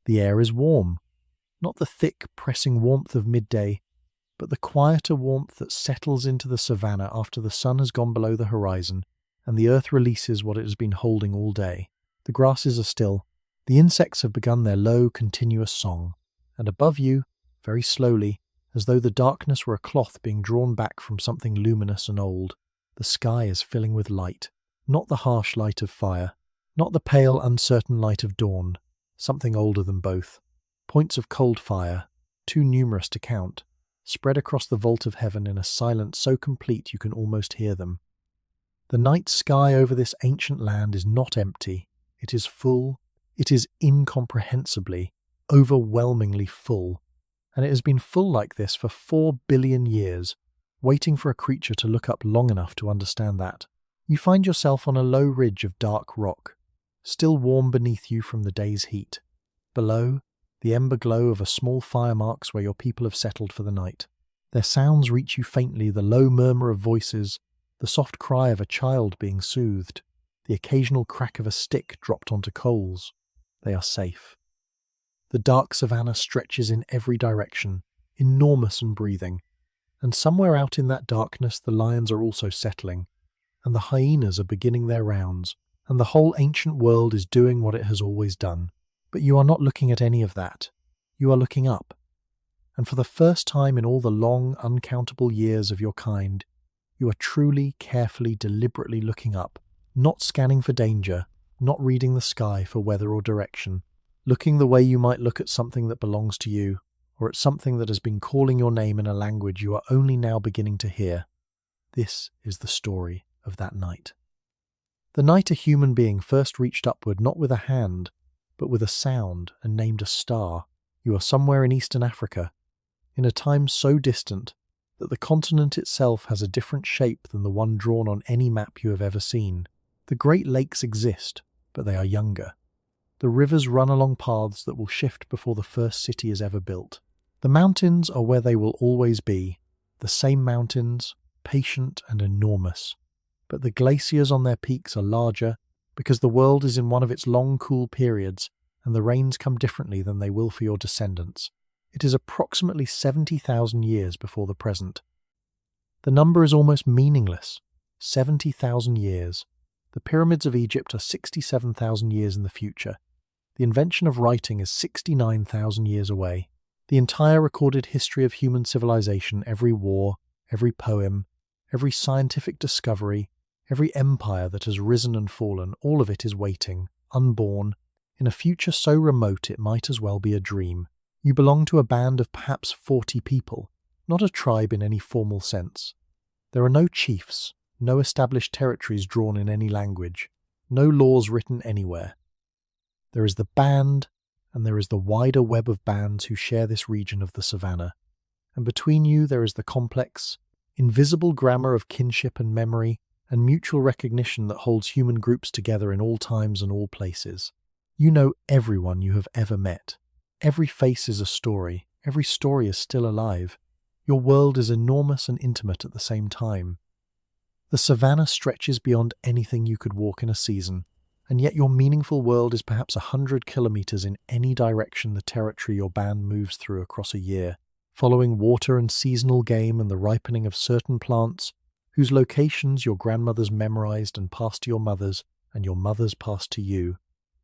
The air is warm, not the thick, pressing warmth of midday, but the quieter warmth that settles into the savanna after the sun has gone below the horizon and the earth releases what it has been holding all day. The grasses are still. The insects have begun their low, continuous song. And above you, very slowly, as though the darkness were a cloth being drawn back from something luminous and old, the sky is filling with light. Not the harsh light of fire, not the pale, uncertain light of dawn, something older than both. Points of cold fire, too numerous to count, spread across the vault of heaven in a silence so complete you can almost hear them. The night sky over this ancient land is not empty. It is full. It is incomprehensibly, overwhelmingly full. And it has been full like this for 4 billion years, waiting for a creature to look up long enough to understand that. You find yourself on a low ridge of dark rock, still warm beneath you from the day's heat. Below, the ember glow of a small fire marks where your people have settled for the night. Their sounds reach you faintly, the low murmur of voices, the soft cry of a child being soothed, the occasional crack of a stick dropped onto coals. They are safe. The dark savanna stretches in every direction, enormous and breathing, and somewhere out in that darkness the lions are also settling, and the hyenas are beginning their rounds, and the whole ancient world is doing what it has always done. But you are not looking at any of that. You are looking up. And for the first time in all the long, uncountable years of your kind, you are truly, carefully, deliberately looking up, not scanning for danger, not reading the sky for weather or direction, looking the way you might look at something that belongs to you, or at something that has been calling your name in a language you are only now beginning to hear. This is the story of that night. The night a human being first reached upward not with a hand, but with a sound, and named a star. You are somewhere in Eastern Africa, in a time so distant that the continent itself has a different shape than the one drawn on any map you have ever seen. The Great Lakes exist, but they are younger. The rivers run along paths that will shift before the first city is ever built. The mountains are where they will always be, the same mountains, patient and enormous. But the glaciers on their peaks are larger, because the world is in one of its long cool periods, and the rains come differently than they will for your descendants. It is approximately 70,000 years before the present. The number is almost meaningless. 70,000 years. The pyramids of Egypt are 67,000 years in the future. The invention of writing is 69,000 years away. The entire recorded history of human civilization, every war, every poem, every scientific discovery, every empire that has risen and fallen, all of it is waiting, unborn, in a future so remote it might as well be a dream. You belong to a band of perhaps 40 people, not a tribe in any formal sense. There are no chiefs, no established territories drawn in any language, no laws written anywhere. There is the band, and there is the wider web of bands who share this region of the savanna, and between you there is the complex, invisible grammar of kinship and memory and mutual recognition that holds human groups together in all times and all places. You know everyone you have ever met. Every face is a story. Every story is still alive. Your world is enormous and intimate at the same time. The savanna stretches beyond anything you could walk in a season, and yet your meaningful world is perhaps 100 kilometers in any direction the territory your band moves through across a year, following water and seasonal game and the ripening of certain plants, whose locations your grandmothers memorized and passed to your mothers, and your mothers passed to you.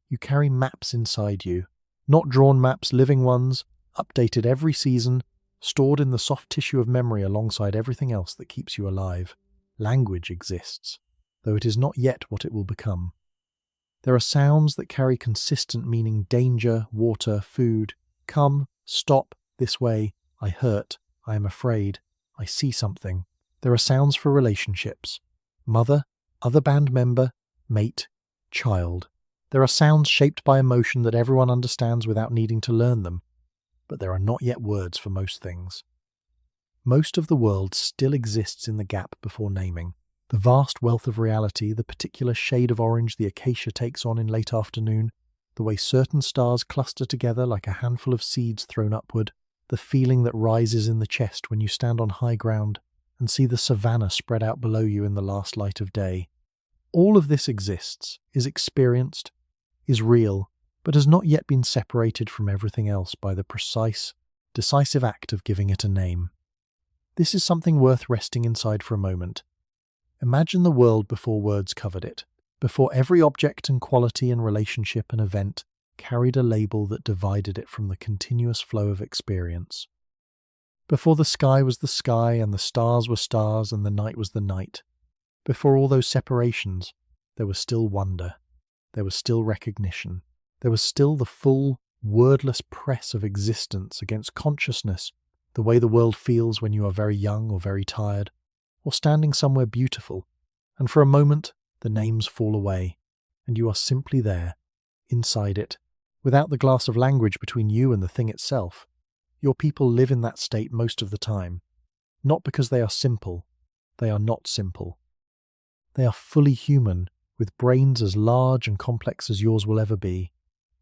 You carry maps inside you, not drawn maps, living ones, updated every season, stored in the soft tissue of memory alongside everything else that keeps you alive. Language exists, though it is not yet what it will become. There are sounds that carry consistent meaning: danger, water, food, come, stop, this way, I hurt, I am afraid, I see something. There are sounds for relationships: mother, other band member, mate, child. There are sounds shaped by emotion that everyone understands without needing to learn them, but there are not yet words for most things. Most of the world still exists in the gap before naming. The vast wealth of reality, the particular shade of orange the acacia takes on in late afternoon, the way certain stars cluster together like a handful of seeds thrown upward, the feeling that rises in the chest when you stand on high ground and see the savanna spread out below you in the last light of day. All of this exists, is experienced, is real, but has not yet been separated from everything else by the precise, decisive act of giving it a name. This is something worth resting inside for a moment. Imagine the world before words covered it, before every object and quality and relationship and event carried a label that divided it from the continuous flow of experience. Before the sky was the sky and the stars were stars and the night was the night. Before all those separations, there was still wonder. There was still recognition. There was still the full, wordless press of existence against consciousness, the way the world feels when you are very young or very tired, or standing somewhere beautiful, and for a moment the names fall away, and you are simply there, inside it, without the glass of language between you and the thing itself. Your people live in that state most of the time, not because they are simple, they are not simple. They are fully human, with brains as large and complex as yours will ever be,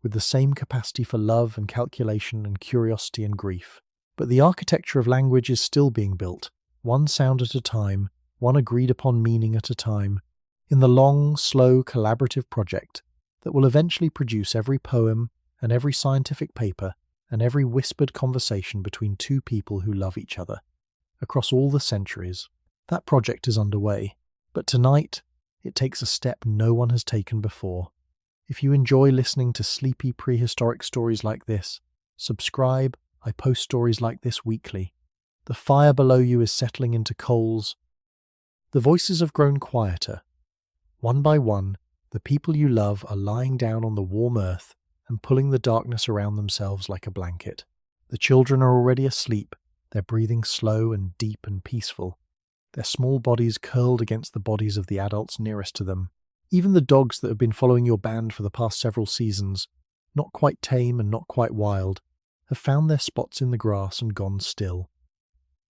with the same capacity for love and calculation and curiosity and grief. But the architecture of language is still being built, one sound at a time, one agreed-upon meaning at a time, in the long, slow, collaborative project that will eventually produce every poem and every scientific paper and every whispered conversation between two people who love each other, across all the centuries. That project is underway, but tonight it takes a step no one has taken before. If you enjoy listening to sleepy prehistoric stories like this, subscribe. I post stories like this weekly. The fire below you is settling into coals. The voices have grown quieter. One by one, the people you love are lying down on the warm earth and pulling the darkness around themselves like a blanket. The children are already asleep, their breathing slow and deep and peaceful, their small bodies curled against the bodies of the adults nearest to them. Even the dogs that have been following your band for the past several seasons, not quite tame and not quite wild, have found their spots in the grass and gone still.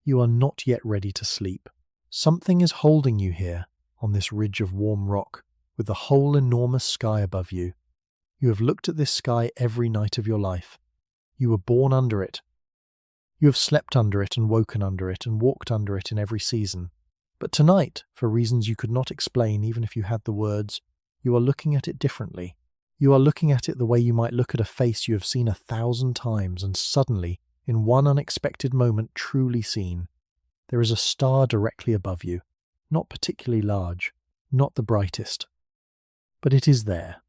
You are not yet ready to sleep. Something is holding you here, on this ridge of warm rock, with the whole enormous sky above you. You have looked at this sky every night of your life. You were born under it. You have slept under it and woken under it and walked under it in every season. But tonight, for reasons you could not explain even if you had the words, you are looking at it differently. You are looking at it the way you might look at a face you have seen 1,000 times and suddenly, in one unexpected moment, truly seen. There is a star directly above you, not particularly large, not the brightest. But it is there.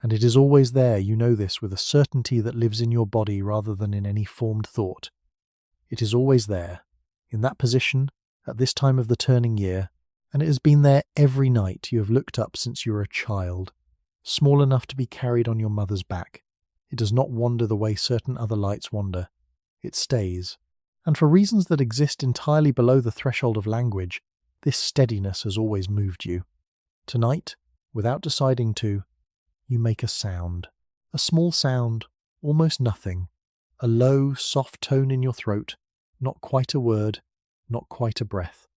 And it is always there, you know this with a certainty that lives in your body rather than in any formed thought. It is always there, in that position, at this time of the turning year, and it has been there every night you have looked up since you were a child, small enough to be carried on your mother's back. It does not wander the way certain other lights wander. It stays. And for reasons that exist entirely below the threshold of language, this steadiness has always moved you. Tonight, without deciding to, you make a sound. A small sound, almost nothing. A low, soft tone in your throat, not quite a word, not quite a breath.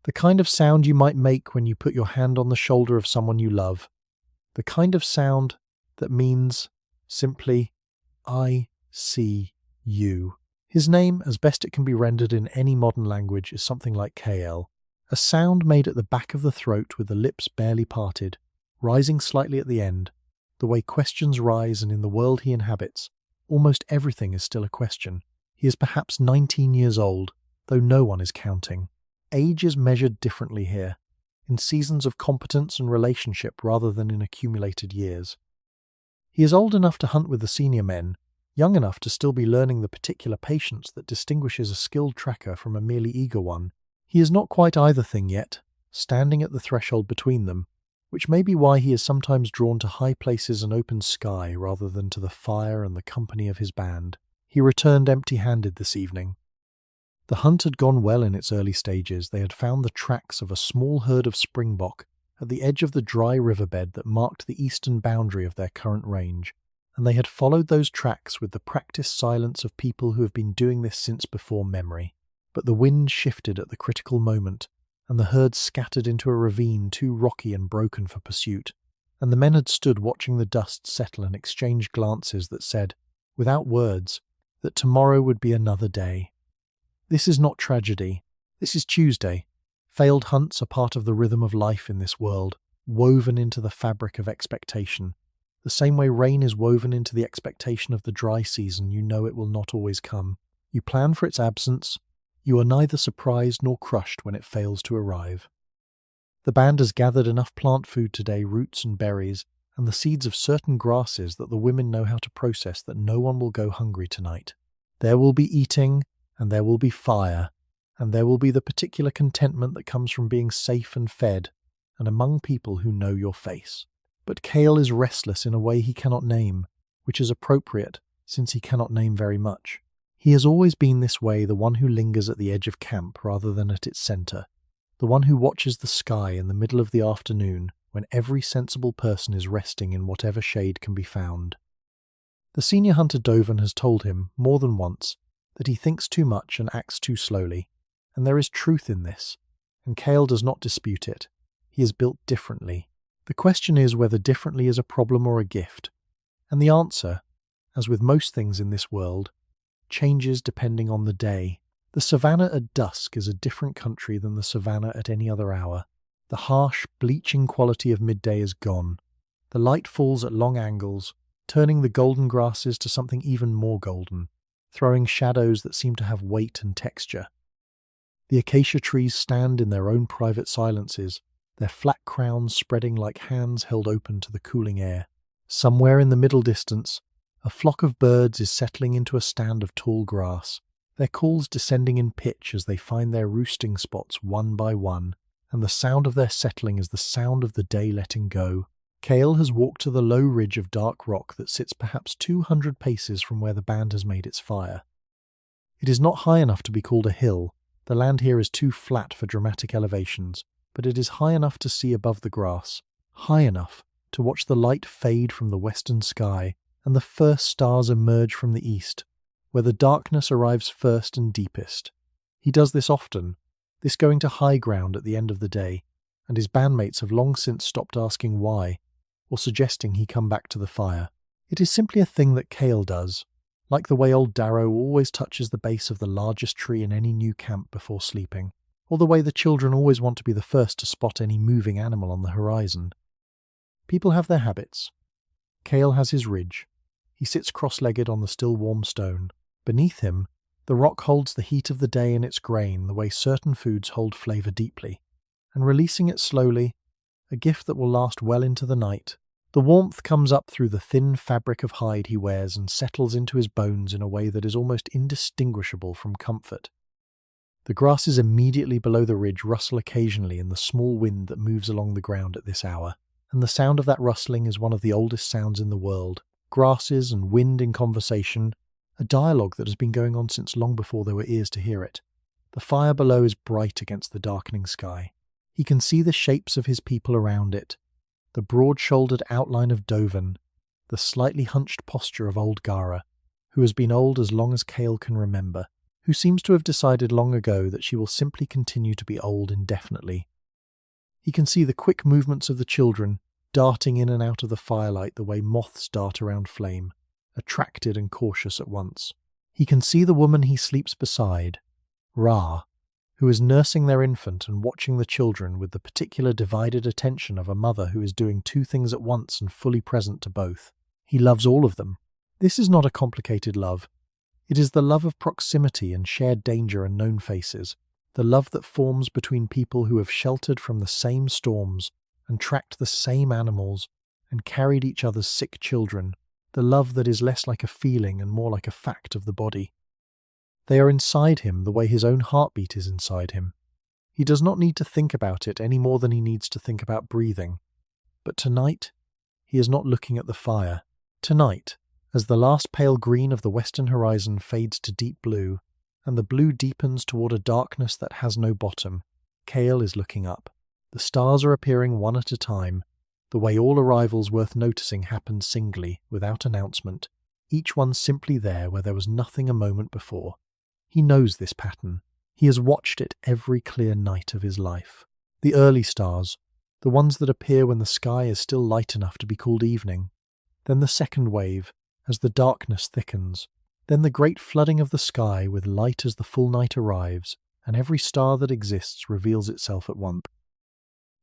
The kind of sound you might make when you put your hand on the shoulder of someone you love. The kind of sound that means simply, I see you. His name, as best it can be rendered in any modern language, is something like Kael, a sound made at the back of the throat with the lips barely parted, rising slightly at the end, the way questions rise, and in the world he inhabits, almost everything is still a question. He is perhaps 19 years old, though no one is counting. Age is measured differently here, in seasons of competence and relationship rather than in accumulated years. He is old enough to hunt with the senior men, young enough to still be learning the particular patience that distinguishes a skilled tracker from a merely eager one. He is not quite either thing yet, standing at the threshold between them, which may be why he is sometimes drawn to high places and open sky rather than to the fire and the company of his band. He returned empty-handed this evening. The hunt had gone well in its early stages. They had found the tracks of a small herd of springbok at the edge of the dry riverbed that marked the eastern boundary of their current range, and they had followed those tracks with the practiced silence of people who have been doing this since before memory. But the wind shifted at the critical moment, and the herd scattered into a ravine too rocky and broken for pursuit, and the men had stood watching the dust settle and exchanged glances that said, without words, that tomorrow would be another day. This is not tragedy. This is Tuesday. Failed hunts are part of the rhythm of life in this world, woven into the fabric of expectation. The same way rain is woven into the expectation of the dry season, you know it will not always come. You plan for its absence. You are neither surprised nor crushed when it fails to arrive. The band has gathered enough plant food today, roots and berries, and the seeds of certain grasses that the women know how to process, that no one will go hungry tonight. There will be eating, and there will be fire, and there will be the particular contentment that comes from being safe and fed, and among people who know your face. But Kael is restless in a way he cannot name, which is appropriate, since he cannot name very much. He has always been this way, the one who lingers at the edge of camp rather than at its centre, the one who watches the sky in the middle of the afternoon when every sensible person is resting in whatever shade can be found. The senior hunter Dovin has told him, more than once, that he thinks too much and acts too slowly, and there is truth in this, and Kael does not dispute it. He is built differently. The question is whether differently is a problem or a gift, and the answer, as with most things in this world, changes depending on the day. The Savanna at dusk is a different country than the Savanna at any other hour. The harsh, bleaching quality of midday is gone. The light falls at long angles, turning the golden grasses to something even more golden, throwing shadows that seem to have weight and texture. The acacia trees stand in their own private silences, their flat crowns spreading like hands held open to the cooling air. Somewhere in the middle distance, a flock of birds is settling into a stand of tall grass, their calls descending in pitch as they find their roosting spots one by one, and the sound of their settling is the sound of the day letting go. Kael has walked to the low ridge of dark rock that sits perhaps 200 paces from where the band has made its fire. It is not high enough to be called a hill. The land here is too flat for dramatic elevations, but it is high enough to see above the grass, high enough to watch the light fade from the western sky and the first stars emerge from the east, where the darkness arrives first and deepest. He does this often, this going to high ground at the end of the day, and his bandmates have long since stopped asking why, or suggesting he come back to the fire. It is simply a thing that Kael does, like the way old Darrow always touches the base of the largest tree in any new camp before sleeping, or the way the children always want to be the first to spot any moving animal on the horizon. People have their habits. Kael has his ridge. He sits cross-legged on the still warm stone. Beneath him, the rock holds the heat of the day in its grain the way certain foods hold flavour deeply, and releasing it slowly, a gift that will last well into the night. The warmth comes up through the thin fabric of hide he wears and settles into his bones in a way that is almost indistinguishable from comfort. The grasses immediately below the ridge rustle occasionally in the small wind that moves along the ground at this hour, and the sound of that rustling is one of the oldest sounds in the world. Grasses and wind in conversation, a dialogue that has been going on since long before there were ears to hear it. The fire below is bright against the darkening sky. He can see the shapes of his people around it, the broad-shouldered outline of Dovin, the slightly hunched posture of old Gara, who has been old as long as Kael can remember, who seems to have decided long ago that she will simply continue to be old indefinitely. He can see the quick movements of the children, darting in and out of the firelight the way moths dart around flame, attracted and cautious at once. He can see the woman he sleeps beside, Ra, who is nursing their infant and watching the children with the particular divided attention of a mother who is doing two things at once and fully present to both. He loves all of them. This is not a complicated love. It is the love of proximity and shared danger and known faces, the love that forms between people who have sheltered from the same storms and tracked the same animals and carried each other's sick children, the love that is less like a feeling and more like a fact of the body. They are inside him the way his own heartbeat is inside him. He does not need to think about it any more than he needs to think about breathing. But tonight, he is not looking at the fire. Tonight, as the last pale green of the western horizon fades to deep blue, and the blue deepens toward a darkness that has no bottom, Kael is looking up. The stars are appearing one at a time, the way all arrivals worth noticing happen singly, without announcement, each one simply there where there was nothing a moment before. He knows this pattern. He has watched it every clear night of his life. The early stars, the ones that appear when the sky is still light enough to be called evening. Then the second wave, as the darkness thickens. Then the great flooding of the sky with light as the full night arrives, and every star that exists reveals itself at once.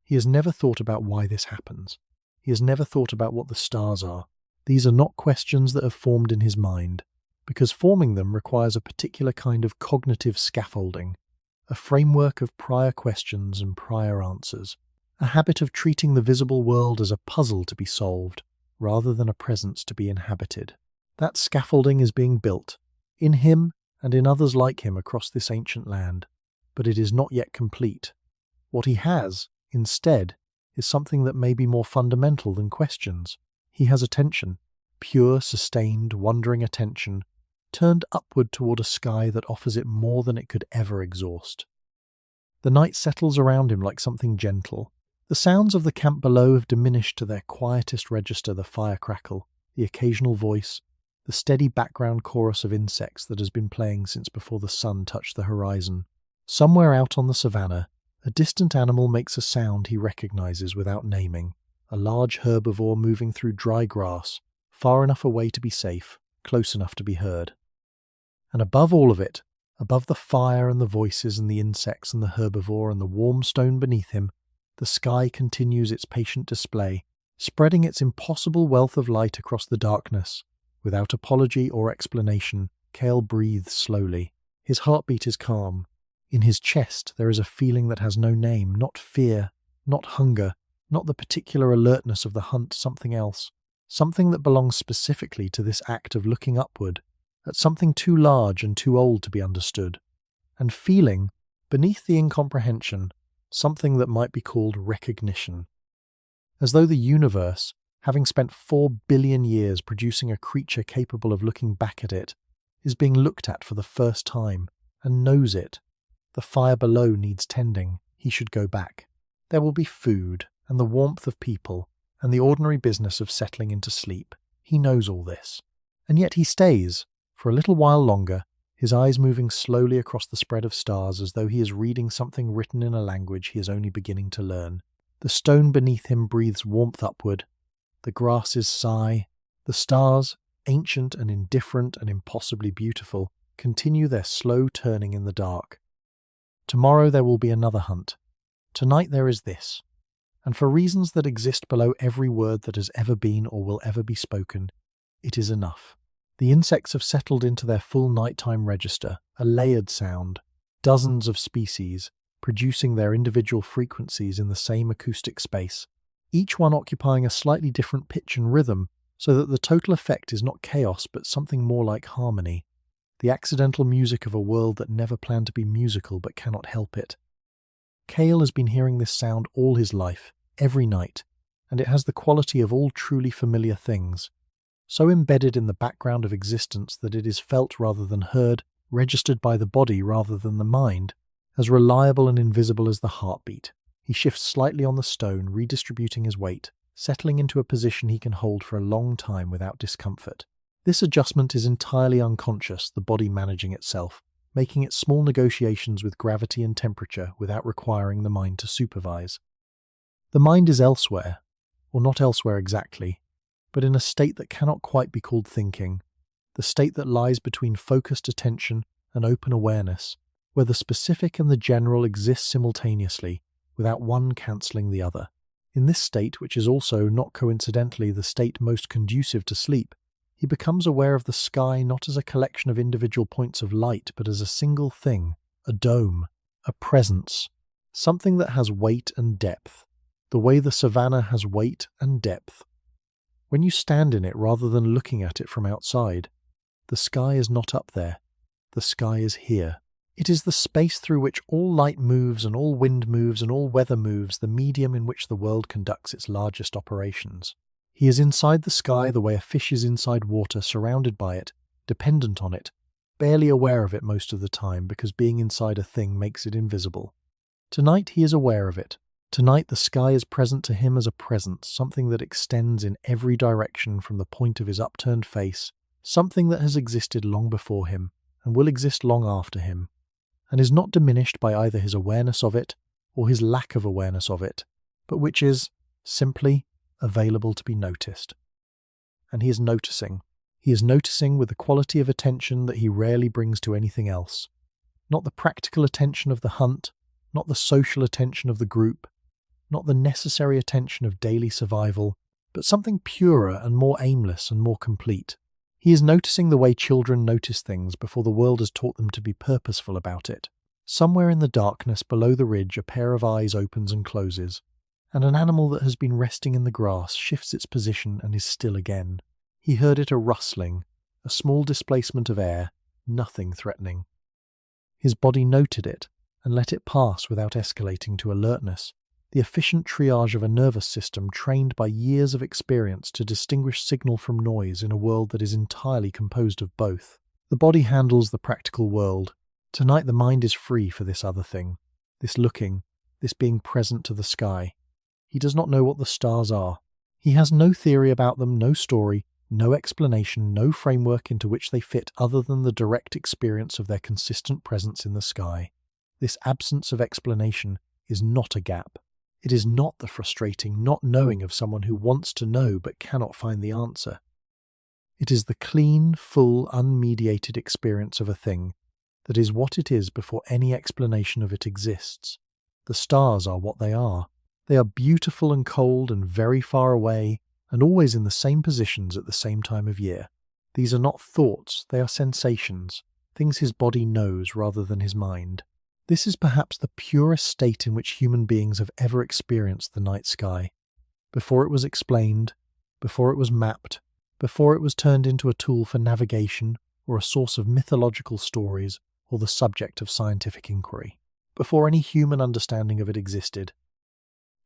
He has never thought about why this happens. He has never thought about what the stars are. These are not questions that have formed in his mind, because forming them requires a particular kind of cognitive scaffolding, a framework of prior questions and prior answers, a habit of treating the visible world as a puzzle to be solved, rather than a presence to be inhabited. That scaffolding is being built, in him and in others like him across this ancient land, but it is not yet complete. What he has, instead, is something that may be more fundamental than questions. He has attention, pure, sustained, wondering attention, turned upward toward a sky that offers it more than it could ever exhaust. The night settles around him like something gentle. The sounds of the camp below have diminished to their quietest register: the fire crackle, the occasional voice, the steady background chorus of insects that has been playing since before the sun touched the horizon. Somewhere out on the savannah, a distant animal makes a sound he recognizes without naming, a large herbivore moving through dry grass, far enough away to be safe, close enough to be heard. And above all of it, above the fire and the voices and the insects and the herbivore and the warm stone beneath him, the sky continues its patient display, spreading its impossible wealth of light across the darkness. Without apology or explanation, Kael breathes slowly. His heartbeat is calm. In his chest there is a feeling that has no name, not fear, not hunger, not the particular alertness of the hunt, something else, something that belongs specifically to this act of looking upward, at something too large and too old to be understood, and feeling, beneath the incomprehension, something that might be called recognition. As though the universe, having spent 4 billion years producing a creature capable of looking back at it, is being looked at for the first time, and knows it. The fire below needs tending. He should go back. There will be food, and the warmth of people, and the ordinary business of settling into sleep. He knows all this. And yet he stays, for a little while longer, his eyes moving slowly across the spread of stars as though he is reading something written in a language he is only beginning to learn. The stone beneath him breathes warmth upward. The grasses sigh. The stars, ancient and indifferent and impossibly beautiful, continue their slow turning in the dark. Tomorrow there will be another hunt. Tonight there is this. And for reasons that exist below every word that has ever been or will ever be spoken, it is enough. The insects have settled into their full nighttime register, a layered sound, dozens of species, producing their individual frequencies in the same acoustic space, each one occupying a slightly different pitch and rhythm, so that the total effect is not chaos but something more like harmony, the accidental music of a world that never planned to be musical but cannot help it. Kael has been hearing this sound all his life, every night, and it has the quality of all truly familiar things, so embedded in the background of existence that it is felt rather than heard, registered by the body rather than the mind, as reliable and invisible as the heartbeat. He shifts slightly on the stone, redistributing his weight, settling into a position he can hold for a long time without discomfort. This adjustment is entirely unconscious, the body managing itself, making its small negotiations with gravity and temperature without requiring the mind to supervise. The mind is elsewhere, or not elsewhere exactly, but in a state that cannot quite be called thinking, the state that lies between focused attention and open awareness, where the specific and the general exist simultaneously, without one cancelling the other. In this state, which is also, not coincidentally, the state most conducive to sleep, he becomes aware of the sky not as a collection of individual points of light, but as a single thing, a dome, a presence, something that has weight and depth, the way the savannah has weight and depth. When you stand in it rather than looking at it from outside, the sky is not up there, the sky is here. It is the space through which all light moves and all wind moves and all weather moves, the medium in which the world conducts its largest operations. He is inside the sky the way a fish is inside water, surrounded by it, dependent on it, barely aware of it most of the time because being inside a thing makes it invisible. Tonight he is aware of it. Tonight the sky is present to him as a presence, something that extends in every direction from the point of his upturned face, something that has existed long before him and will exist long after him, and is not diminished by either his awareness of it or his lack of awareness of it, but which is, simply, available to be noticed. And he is noticing. He is noticing with the quality of attention that he rarely brings to anything else. Not the practical attention of the hunt, not the social attention of the group, not the necessary attention of daily survival, but something purer and more aimless and more complete. He is noticing the way children notice things before the world has taught them to be purposeful about it. Somewhere in the darkness below the ridge, a pair of eyes opens and closes, and an animal that has been resting in the grass shifts its position and is still again. He heard it a rustling, a small displacement of air, nothing threatening. His body noted it and let it pass without escalating to alertness, the efficient triage of a nervous system trained by years of experience to distinguish signal from noise in a world that is entirely composed of both. The body handles the practical world. Tonight the mind is free for this other thing, this looking, this being present to the sky. He does not know what the stars are. He has no theory about them, no story, no explanation, no framework into which they fit other than the direct experience of their consistent presence in the sky. This absence of explanation is not a gap. It is not the frustrating not knowing of someone who wants to know but cannot find the answer. It is the clean, full, unmediated experience of a thing that is what it is before any explanation of it exists. The stars are what they are. They are beautiful and cold and very far away, and always in the same positions at the same time of year. These are not thoughts, they are sensations, things his body knows rather than his mind. This is perhaps the purest state in which human beings have ever experienced the night sky. Before it was explained, before it was mapped, before it was turned into a tool for navigation or a source of mythological stories or the subject of scientific inquiry, before any human understanding of it existed.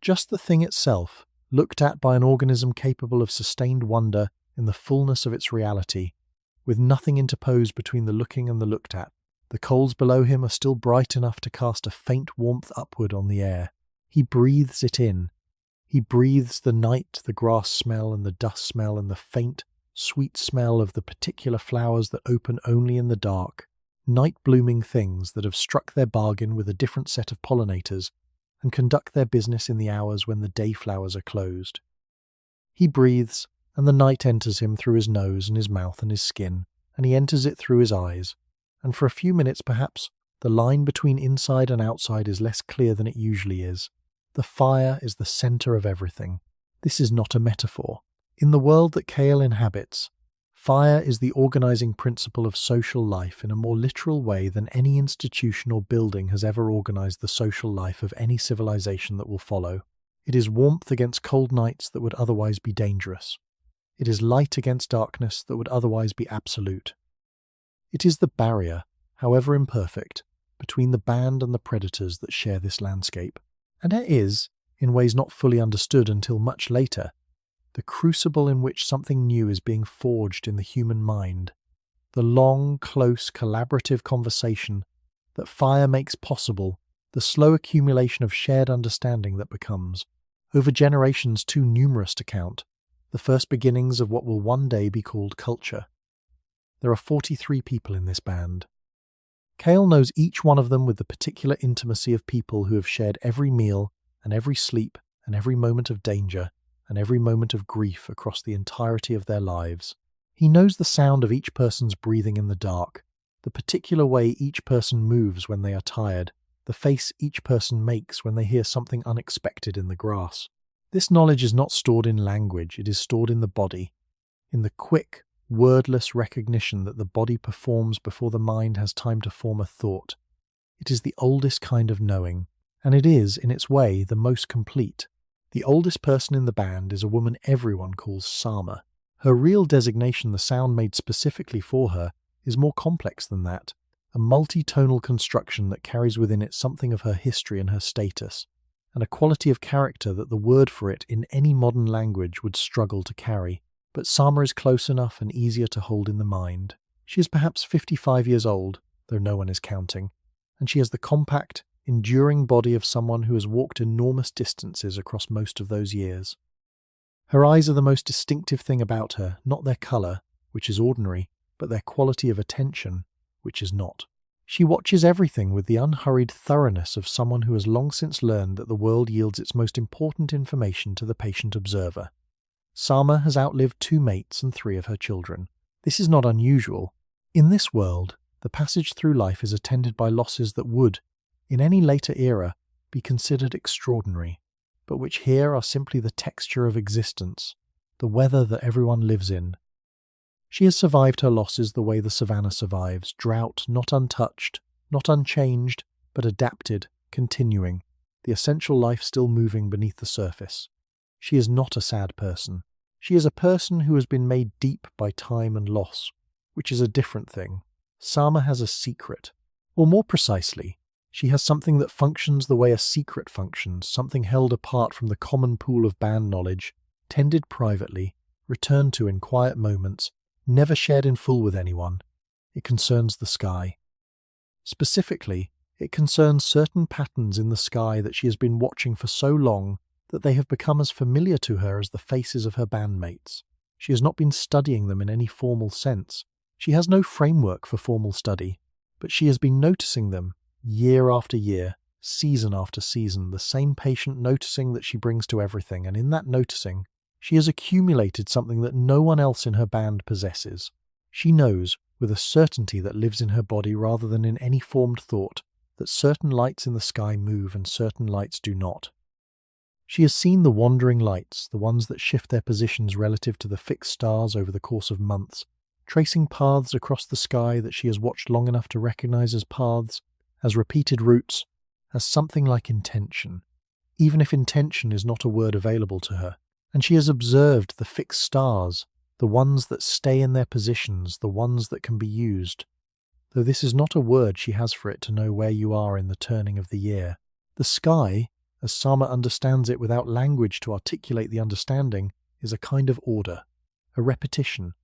Just the thing itself, looked at by an organism capable of sustained wonder in the fullness of its reality, with nothing interposed between the looking and the looked at. The coals below him are still bright enough to cast a faint warmth upward on the air. He breathes it in. He breathes the night, the grass smell and the dust smell and the faint, sweet smell of the particular flowers that open only in the dark, night-blooming things that have struck their bargain with a different set of pollinators and conduct their business in the hours when the day flowers are closed. He breathes, and the night enters him through his nose and his mouth and his skin, and he enters it through his eyes, and for a few minutes perhaps the line between inside and outside is less clear than it usually is. The fire is the centre of everything. This is not a metaphor. In the world that Kael inhabits, fire is the organising principle of social life in a more literal way than any institution or building has ever organised the social life of any civilization that will follow. It is warmth against cold nights that would otherwise be dangerous. It is light against darkness that would otherwise be absolute. It is the barrier, however imperfect, between the band and the predators that share this landscape. And it is, in ways not fully understood until much later, the crucible in which something new is being forged in the human mind, the long, close, collaborative conversation that fire makes possible, the slow accumulation of shared understanding that becomes, over generations too numerous to count, the first beginnings of what will one day be called culture. There are 43 people in this band. Kael knows each one of them with the particular intimacy of people who have shared every meal and every sleep and every moment of danger and every moment of grief across the entirety of their lives. He knows the sound of each person's breathing in the dark, the particular way each person moves when they are tired, the face each person makes when they hear something unexpected in the grass. This knowledge is not stored in language, it is stored in the body, in the quick, wordless recognition that the body performs before the mind has time to form a thought. It is the oldest kind of knowing, and it is, in its way, the most complete. The oldest person in the band is a woman everyone calls Sama. Her real designation, the sound made specifically for her, is more complex than that, a multi-tonal construction that carries within it something of her history and her status, and a quality of character that the word for it in any modern language would struggle to carry. But Sama is close enough and easier to hold in the mind. She is perhaps 55 years old, though no one is counting, and she has the compact, enduring body of someone who has walked enormous distances across most of those years. Her eyes are the most distinctive thing about her, not their colour, which is ordinary, but their quality of attention, which is not. She watches everything with the unhurried thoroughness of someone who has long since learned that the world yields its most important information to the patient observer. Sama has outlived 2 mates and 3 of her children. This is not unusual. In this world, the passage through life is attended by losses that would, in any later era, be considered extraordinary, but which here are simply the texture of existence, the weather that everyone lives in. She has survived her losses the way the Savanna survives, drought not untouched, not unchanged, but adapted, continuing, the essential life still moving beneath the surface. She is not a sad person. She is a person who has been made deep by time and loss, which is a different thing. Sama has a secret, or more precisely, she has something that functions the way a secret functions, something held apart from the common pool of band knowledge, tended privately, returned to in quiet moments, never shared in full with anyone. It concerns the sky. Specifically, it concerns certain patterns in the sky that she has been watching for so long that they have become as familiar to her as the faces of her bandmates. She has not been studying them in any formal sense. She has no framework for formal study, but she has been noticing them, year after year, season after season, the same patient noticing that she brings to everything, and in that noticing, she has accumulated something that no one else in her band possesses. She knows, with a certainty that lives in her body rather than in any formed thought, that certain lights in the sky move and certain lights do not. She has seen the wandering lights, the ones that shift their positions relative to the fixed stars over the course of months, tracing paths across the sky that she has watched long enough to recognize as paths, as repeated routes, as something like intention, even if intention is not a word available to her. And she has observed the fixed stars, the ones that stay in their positions, the ones that can be used. Though this is not a word she has for it to know where you are in the turning of the year. The sky, as Sama understands it without language to articulate the understanding, is a kind of order, a repetition.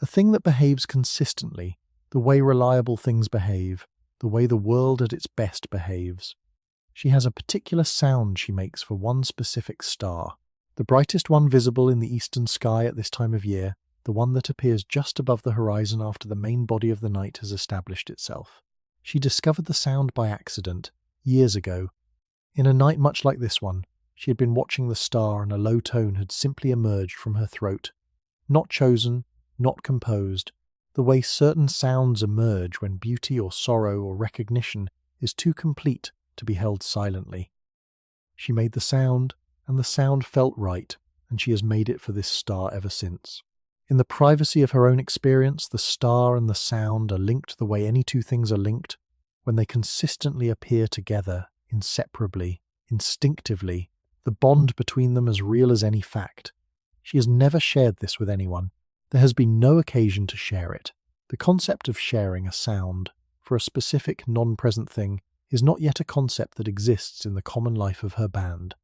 A thing that behaves consistently, the way reliable things behave, the way the world at its best behaves. She has a particular sound she makes for one specific star. The brightest one visible in the eastern sky at this time of year, the one that appears just above the horizon after the main body of the night has established itself. She discovered the sound by accident, years ago. In a night much like this one, she had been watching the star and a low tone had simply emerged from her throat. Not chosen, not composed, the way certain sounds emerge when beauty or sorrow or recognition is too complete to be held silently. She made the sound, and the sound felt right, and she has made it for this star ever since. In the privacy of her own experience, the star and the sound are linked the way any two things are linked, when they consistently appear together, inseparably, instinctively, the bond between them as real as any fact. She has never shared this with anyone. There has been no occasion to share it. The concept of sharing a sound, for a specific non-present thing, is not yet a concept that exists in the common life of her band.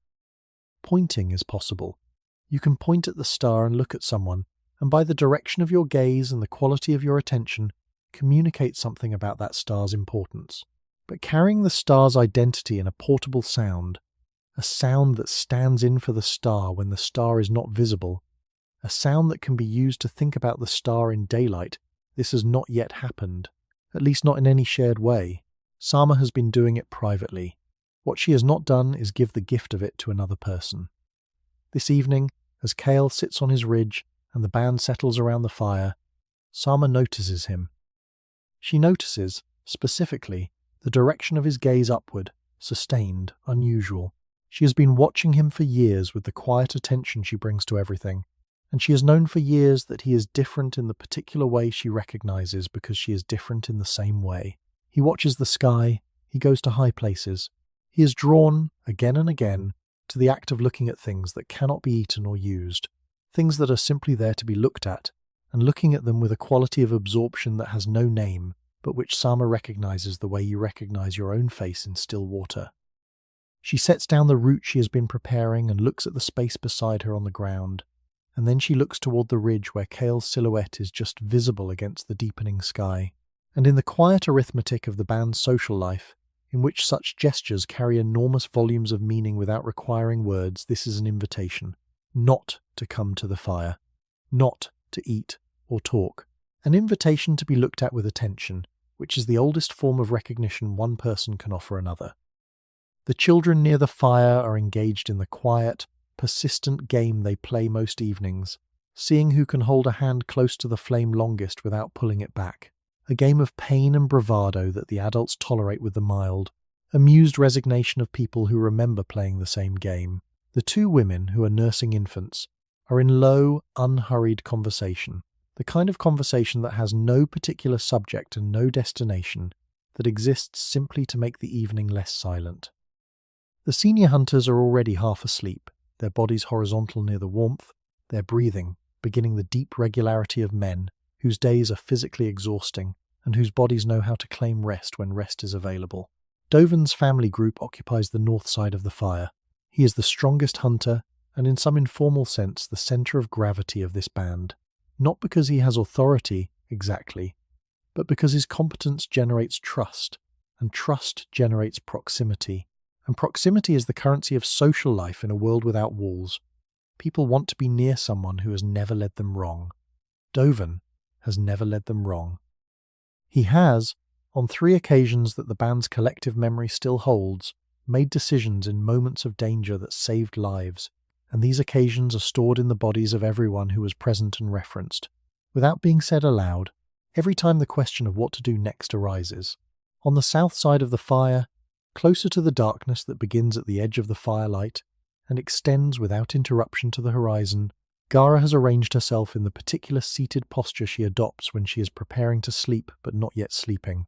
Pointing is possible. You can point at the star and look at someone, and by the direction of your gaze and the quality of your attention, communicate something about that star's importance. But carrying the star's identity in a portable sound, a sound that stands in for the star when the star is not visible, a sound that can be used to think about the star in daylight, this has not yet happened, at least not in any shared way. Sama has been doing it privately. What she has not done is give the gift of it to another person. This evening, as Kael sits on his ridge and the band settles around the fire, Sama notices him. She notices, specifically, the direction of his gaze upward, sustained, unusual. She has been watching him for years with the quiet attention she brings to everything, and she has known for years that he is different in the particular way she recognizes because she is different in the same way. He watches the sky, he goes to high places. He is drawn, again and again, to the act of looking at things that cannot be eaten or used, things that are simply there to be looked at, and looking at them with a quality of absorption that has no name, but which Sama recognizes the way you recognize your own face in still water. She sets down the route she has been preparing and looks at the space beside her on the ground, and then she looks toward the ridge where Kael's silhouette is just visible against the deepening sky. And in the quiet arithmetic of the band's social life, in which such gestures carry enormous volumes of meaning without requiring words, this is an invitation, not to come to the fire, not to eat or talk, an invitation to be looked at with attention, which is the oldest form of recognition one person can offer another. The children near the fire are engaged in the quiet, persistent game they play most evenings, seeing who can hold a hand close to the flame longest without pulling it back. A game of pain and bravado that the adults tolerate with the mild, amused resignation of people who remember playing the same game. The two women who are nursing infants are in low, unhurried conversation, the kind of conversation that has no particular subject and no destination, that exists simply to make the evening less silent. The senior hunters are already half asleep, their bodies horizontal near the warmth, their breathing beginning the deep regularity of men whose days are physically exhausting and whose bodies know how to claim rest when rest is available. Dovan's family group occupies the north side of the fire. He is the strongest hunter and, in some informal sense, the centre of gravity of this band. Not because he has authority, exactly, but because his competence generates trust, and trust generates proximity. And proximity is the currency of social life in a world without walls. People want to be near someone who has never led them wrong. Dovan has never led them wrong. He has, on 3 occasions that the band's collective memory still holds, made decisions in moments of danger that saved lives, and these occasions are stored in the bodies of everyone who was present and referenced, without being said aloud, every time the question of what to do next arises. On the south side of the fire, closer to the darkness that begins at the edge of the firelight and extends without interruption to the horizon, Gara has arranged herself in the particular seated posture she adopts when she is preparing to sleep but not yet sleeping.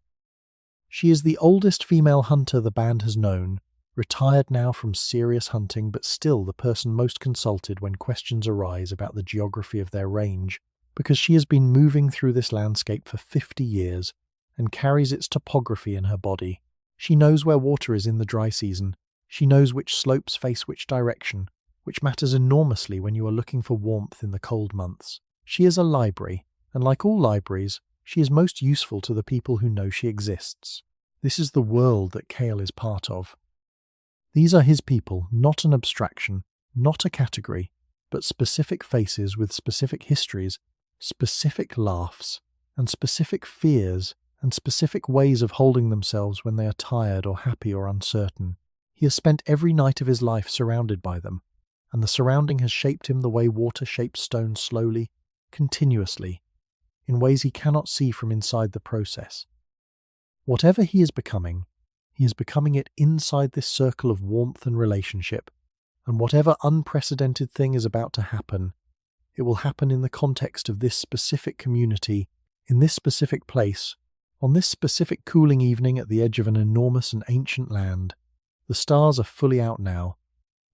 She is the oldest female hunter the band has known, retired now from serious hunting but still the person most consulted when questions arise about the geography of their range, because she has been moving through this landscape for 50 years and carries its topography in her body. She knows where water is in the dry season. She knows which slopes face which direction, which matters enormously when you are looking for warmth in the cold months. She is a library, and like all libraries, she is most useful to the people who know she exists. This is the world that Kael is part of. These are his people, not an abstraction, not a category, but specific faces with specific histories, specific laughs, and specific fears, and specific ways of holding themselves when they are tired or happy or uncertain. He has spent every night of his life surrounded by them, and the surrounding has shaped him the way water shapes stone slowly, continuously, in ways he cannot see from inside the process. Whatever he is becoming it inside this circle of warmth and relationship, and whatever unprecedented thing is about to happen, it will happen in the context of this specific community, in this specific place, on this specific cooling evening at the edge of an enormous and ancient land. The stars are fully out now.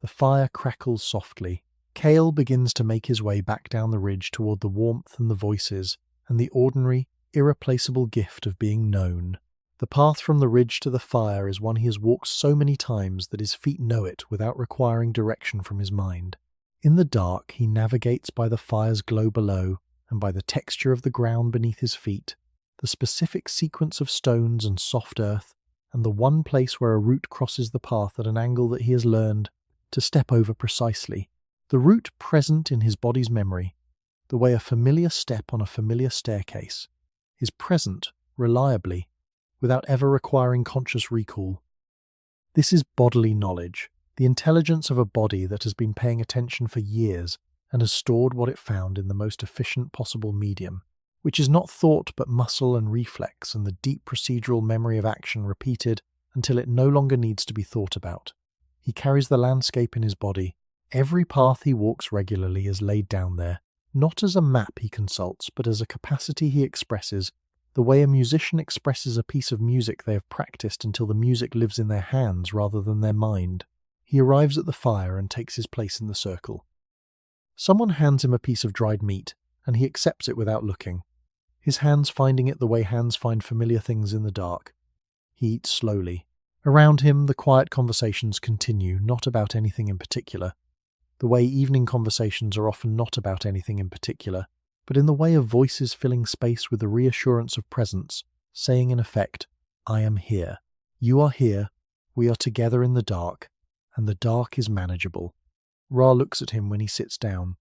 The fire crackles softly. Kael begins to make his way back down the ridge toward the warmth and the voices, and the ordinary, irreplaceable gift of being known. The path from the ridge to the fire is one he has walked so many times that his feet know it without requiring direction from his mind. In the dark, he navigates by the fire's glow below and by the texture of the ground beneath his feet, the specific sequence of stones and soft earth, and the one place where a route crosses the path at an angle that he has learned to step over precisely. The route present in his body's memory, the way a familiar step on a familiar staircase, is present reliably, without ever requiring conscious recall. This is bodily knowledge, the intelligence of a body that has been paying attention for years and has stored what it found in the most efficient possible medium, which is not thought but muscle and reflex and the deep procedural memory of action repeated until it no longer needs to be thought about. He carries the landscape in his body. Every path he walks regularly is laid down there, not as a map he consults, but as a capacity he expresses, the way a musician expresses a piece of music they have practiced until the music lives in their hands rather than their mind. He arrives at the fire and takes his place in the circle. Someone hands him a piece of dried meat, and he accepts it without looking, his hands finding it the way hands find familiar things in the dark. He eats slowly. Around him, the quiet conversations continue, not about anything in particular, the way evening conversations are often not about anything in particular, but in the way of voices filling space with the reassurance of presence, saying in effect, "I am here. You are here. We are together in the dark, and the dark is manageable." Ra looks at him when he sits down.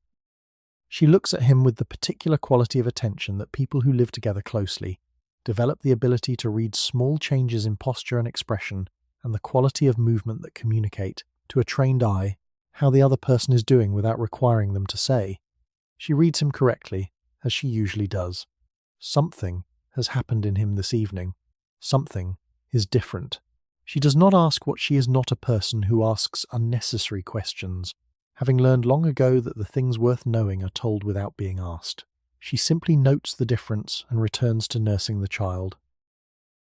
She looks at him with the particular quality of attention that people who live together closely develop the ability to read small changes in posture and expression and the quality of movement that communicate, to a trained eye, how the other person is doing without requiring them to say. She reads him correctly, as she usually does. Something has happened in him this evening. Something is different. She does not ask what she is not a person who asks unnecessary questions. having learned long ago that the things worth knowing are told without being asked. She simply notes the difference and returns to nursing the child.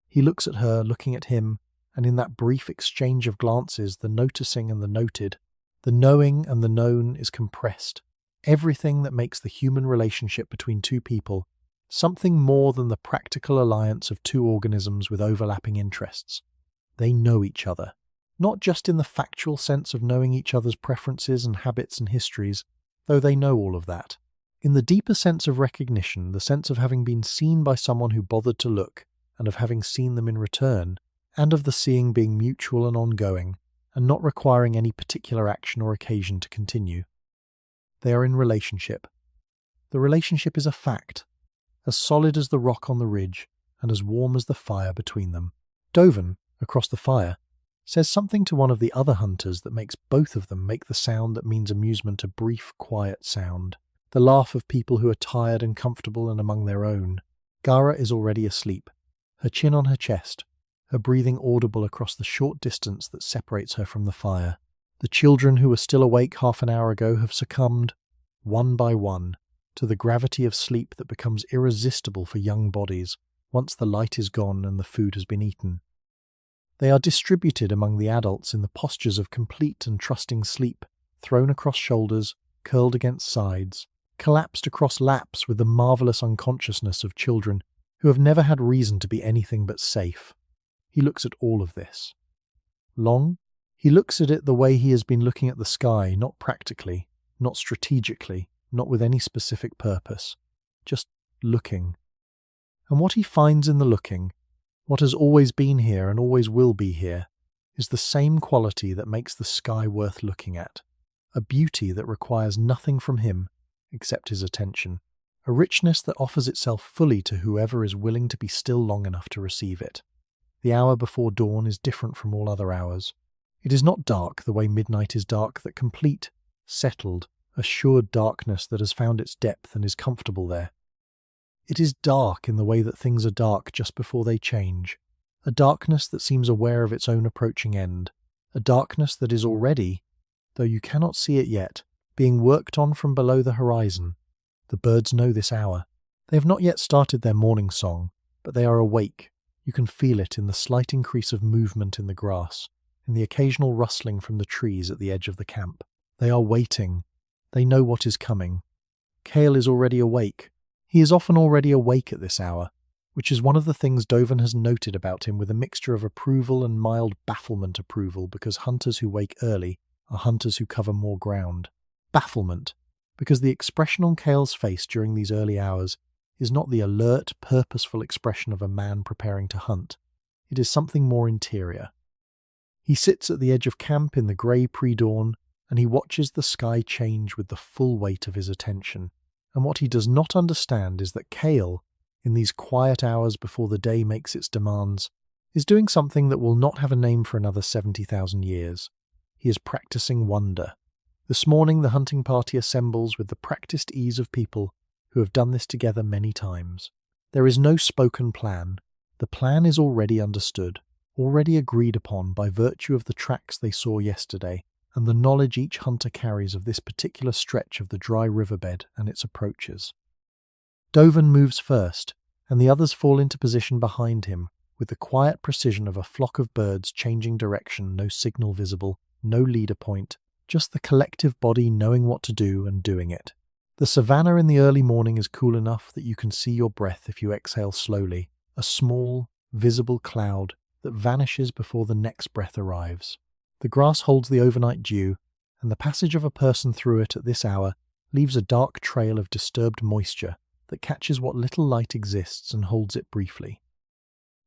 He looks at her, looking at him, and in that brief exchange of glances, the noticing and the noted, the knowing and the known is compressed. Everything that makes the human relationship between two people something more than the practical alliance of two organisms with overlapping interests. They know each other, not just in the factual sense of knowing each other's preferences and habits and histories, though they know all of that. In the deeper sense of recognition, the sense of having been seen by someone who bothered to look, and of having seen them in return, and of the seeing being mutual and ongoing, and not requiring any particular action or occasion to continue. They are in relationship. The relationship is a fact, as solid as the rock on the ridge, and as warm as the fire between them. Dovin, across the fire, says something to one of the other hunters that makes both of them make the sound that means amusement a brief, quiet sound. The laugh of people who are tired and comfortable and among their own. Gara is already asleep, her chin on her chest, her breathing audible across the short distance that separates her from the fire. The children who were still awake half an hour ago have succumbed, one by one, to the gravity of sleep that becomes irresistible for young bodies once the light is gone and the food has been eaten. They are distributed among the adults in the postures of complete and trusting sleep, thrown across shoulders, curled against sides, collapsed across laps with the marvellous unconsciousness of children who have never had reason to be anything but safe. He looks at all of this. Long? He looks at it the way he has been looking at the sky, not practically, not strategically, not with any specific purpose, just looking. And what he finds in the looking, what has always been here and always will be here, is the same quality that makes the sky worth looking at, a beauty that requires nothing from him except his attention, a richness that offers itself fully to whoever is willing to be still long enough to receive it. The hour before dawn is different from all other hours. It is not dark the way midnight is dark, that complete, settled, assured darkness that has found its depth and is comfortable there. It is dark in the way that things are dark just before they change, a darkness that seems aware of its own approaching end, a darkness that is already, though you cannot see it yet, being worked on from below the horizon. The birds know this hour. They have not yet started their morning song, but they are awake. You can feel it in the slight increase of movement in the grass, in the occasional rustling from the trees at the edge of the camp. They are waiting. They know what is coming. Kael is already awake. He is often already awake at this hour, which is one of the things Dovin has noted about him, with a mixture of approval and mild bafflement approval, because hunters who wake early are hunters who cover more ground. Bafflement, because the expression on Kael's face during these early hours is not the alert, purposeful expression of a man preparing to hunt. It is something more interior. He sits at the edge of camp in the grey pre-dawn, and he watches the sky change with the full weight of his attention. And what he does not understand is that Kael, in these quiet hours before the day makes its demands, is doing something that will not have a name for another 70,000 years. He is practicing wonder. This morning the hunting party assembles with the practiced ease of people who have done this together many times. There is no spoken plan. The plan is already understood, already agreed upon by virtue of the tracks they saw yesterday, and the knowledge each hunter carries of this particular stretch of the dry riverbed and its approaches. Dovin moves first, and the others fall into position behind him, with the quiet precision of a flock of birds changing direction, no signal visible, no leader point, just the collective body knowing what to do and doing it. The Savanna in the early morning is cool enough that you can see your breath if you exhale slowly, a small, visible cloud that vanishes before the next breath arrives. The grass holds the overnight dew, and the passage of a person through it at this hour leaves a dark trail of disturbed moisture that catches what little light exists and holds it briefly.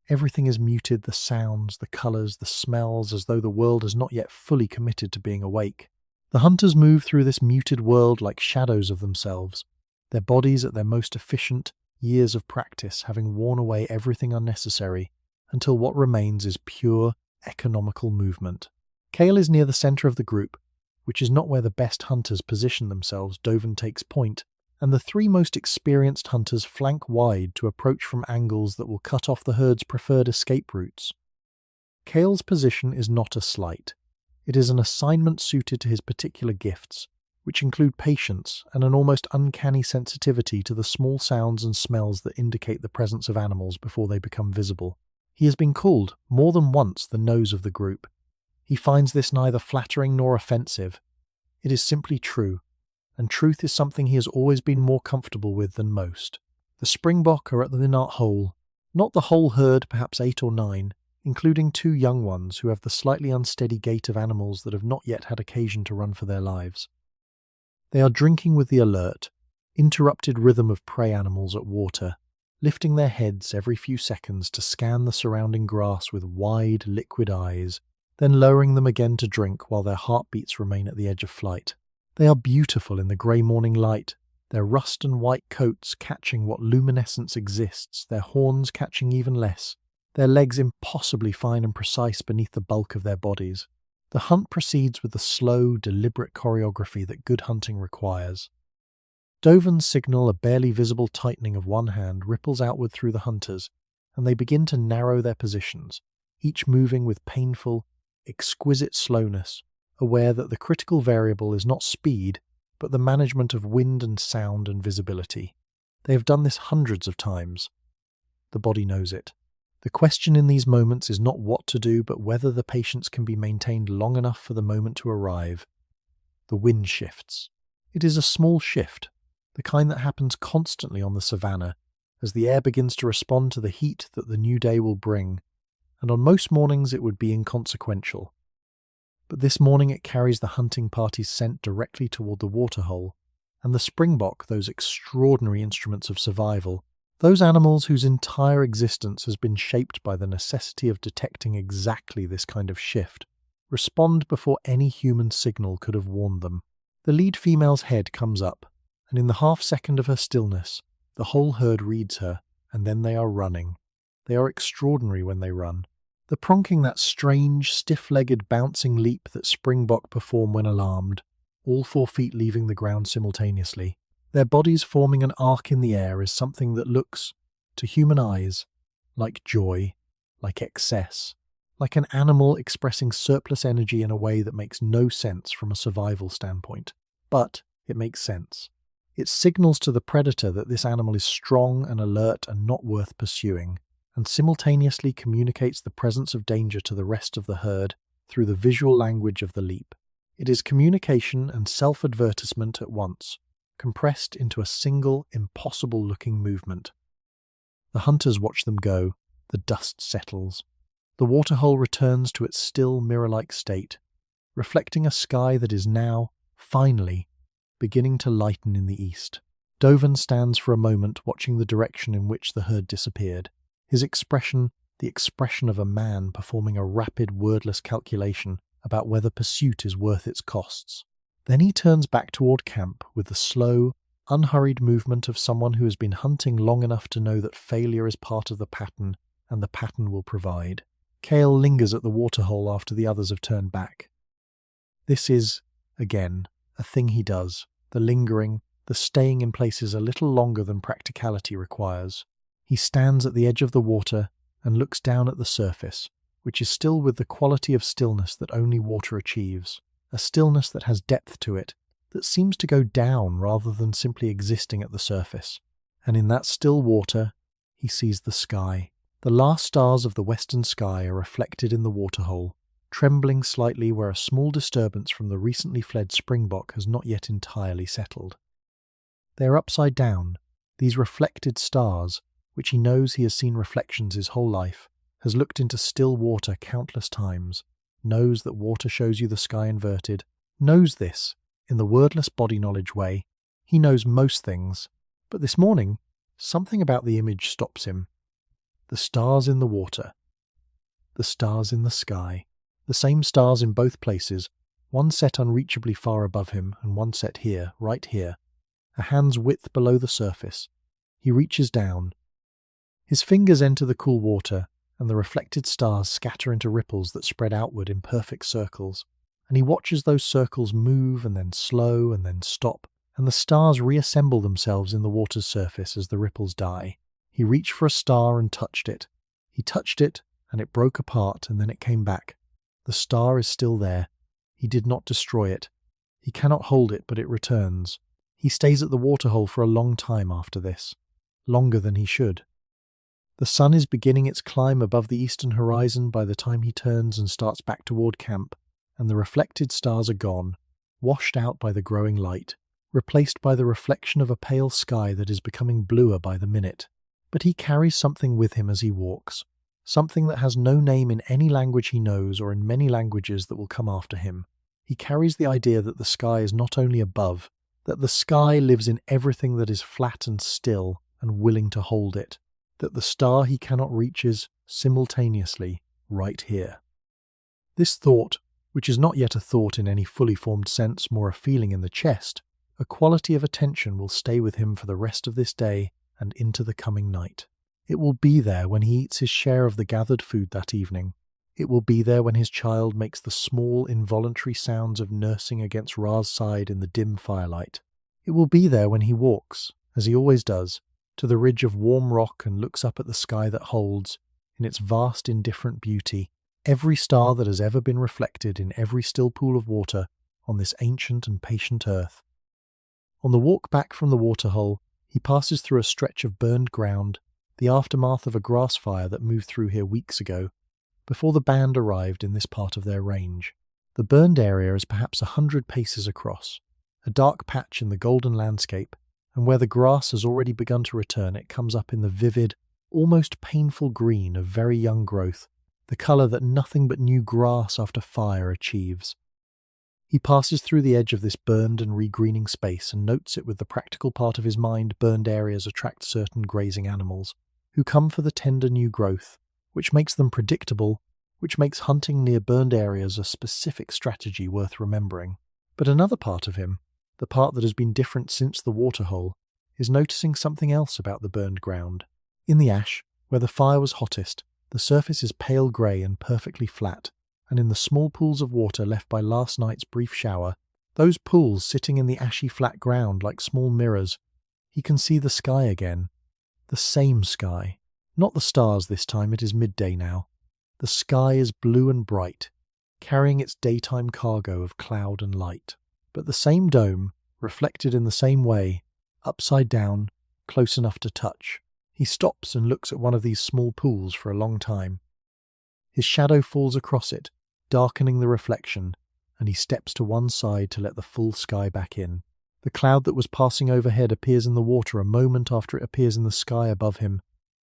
Everything is muted, the sounds, the colours, the smells, as though the world has not yet fully committed to being awake. The hunters move through this muted world like shadows of themselves, their bodies at their most efficient, years of practice having worn away everything unnecessary, until what remains is pure, economical movement. Kael is near the centre of the group, which is not where the best hunters position themselves. Dovin takes point, and the three most experienced hunters flank wide to approach from angles that will cut off the herd's preferred escape routes. Kael's position is not a slight. It is an assignment suited to his particular gifts, which include patience and an almost uncanny sensitivity to the small sounds and smells that indicate the presence of animals before they become visible. He has been called, more than once, the nose of the group. He finds this neither flattering nor offensive. It is simply true, and truth is something he has always been more comfortable with than most. The springbok are at the knot hole, not the whole herd, perhaps 8 or 9, including 2 young ones who have the slightly unsteady gait of animals that have not yet had occasion to run for their lives. They are drinking with the alert, interrupted rhythm of prey animals at water, lifting their heads every few seconds to scan the surrounding grass with wide, liquid eyes, then lowering them again to drink while their heartbeats remain at the edge of flight. They are beautiful in the grey morning light, their rust and white coats catching what luminescence exists, their horns catching even less, their legs impossibly fine and precise beneath the bulk of their bodies. The hunt proceeds with the slow, deliberate choreography that good hunting requires. Dovens signal a barely visible tightening of one hand ripples outward through the hunters, and they begin to narrow their positions, each moving with painful, exquisite slowness, aware that the critical variable is not speed, but the management of wind and sound and visibility. They have done this hundreds of times. The body knows it. The question in these moments is not what to do, but whether the patience can be maintained long enough for the moment to arrive. The wind shifts. It is a small shift, the kind that happens constantly on the Savanna, as the air begins to respond to the heat that the new day will bring, and on most mornings it would be inconsequential. But this morning it carries the hunting party's scent directly toward the waterhole, and the springbok, those extraordinary instruments of survival, those animals whose entire existence has been shaped by the necessity of detecting exactly this kind of shift, respond before any human signal could have warned them. The lead female's head comes up, and in the half-second of her stillness, the whole herd reads her, and then they are running. They are extraordinary when they run. The pronking, that strange, stiff-legged, bouncing leap that springbok perform when alarmed, all 4 feet leaving the ground simultaneously. Their bodies forming an arc in the air is something that looks, to human eyes, like joy, like excess, like an animal expressing surplus energy in a way that makes no sense from a survival standpoint. But it makes sense. It signals to the predator that this animal is strong and alert and not worth pursuing, and simultaneously communicates the presence of danger to the rest of the herd through the visual language of the leap. It is communication and self-advertisement at once, compressed into a single, impossible-looking movement. The hunters watch them go. The dust settles. The waterhole returns to its still, mirror-like state, reflecting a sky that is now, finally, beginning to lighten in the east. Doven stands for a moment watching the direction in which the herd disappeared, his expression the expression of a man performing a rapid, wordless calculation about whether pursuit is worth its costs. Then he turns back toward camp with the slow, unhurried movement of someone who has been hunting long enough to know that failure is part of the pattern and the pattern will provide. Kael lingers at the waterhole after the others have turned back. This is, again, a thing he does, the lingering, the staying in places a little longer than practicality requires. He stands at the edge of the water and looks down at the surface, which is still with the quality of stillness that only water achieves, a stillness that has depth to it, that seems to go down rather than simply existing at the surface. And in that still water, he sees the sky. The last stars of the western sky are reflected in the waterhole, trembling slightly where a small disturbance from the recently fled springbok has not yet entirely settled. They are upside down, these reflected stars, which he knows he has seen reflections his whole life, has looked into still water countless times, knows that water shows you the sky inverted, knows this, in the wordless body knowledge way. He knows most things, but this morning, something about the image stops him. The stars in the water, the stars in the sky, the same stars in both places, one set unreachably far above him and one set here, right here, a hand's width below the surface. He reaches down. His fingers enter the cool water, and the reflected stars scatter into ripples that spread outward in perfect circles, and he watches those circles move and then slow and then stop, and the stars reassemble themselves in the water's surface as the ripples die. He reached for a star and touched it. He touched it, and it broke apart, and then it came back. The star is still there. He did not destroy it. He cannot hold it, but it returns. He stays at the waterhole for a long time after this, longer than he should. The sun is beginning its climb above the eastern horizon by the time he turns and starts back toward camp, and the reflected stars are gone, washed out by the growing light, replaced by the reflection of a pale sky that is becoming bluer by the minute. But he carries something with him as he walks, something that has no name in any language he knows or in many languages that will come after him. He carries the idea that the sky is not only above, that the sky lives in everything that is flat and still and willing to hold it, that the star he cannot reach is, simultaneously, right here. This thought, which is not yet a thought in any fully formed sense, more a feeling in the chest, a quality of attention, will stay with him for the rest of this day and into the coming night. It will be there when he eats his share of the gathered food that evening. It will be there when his child makes the small, involuntary sounds of nursing against Ra's side in the dim firelight. It will be there when he walks, as he always does, to the ridge of warm rock and looks up at the sky that holds, in its vast indifferent beauty, every star that has ever been reflected in every still pool of water on this ancient and patient earth. On the walk back from the waterhole, he passes through a stretch of burned ground, the aftermath of a grass fire that moved through here weeks ago, before the band arrived in this part of their range. The burned area is perhaps 100 paces across, a dark patch in the golden landscape, and where the grass has already begun to return, it comes up in the vivid, almost painful green of very young growth, the colour that nothing but new grass after fire achieves. He passes through the edge of this burned and regreening space and notes it with the practical part of his mind. Burned areas attract certain grazing animals, who come for the tender new growth, which makes them predictable, which makes hunting near burned areas a specific strategy worth remembering. But another part of him, the part that has been different since the waterhole, is noticing something else about the burned ground. In the ash, where the fire was hottest, the surface is pale grey and perfectly flat, and in the small pools of water left by last night's brief shower, those pools sitting in the ashy flat ground like small mirrors, he can see the sky again. The same sky. Not the stars this time, it is midday now. The sky is blue and bright, carrying its daytime cargo of cloud and light. But the same dome, reflected in the same way, upside down, close enough to touch. He stops and looks at one of these small pools for a long time. His shadow falls across it, darkening the reflection, and he steps to one side to let the full sky back in. The cloud that was passing overhead appears in the water a moment after it appears in the sky above him.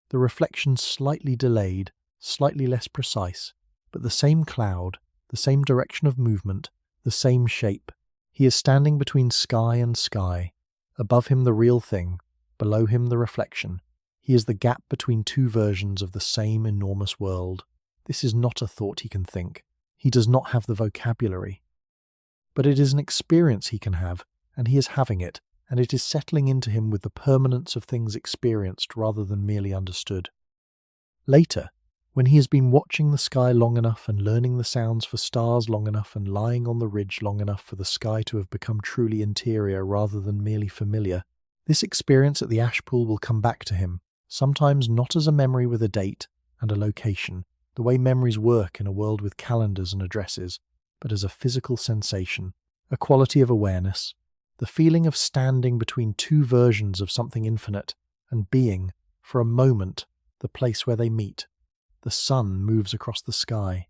The reflection slightly delayed, slightly less precise, but the same cloud, the same direction of movement, the same shape. He is standing between sky and sky. Above him the real thing, below him the reflection. He is the gap between two versions of the same enormous world. This is not a thought he can think. He does not have the vocabulary. But it is an experience he can have, and he is having it, and it is settling into him with the permanence of things experienced rather than merely understood. Later, when he has been watching the sky long enough and learning the sounds for stars long enough and lying on the ridge long enough for the sky to have become truly interior rather than merely familiar, this experience at the ash pool will come back to him, sometimes not as a memory with a date and a location, the way memories work in a world with calendars and addresses, but as a physical sensation, a quality of awareness, the feeling of standing between two versions of something infinite and being, for a moment, the place where they meet. The sun moves across the sky.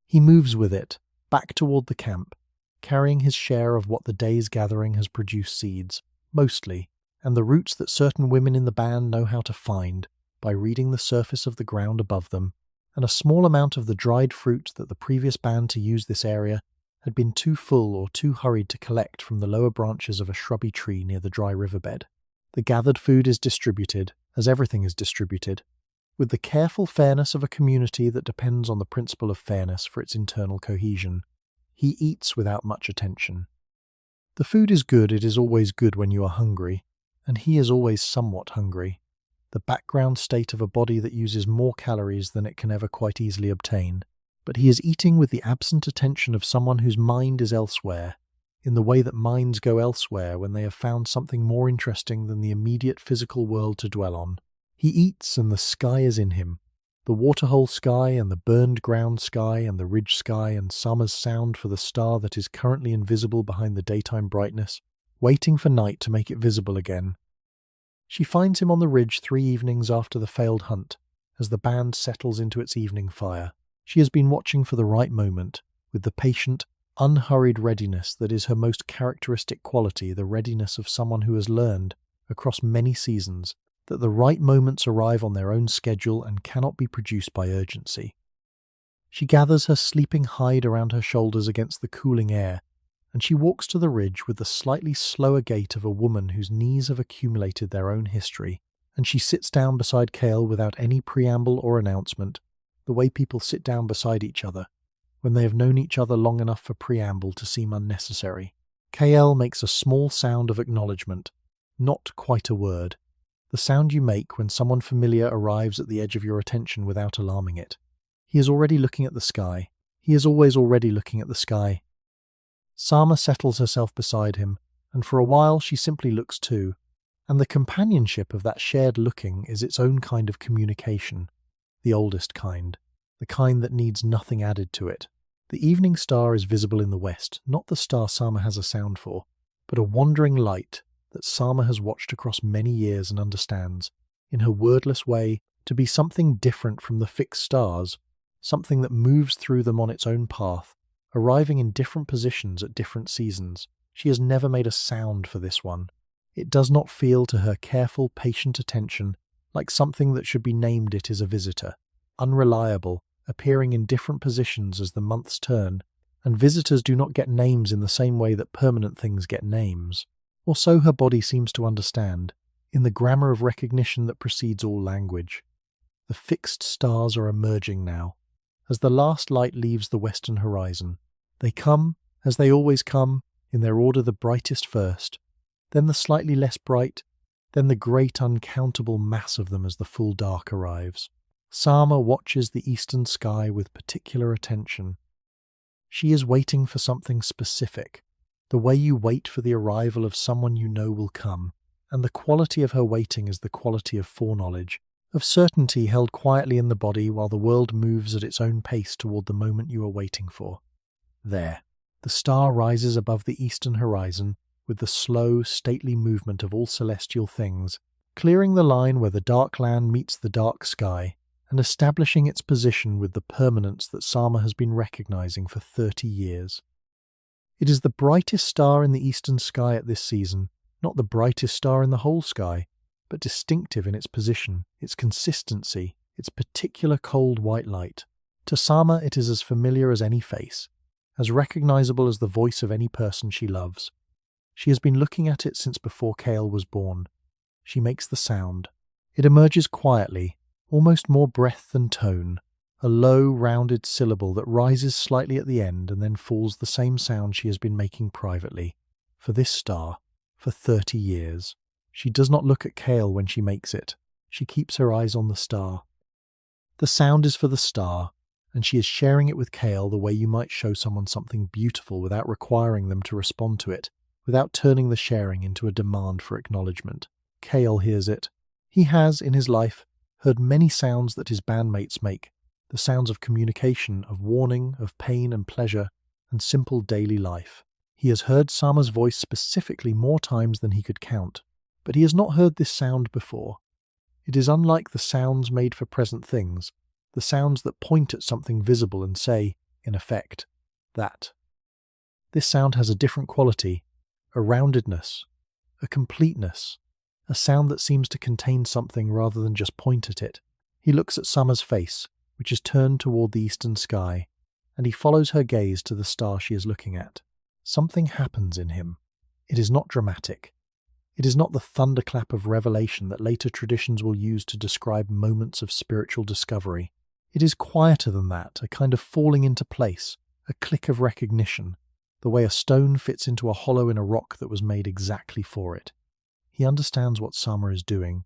He moves with it, back toward the camp, carrying his share of what the day's gathering has produced seeds, mostly, and the roots that certain women in the band know how to find by reading the surface of the ground above them, and a small amount of the dried fruit that the previous band to use this area had been too full or too hurried to collect from the lower branches of a shrubby tree near the dry riverbed. The gathered food is distributed, as everything is distributed, with the careful fairness of a community that depends on the principle of fairness for its internal cohesion. He eats without much attention. The food is good, it is always good when you are hungry, and he is always somewhat hungry, the background state of a body that uses more calories than it can ever quite easily obtain. But he is eating with the absent attention of someone whose mind is elsewhere, in the way that minds go elsewhere when they have found something more interesting than the immediate physical world to dwell on. He eats and the sky is in him, The waterhole sky and the burned ground sky and the ridge sky and Sama's sound for the star that is currently invisible behind the daytime brightness, waiting for night to make it visible again. She finds him on the ridge 3 evenings after the failed hunt, as the band settles into its evening fire. She has been watching for the right moment, with the patient, unhurried readiness that is her most characteristic quality, the readiness of someone who has learned, across many seasons, that the right moments arrive on their own schedule and cannot be produced by urgency. She gathers her sleeping hide around her shoulders against the cooling air, and she walks to the ridge with the slightly slower gait of a woman whose knees have accumulated their own history, and she sits down beside Kael without any preamble or announcement, the way people sit down beside each other, when they have known each other long enough for preamble to seem unnecessary. Kael makes a small sound of acknowledgement, not quite a word, the sound you make when someone familiar arrives at the edge of your attention without alarming it. He is already looking at the sky. He is always already looking at the sky. Sama settles herself beside him, and for a while she simply looks too, and the companionship of that shared looking is its own kind of communication, the oldest kind, the kind that needs nothing added to it. The evening star is visible in the west, not the star Sama has a sound for, but a wandering light that Sama has watched across many years and understands, in her wordless way, to be something different from the fixed stars, something that moves through them on its own path, arriving in different positions at different seasons. She has never made a sound for this one. It does not feel to her careful, patient attention like something that should be named. It is a visitor, unreliable, appearing in different positions as the months turn, and visitors do not get names in the same way that permanent things get names. Or so her body seems to understand, in the grammar of recognition that precedes all language. The fixed stars are emerging now. As the last light leaves the western horizon, they come, as they always come, in their order: the brightest first, then the slightly less bright, then the great uncountable mass of them as the full dark arrives. Sama watches the eastern sky with particular attention. She is waiting for something specific, the way you wait for the arrival of someone you know will come, and the quality of her waiting is the quality of foreknowledge, of certainty held quietly in the body while the world moves at its own pace toward the moment you are waiting for. There, the star rises above the eastern horizon with the slow, stately movement of all celestial things, clearing the line where the dark land meets the dark sky, and establishing its position with the permanence that Sama has been recognizing for 30 years. It is the brightest star in the eastern sky at this season, not the brightest star in the whole sky, but distinctive in its position, its consistency, its particular cold white light. To Sama it is as familiar as any face, as recognizable as the voice of any person she loves. She has been looking at it since before Kael was born. She makes the sound. It emerges quietly, almost more breath than tone, a low, rounded syllable that rises slightly at the end and then falls, the same sound she has been making privately, for this star, for 30 years. She does not look at Kael when she makes it. She keeps her eyes on the star. The sound is for the star, and she is sharing it with Kael the way you might show someone something beautiful without requiring them to respond to it, without turning the sharing into a demand for acknowledgement. Kael hears it. He has, in his life, heard many sounds that his bandmates make, the sounds of communication, of warning, of pain and pleasure, and simple daily life. He has heard Sama's voice specifically more times than he could count, but he has not heard this sound before. It is unlike the sounds made for present things, the sounds that point at something visible and say, in effect, that. This sound has a different quality, a roundedness, a completeness, a sound that seems to contain something rather than just point at it. He looks at Sama's face, which is turned toward the eastern sky, and he follows her gaze to the star she is looking at. Something happens in him. It is not dramatic. It is not the thunderclap of revelation that later traditions will use to describe moments of spiritual discovery. It is quieter than that, a kind of falling into place, a click of recognition, the way a stone fits into a hollow in a rock that was made exactly for it. He understands what Sama is doing.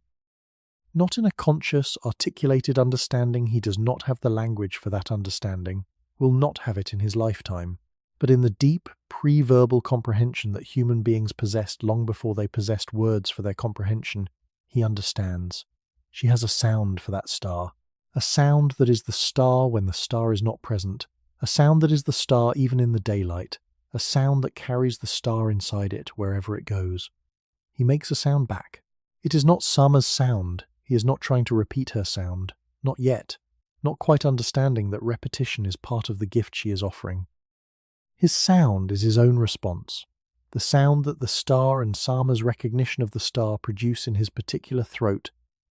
Not in a conscious, articulated understanding. He does not have the language for that understanding, will not have it in his lifetime, but in the deep, pre-verbal comprehension that human beings possessed long before they possessed words for their comprehension, he understands. She has a sound for that star, A sound that is the star when the star is not present. A sound that is the star even in the daylight. A sound that carries the star inside it wherever it goes. He makes a sound back. It is not Summer's sound. He is not trying to repeat her sound. Not yet. Not quite understanding that repetition is part of the gift she is offering. His sound is his own response. The sound that the star and Sama's recognition of the star produce in his particular throat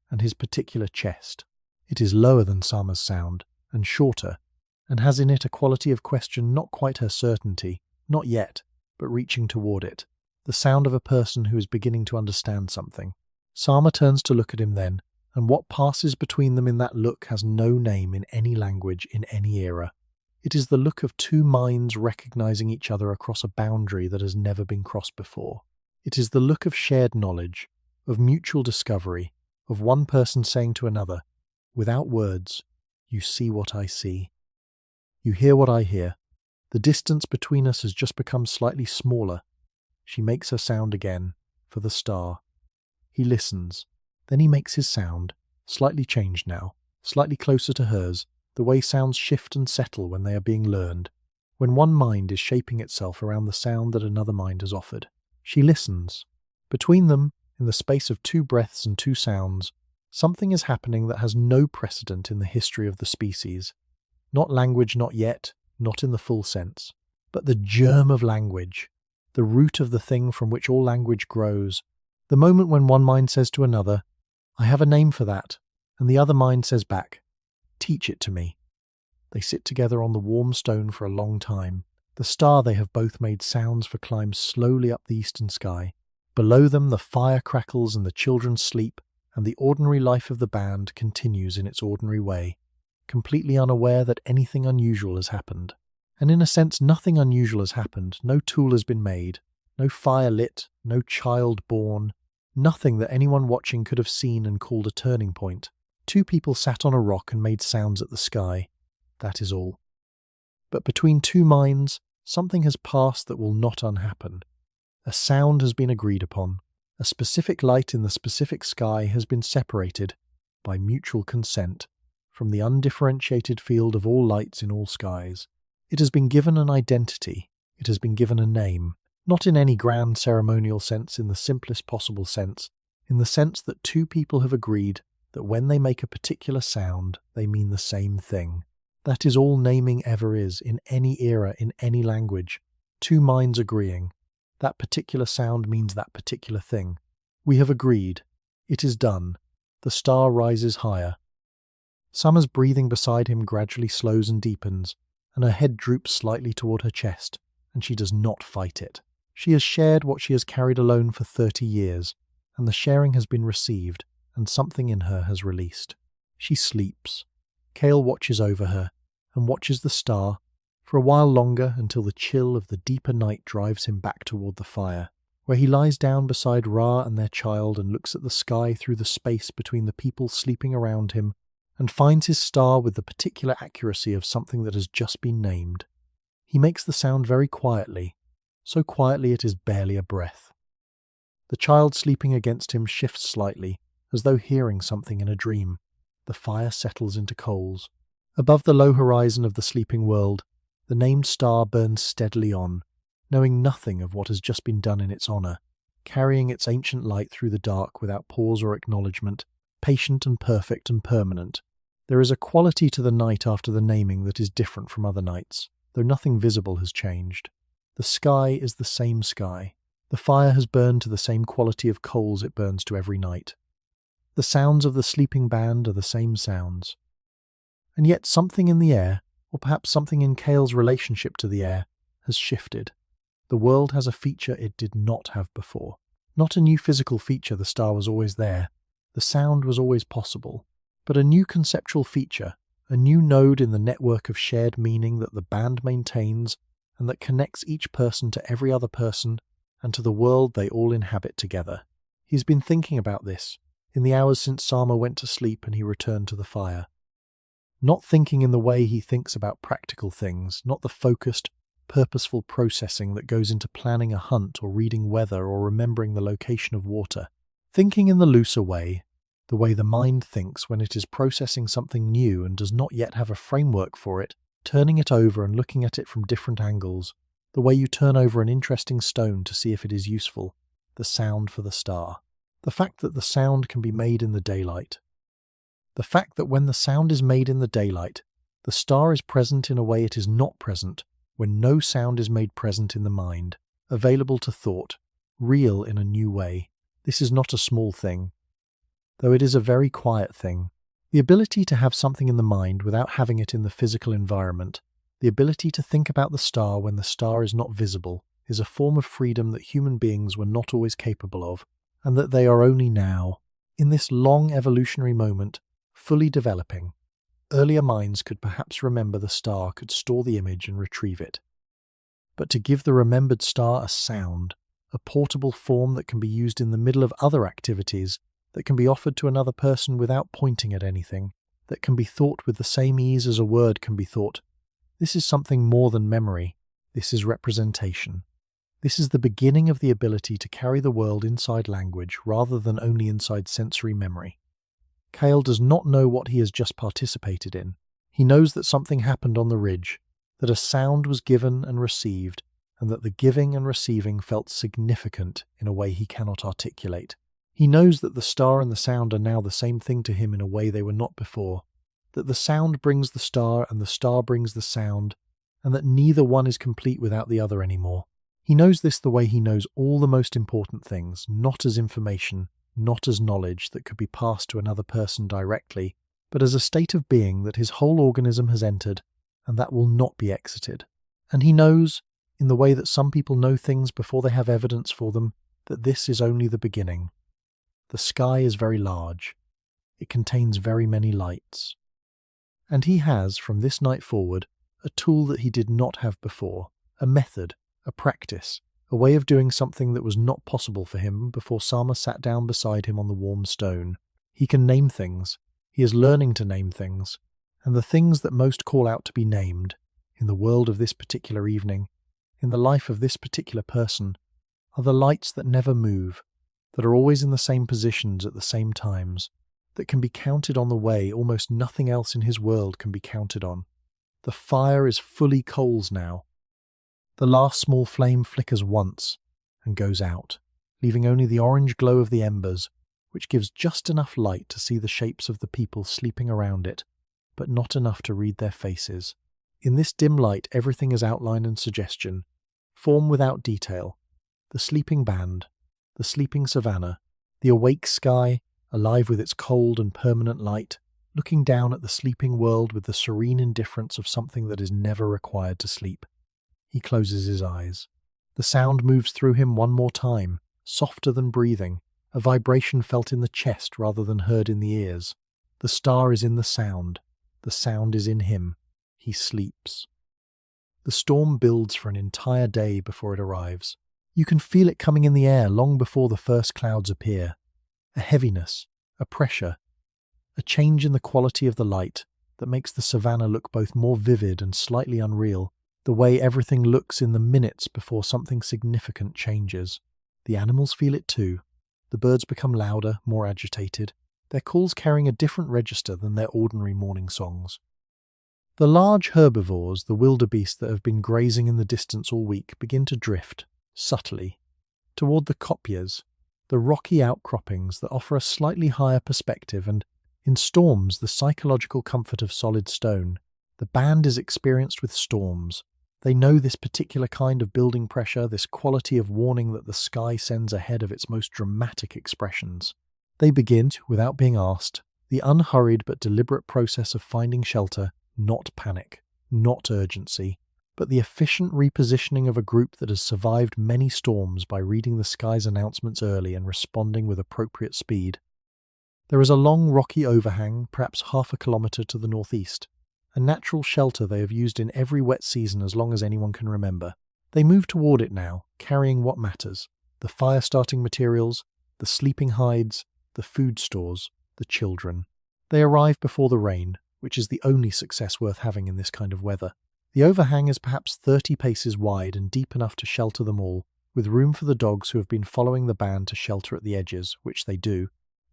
and his particular chest. It is lower than Sama's sound, and shorter, and has in it a quality of question not quite her certainty, not yet, but reaching toward it. The sound of a person who is beginning to understand something. Sama turns to look at him then, and what passes between them in that look has no name in any language in any era. It is the look of two minds recognizing each other across a boundary that has never been crossed before. It is the look of shared knowledge, of mutual discovery, of one person saying to another, without words, "You see what I see. You hear what I hear. The distance between us has just become slightly smaller." She makes her sound again, for the star. He listens. Then he makes his sound, slightly changed now, slightly closer to hers. The way sounds shift and settle when they are being learned, when one mind is shaping itself around the sound that another mind has offered. She listens. Between them, in the space of two breaths and two sounds, something is happening that has no precedent in the history of the species. Not language, not yet, not in the full sense, but the germ of language, the root of the thing from which all language grows. The moment when one mind says to another, "I have a name for that," and the other mind says back, "Teach it to me." They sit together on the warm stone for a long time. The star they have both made sounds for climbs slowly up the eastern sky. Below them the fire crackles and the children sleep, and the ordinary life of the band continues in its ordinary way, completely unaware that anything unusual has happened. And in a sense nothing unusual has happened. No tool has been made, no fire lit, no child born, nothing that anyone watching could have seen and called a turning point. Two people sat on a rock and made sounds at the sky. That is all. But between two minds, something has passed that will not unhappen. A sound has been agreed upon. A specific light in the specific sky has been separated, by mutual consent, from the undifferentiated field of all lights in all skies. It has been given an identity. It has been given a name. Not in any grand ceremonial sense, in the simplest possible sense, in the sense that two people have agreed that when they make a particular sound, they mean the same thing. That is all naming ever is, in any era, in any language. Two minds agreeing. That particular sound means that particular thing. We have agreed. It is done. The star rises higher. Summer's breathing beside him gradually slows and deepens, and her head droops slightly toward her chest, and she does not fight it. She has shared what she has carried alone for 30 years, and the sharing has been received, and something in her has released. She sleeps. Kael watches over her, and watches the star, for a while longer until the chill of the deeper night drives him back toward the fire, where he lies down beside Ra and their child and looks at the sky through the space between the people sleeping around him, and finds his star with the particular accuracy of something that has just been named. He makes the sound very quietly, so quietly it is barely a breath. The child sleeping against him shifts slightly, as though hearing something in a dream. The fire settles into coals. Above the low horizon of the sleeping world, the named star burns steadily on, knowing nothing of what has just been done in its honour, carrying its ancient light through the dark without pause or acknowledgement, patient and perfect and permanent. There is a quality to the night after the naming that is different from other nights, though nothing visible has changed. The sky is the same sky. The fire has burned to the same quality of coals it burns to every night. The sounds of the sleeping band are the same sounds. And yet something in the air, or perhaps something in Kael's relationship to the air, has shifted. The world has a feature it did not have before. Not a new physical feature, the star was always there. The sound was always possible. But a new conceptual feature, a new node in the network of shared meaning that the band maintains and that connects each person to every other person and to the world they all inhabit together. He's been thinking about this in the hours since Sama went to sleep and he returned to the fire. Not thinking in the way he thinks about practical things, not the focused, purposeful processing that goes into planning a hunt or reading weather or remembering the location of water. Thinking in the looser way, the way the mind thinks when it is processing something new and does not yet have a framework for it, turning it over and looking at it from different angles, the way you turn over an interesting stone to see if it is useful, the sound for the star. The fact that the sound can be made in the daylight. The fact that when the sound is made in the daylight, the star is present in a way it is not present when no sound is made present in the mind, available to thought, real in a new way. This is not a small thing, though it is a very quiet thing. The ability to have something in the mind without having it in the physical environment, the ability to think about the star when the star is not visible, is a form of freedom that human beings were not always capable of, and that they are only now, in this long evolutionary moment, fully developing. Earlier minds could perhaps remember the star, could store the image and retrieve it. But to give the remembered star a sound, a portable form that can be used in the middle of other activities, that can be offered to another person without pointing at anything, that can be thought with the same ease as a word can be thought, this is something more than memory. This is representation. This is the beginning of the ability to carry the world inside language rather than only inside sensory memory. Kael does not know what he has just participated in. He knows that something happened on the ridge, that a sound was given and received, and that the giving and receiving felt significant in a way he cannot articulate. He knows that the star and the sound are now the same thing to him in a way they were not before, that the sound brings the star and the star brings the sound, and that neither one is complete without the other anymore. He knows this the way he knows all the most important things, not as information, not as knowledge that could be passed to another person directly, but as a state of being that his whole organism has entered, and that will not be exited. And he knows, in the way that some people know things before they have evidence for them, that this is only the beginning. The sky is very large. It contains very many lights. And he has, from this night forward, a tool that he did not have before, a method, a practice, a way of doing something that was not possible for him before Sama sat down beside him on the warm stone. He can name things. He is learning to name things. And the things that most call out to be named, in the world of this particular evening, in the life of this particular person, are the lights that never move, that are always in the same positions at the same times, that can be counted on the way almost nothing else in his world can be counted on. The fire is fully coals now. The last small flame flickers once and goes out, leaving only the orange glow of the embers, which gives just enough light to see the shapes of the people sleeping around it, but not enough to read their faces. In this dim light, everything is outline and suggestion, form without detail. The sleeping band, the sleeping Savanna, the awake sky, alive with its cold and permanent light, looking down at the sleeping world with the serene indifference of something that is never required to sleep. He closes his eyes. The sound moves through him one more time, softer than breathing, a vibration felt in the chest rather than heard in the ears. The star is in the sound is in him. He sleeps. The storm builds for an entire day before it arrives. You can feel it coming in the air long before the first clouds appear. A heaviness, a pressure, a change in the quality of the light that makes the savannah look both more vivid and slightly unreal, the way everything looks in the minutes before something significant changes. The animals feel it too. The birds become louder, more agitated, their calls carrying a different register than their ordinary morning songs. The large herbivores, the wildebeest that have been grazing in the distance all week, begin to drift, subtly, toward the kopjes, the rocky outcroppings that offer a slightly higher perspective and, in storms, the psychological comfort of solid stone. The band is experienced with storms. They know this particular kind of building pressure, this quality of warning that the sky sends ahead of its most dramatic expressions. They begin, without being asked, the unhurried but deliberate process of finding shelter, not panic, not urgency, but the efficient repositioning of a group that has survived many storms by reading the sky's announcements early and responding with appropriate speed. There is a long rocky overhang, perhaps 1/2 kilometre to the northeast, a natural shelter they have used in every wet season as long as anyone can remember. They move toward it now, carrying what matters: the fire-starting materials, the sleeping hides, the food stores, the children. They arrive before the rain, which is the only success worth having in this kind of weather. The overhang is perhaps 30 paces wide and deep enough to shelter them all, with room for the dogs who have been following the band to shelter at the edges, which they do.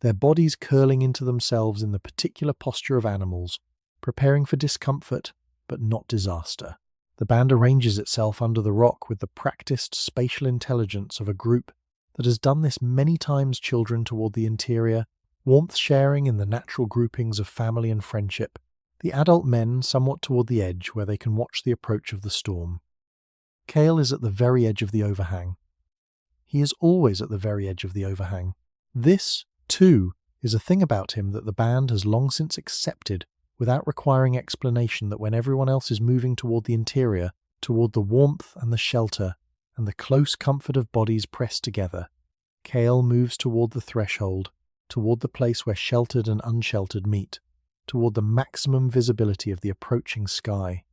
their bodies curling into themselves in the particular posture of animals, preparing for discomfort but not disaster. The band arranges itself under the rock with the practiced spatial intelligence of a group that has done this many times, children toward the interior, warmth sharing in the natural groupings of family and friendship, the adult men somewhat toward the edge where they can watch the approach of the storm. Kael is at the very edge of the overhang. He is always at the very edge of the overhang. This, too, is a thing about him that the band has long since accepted without requiring explanation, that when everyone else is moving toward the interior, toward the warmth and the shelter and the close comfort of bodies pressed together, Kael moves toward the threshold, toward the place where sheltered and unsheltered meet, toward the maximum visibility of the approaching sky.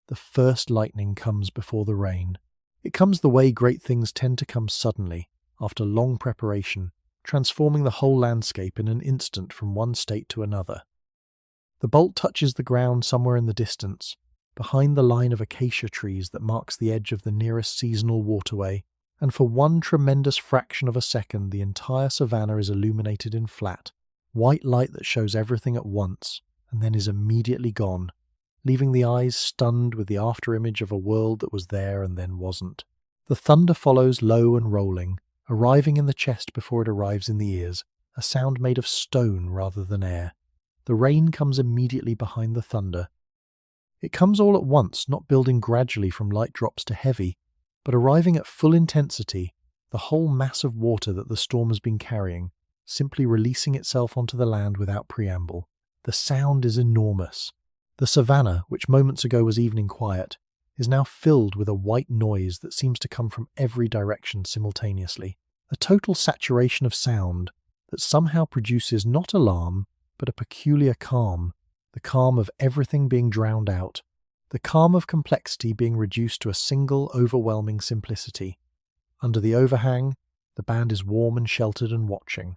The first lightning comes before the rain. It comes the way great things tend to come suddenly, after long preparation, transforming the whole landscape in an instant from one state to another. The bolt touches the ground somewhere in the distance, behind the line of acacia trees that marks the edge of the nearest seasonal waterway, and for one tremendous fraction of a second the entire savanna is illuminated in flat, white light that shows everything at once, and then is immediately gone, leaving the eyes stunned with the afterimage of a world that was there and then wasn't. The thunder follows low and rolling, arriving in the chest before it arrives in the ears, a sound made of stone rather than air. The rain comes immediately behind the thunder. It comes all at once, not building gradually from light drops to heavy, but arriving at full intensity, the whole mass of water that the storm has been carrying, simply releasing itself onto the land without preamble. The sound is enormous. The savanna, which moments ago was evening quiet, is now filled with a white noise that seems to come from every direction simultaneously. A total saturation of sound that somehow produces not alarm, but a peculiar calm, the calm of everything being drowned out, the calm of complexity being reduced to a single overwhelming simplicity. Under the overhang, the band is warm and sheltered and watching.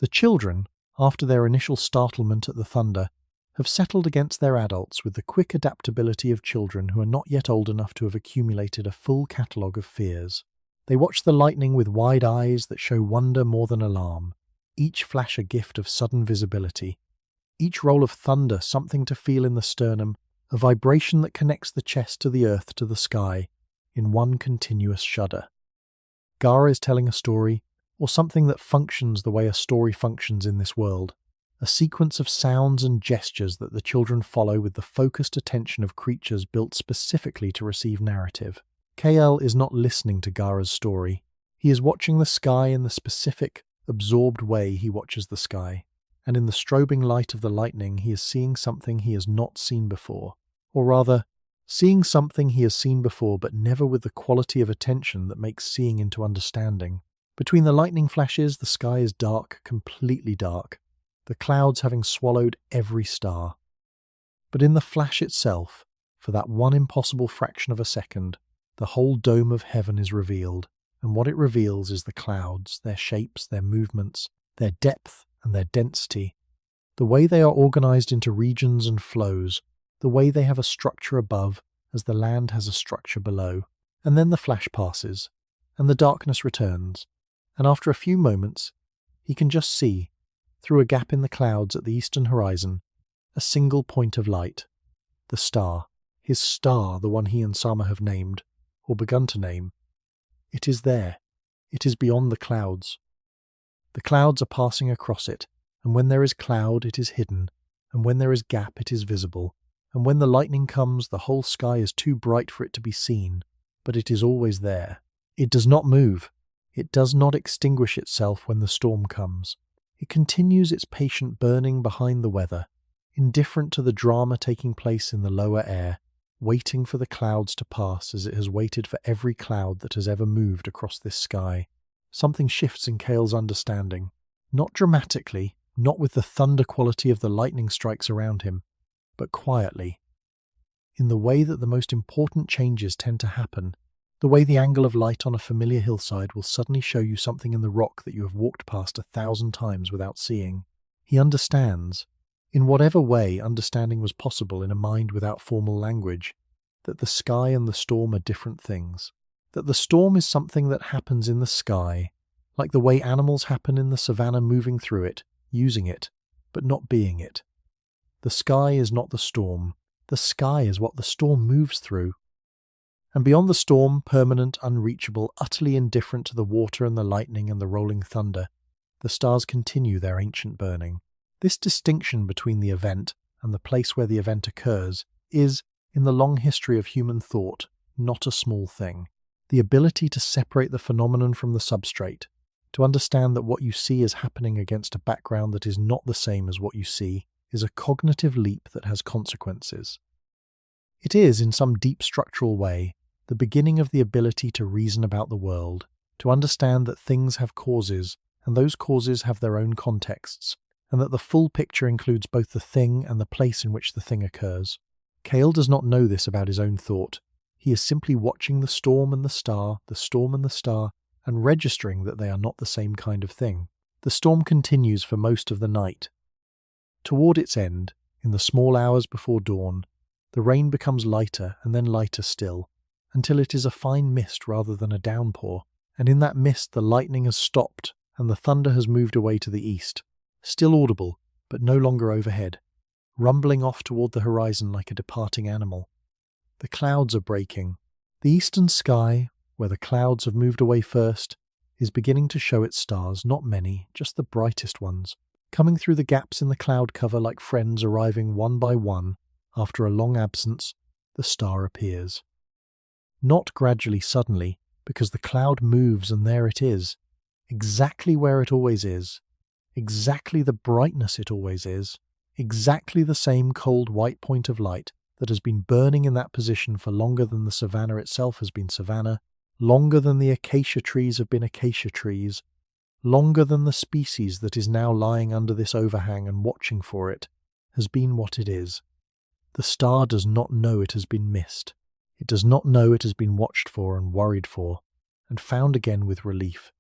The children, after their initial startlement at the thunder, have settled against their adults with the quick adaptability of children who are not yet old enough to have accumulated a full catalogue of fears. They watch the lightning with wide eyes that show wonder more than alarm, each flash a gift of sudden visibility, each roll of thunder something to feel in the sternum, a vibration that connects the chest to the earth to the sky, in one continuous shudder. Gara is telling a story, or something that functions the way a story functions in this world, a sequence of sounds and gestures that the children follow with the focused attention of creatures built specifically to receive narrative. Kael is not listening to Gara's story. He is watching the sky in the specific, absorbed way he watches the sky, and in the strobing light of the lightning he is seeing something he has not seen before, or rather, seeing something he has seen before but never with the quality of attention that makes seeing into understanding. Between the lightning flashes, the sky is dark, completely dark, the clouds having swallowed every star. But in the flash itself, for that one impossible fraction of a second, the whole dome of heaven is revealed, and what it reveals is the clouds, their shapes, their movements, their depth and their density, the way they are organized into regions and flows, the way they have a structure above as the land has a structure below. And then the flash passes, and the darkness returns, and after a few moments, he can just see, through a gap in the clouds at the eastern horizon, a single point of light, the star, his star, the one he and Sama have named, or begun to name. It is there. It is beyond the clouds. The clouds are passing across it, and when there is cloud, it is hidden, and when there is gap, it is visible, and when the lightning comes, the whole sky is too bright for it to be seen, but it is always there. It does not move. It does not extinguish itself when the storm comes. It continues its patient burning behind the weather, indifferent to the drama taking place in the lower air, waiting for the clouds to pass as it has waited for every cloud that has ever moved across this sky. Something shifts in Kael's understanding, not dramatically, not with the thunder quality of the lightning strikes around him, but quietly, in the way that the most important changes tend to happen, the way the angle of light on a familiar hillside will suddenly show you something in the rock that you have walked past 1,000 times without seeing. He understands, in whatever way understanding was possible in a mind without formal language, that the sky and the storm are different things, that the storm is something that happens in the sky, like the way animals happen in the savannah, moving through it, using it, but not being it. The sky is not the storm. The sky is what the storm moves through. And beyond the storm, permanent, unreachable, utterly indifferent to the water and the lightning and the rolling thunder, the stars continue their ancient burning. This distinction between the event and the place where the event occurs is, in the long history of human thought, not a small thing. The ability to separate the phenomenon from the substrate, to understand that what you see is happening against a background that is not the same as what you see, is a cognitive leap that has consequences. It is, in some deep structural way, the beginning of the ability to reason about the world, to understand that things have causes, and those causes have their own contexts, and that the full picture includes both the thing and the place in which the thing occurs. Kael does not know this about his own thought. He is simply watching the storm and the star, the storm and the star, and registering that they are not the same kind of thing. The storm continues for most of the night. Toward its end, in the small hours before dawn, the rain becomes lighter and then lighter still, until it is a fine mist rather than a downpour, and in that mist the lightning has stopped and the thunder has moved away to the east, still audible, but no longer overhead, rumbling off toward the horizon like a departing animal. The clouds are breaking. The eastern sky, where the clouds have moved away first, is beginning to show its stars, not many, just the brightest ones, coming through the gaps in the cloud cover like friends arriving one by one. After a long absence, the star appears. Not gradually, suddenly, because the cloud moves and there it is, exactly where it always is, exactly the brightness it always is, exactly the same cold white point of light that has been burning in that position for longer than the savannah itself has been savannah, longer than the acacia trees have been acacia trees, longer than the species that is now lying under this overhang and watching for it, has been what it is. The star does not know it has been missed. It does not know it has been watched for and worried for, and found again with relief.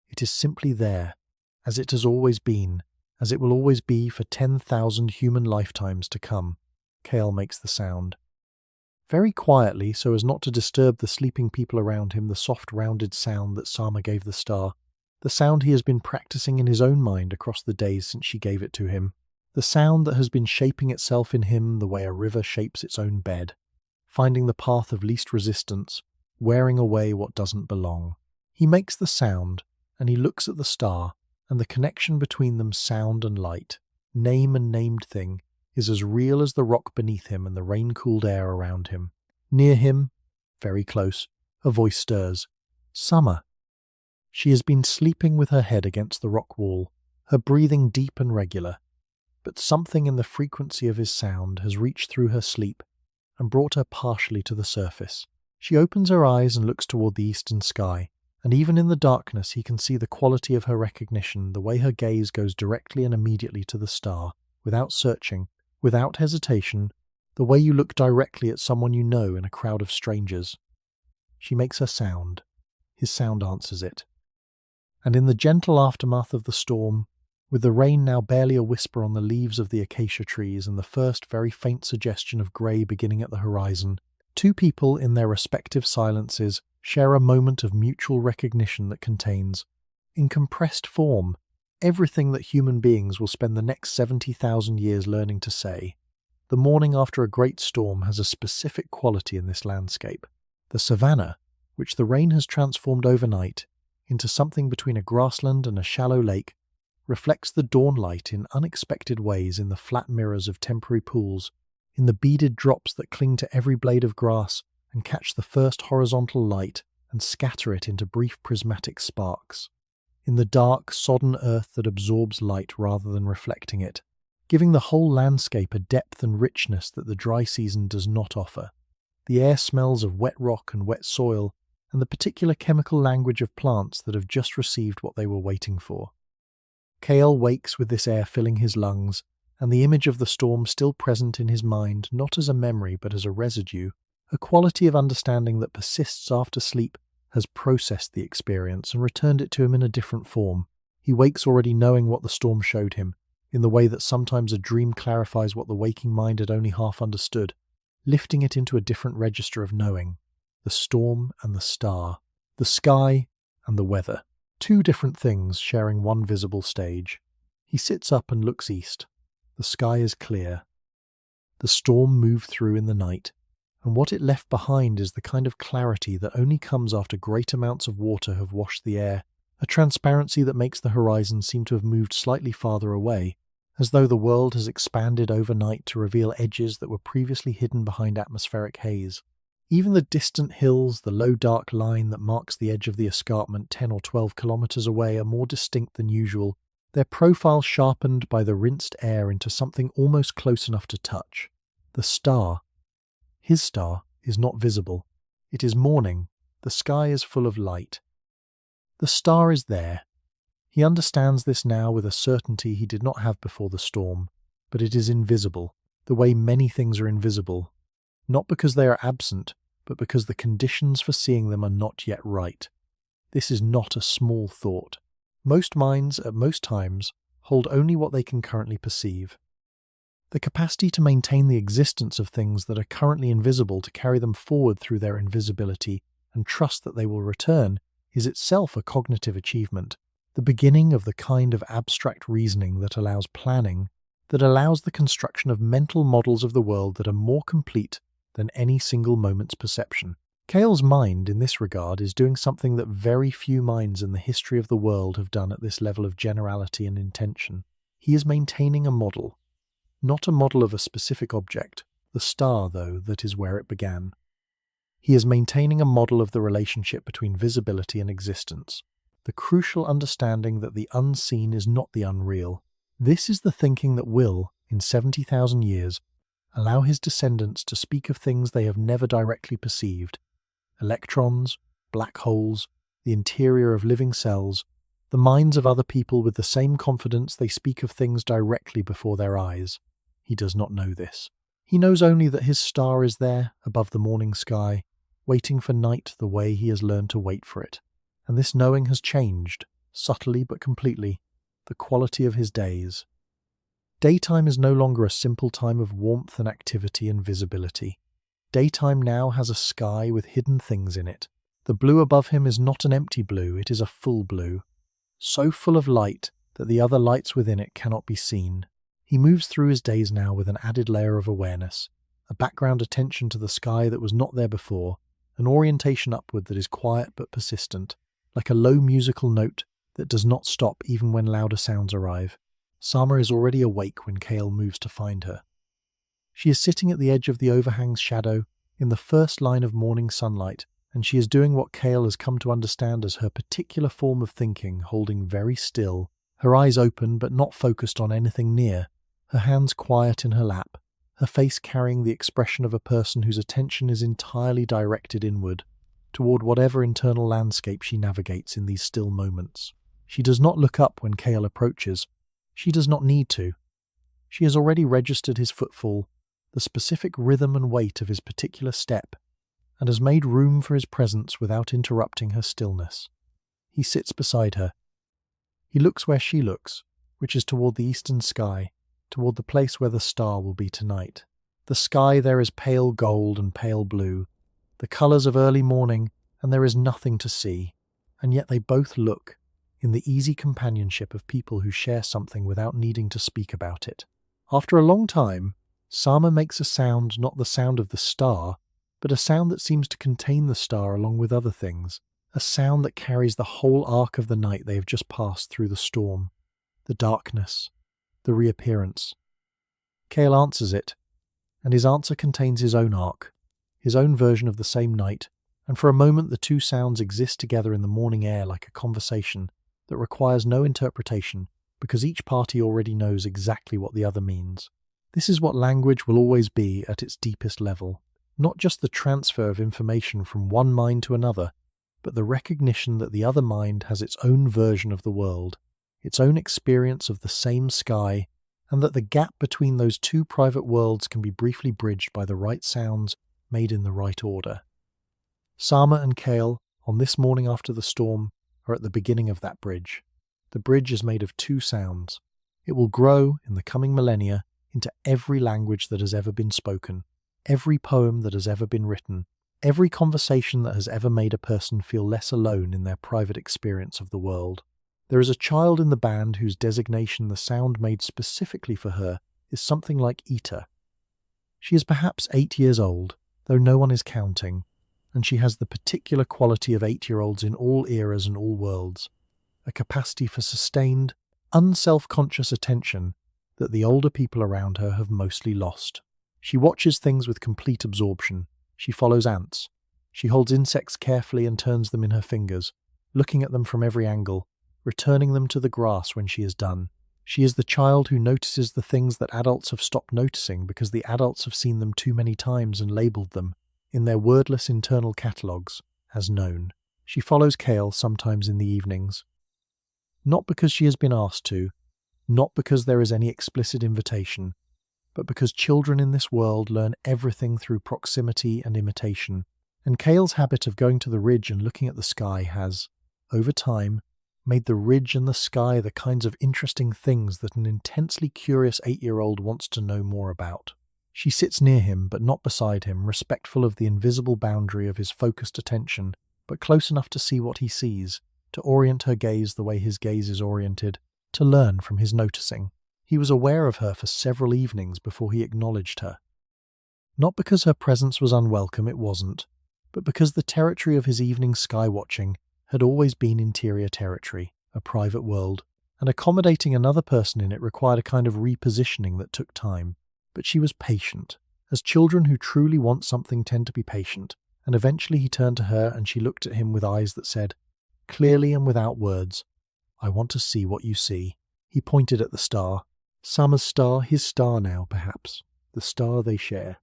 It is simply there, as it has always been, as it will always be for 10,000 human lifetimes to come. Kael makes the sound. Very quietly, so as not to disturb the sleeping people around him, the soft rounded sound that Sama gave the star, the sound he has been practicing in his own mind across the days since she gave it to him, the sound that has been shaping itself in him the way a river shapes its own bed, finding the path of least resistance, wearing away what doesn't belong. He makes the sound, and he looks at the star, and the connection between them, sound and light, name and named thing, is as real as the rock beneath him and the rain-cooled air around him. Near him, very close, a voice stirs. Summer. She has been sleeping with her head against the rock wall, her breathing deep and regular, but something in the frequency of his sound has reached through her sleep and brought her partially to the surface. She opens her eyes and looks toward the eastern sky, and even in the darkness he can see the quality of her recognition, the way her gaze goes directly and immediately to the star, without searching, without hesitation, the way you look directly at someone you know in a crowd of strangers. She makes her sound. His sound answers it. And in the gentle aftermath of the storm, with the rain now barely a whisper on the leaves of the acacia trees and the first very faint suggestion of grey beginning at the horizon, two people in their respective silences share a moment of mutual recognition that contains, in compressed form, everything that human beings will spend the next 70,000 years learning to say. The morning after a great storm has a specific quality in this landscape. The savannah, which the rain has transformed overnight into something between a grassland and a shallow lake, reflects the dawn light in unexpected ways in the flat mirrors of temporary pools, in the beaded drops that cling to every blade of grass and catch the first horizontal light and scatter it into brief prismatic sparks, in the dark, sodden earth that absorbs light rather than reflecting it, giving the whole landscape a depth and richness that the dry season does not offer. The air smells of wet rock and wet soil, and the particular chemical language of plants that have just received what they were waiting for. Kael wakes with this air filling his lungs, and the image of the storm still present in his mind, not as a memory but as a residue, a quality of understanding that persists after sleep, has processed the experience and returned it to him in a different form. He wakes already knowing what the storm showed him, in the way that sometimes a dream clarifies what the waking mind had only half understood, lifting it into a different register of knowing. The storm and the star, the sky and the weather. Two different things sharing one visible stage. He sits up and looks east. The sky is clear. The storm moved through in the night, and what it left behind is the kind of clarity that only comes after great amounts of water have washed the air, a transparency that makes the horizon seem to have moved slightly farther away, as though the world has expanded overnight to reveal edges that were previously hidden behind atmospheric haze. Even the distant hills, the low dark line that marks the edge of the escarpment 10 or 12 kilometers away, are more distinct than usual, their profile sharpened by the rinsed air into something almost close enough to touch. The star. His star is not visible. It is morning. The sky is full of light. The star is there. He understands this now with a certainty he did not have before the storm, but it is invisible, the way many things are invisible, not because they are absent, but because the conditions for seeing them are not yet right. This is not a small thought. Most minds, at most times, hold only what they can currently perceive. The capacity to maintain the existence of things that are currently invisible, to carry them forward through their invisibility and trust that they will return, is itself a cognitive achievement, the beginning of the kind of abstract reasoning that allows planning, that allows the construction of mental models of the world that are more complete than any single moment's perception. Kael's mind, in this regard, is doing something that very few minds in the history of the world have done at this level of generality and intention. He is maintaining a model. Not a model of a specific object, the star, though, that is where it began. He is maintaining a model of the relationship between visibility and existence, the crucial understanding that the unseen is not the unreal. This is the thinking that will, in 70,000 years, allow his descendants to speak of things they have never directly perceived: electrons, black holes, the interior of living cells, the minds of other people with the same confidence they speak of things directly before their eyes. He does not know this. He knows only that his star is there, above the morning sky, waiting for night the way he has learned to wait for it. And this knowing has changed, subtly but completely, the quality of his days. Daytime is no longer a simple time of warmth and activity and visibility. Daytime now has a sky with hidden things in it. The blue above him is not an empty blue, it is a full blue, so full of light that the other lights within it cannot be seen. He moves through his days now with an added layer of awareness, a background attention to the sky that was not there before, an orientation upward that is quiet but persistent, like a low musical note that does not stop even when louder sounds arrive. Sama is already awake when Kael moves to find her. She is sitting at the edge of the overhang's shadow, in the first line of morning sunlight, and she is doing what Kael has come to understand as her particular form of thinking, holding very still, her eyes open but not focused on anything near, her hands quiet in her lap, her face carrying the expression of a person whose attention is entirely directed inward, toward whatever internal landscape she navigates in these still moments. She does not look up when Kael approaches. She does not need to. She has already registered his footfall, the specific rhythm and weight of his particular step, and has made room for his presence without interrupting her stillness. He sits beside her. He looks where she looks, which is toward the eastern sky, toward the place where the star will be tonight. The sky there is pale gold and pale blue, the colours of early morning, and there is nothing to see, and yet they both look, in the easy companionship of people who share something without needing to speak about it. After a long time, Sama makes a sound, not the sound of the star, but a sound that seems to contain the star along with other things, a sound that carries the whole arc of the night they have just passed through the storm, the darkness, the reappearance. Kael answers it, and his answer contains his own arc, his own version of the same night, and for a moment the two sounds exist together in the morning air like a conversation that requires no interpretation, because each party already knows exactly what the other means. This is what language will always be at its deepest level, not just the transfer of information from one mind to another, but the recognition that the other mind has its own version of the world, its own experience of the same sky, and that the gap between those two private worlds can be briefly bridged by the right sounds made in the right order. Sama and Kael, on this morning after the storm, are at the beginning of that bridge. The bridge is made of two sounds. It will grow, in the coming millennia, into every language that has ever been spoken, every poem that has ever been written, Every conversation that has ever made a person feel less alone in their private experience of the world. There is a child in the band whose designation the sound made specifically for her is something like Eta. She is perhaps 8 years old, though no one is counting, and she has the particular quality of 8-year-olds in all eras and all worlds, a capacity for sustained, unself-conscious attention that the older people around her have mostly lost. She watches things with complete absorption. She follows ants. She holds insects carefully and turns them in her fingers, looking at them from every angle, returning them to the grass when she is done. She is the child who notices the things that adults have stopped noticing because the adults have seen them too many times and labelled them, in their wordless internal catalogues, as known. She follows Kael sometimes in the evenings. Not because she has been asked to, not because there is any explicit invitation, but because children in this world learn everything through proximity and imitation, and Kael's habit of going to the ridge and looking at the sky has, over time, made the ridge and the sky the kinds of interesting things that an intensely curious 8-year-old wants to know more about. She sits near him, but not beside him, respectful of the invisible boundary of his focused attention, but close enough to see what he sees, to orient her gaze the way his gaze is oriented, to learn from his noticing. He was aware of her for several evenings before he acknowledged her. Not because her presence was unwelcome, it wasn't, but because the territory of his evening sky-watching had always been interior territory, a private world, and accommodating another person in it required a kind of repositioning that took time. But she was patient, as children who truly want something tend to be patient, and eventually he turned to her and she looked at him with eyes that said, clearly and without words, "I want to see what you see." He pointed at the star. Summer's star, his star now, perhaps, the star they share.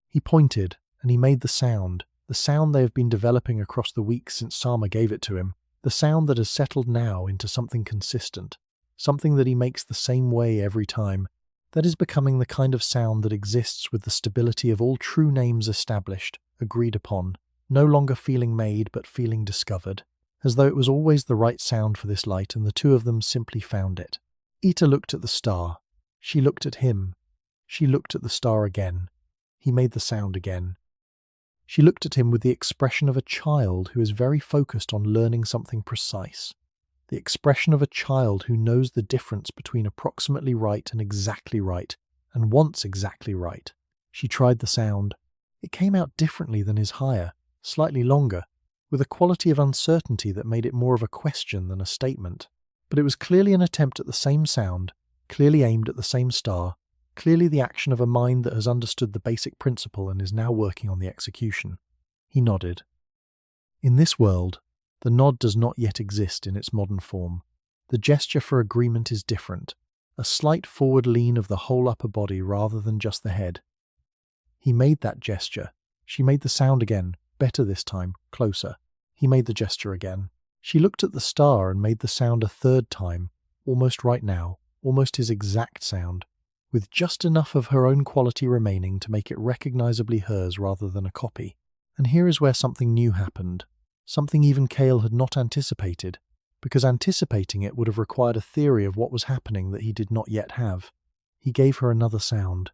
He pointed, and he made the sound they have been developing across the weeks since Sama gave it to him, the sound that has settled now into something consistent, something that he makes the same way every time, that is becoming the kind of sound that exists with the stability of all true names established, agreed upon, no longer feeling made but feeling discovered, as though it was always the right sound for this light and the two of them simply found it. Eta looked at the star. She looked at him. She looked at the star again. He made the sound again. She looked at him with the expression of a child who is very focused on learning something precise. The expression of a child who knows the difference between approximately right and exactly right, and wants exactly right. She tried the sound. It came out differently than his higher, slightly longer, with a quality of uncertainty that made it more of a question than a statement. But it was clearly an attempt at the same sound, clearly aimed at the same star, clearly the action of a mind that has understood the basic principle and is now working on the execution. He nodded. In this world, the nod does not yet exist in its modern form. The gesture for agreement is different, a slight forward lean of the whole upper body rather than just the head. He made that gesture. She made the sound again, better this time, closer. He made the gesture again. She looked at the star and made the sound a third time, almost right now, almost his exact sound, with just enough of her own quality remaining to make it recognizably hers rather than a copy. And here is where something new happened, something even Kael had not anticipated, because anticipating it would have required a theory of what was happening that he did not yet have. He gave her another sound.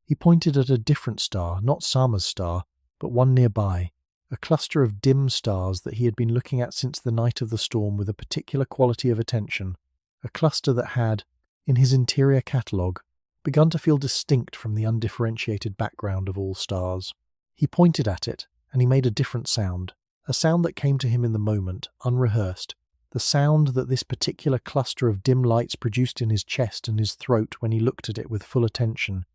He pointed at a different star, not Sama's star, but one nearby, a cluster of dim stars that he had been looking at since the night of the storm with a particular quality of attention, a cluster that had, in his interior catalogue, begun to feel distinct from the undifferentiated background of all stars. He pointed at it, and he made a different sound, a sound that came to him in the moment, unrehearsed, the sound that this particular cluster of dim lights produced in his chest and his throat when he looked at it with full attention.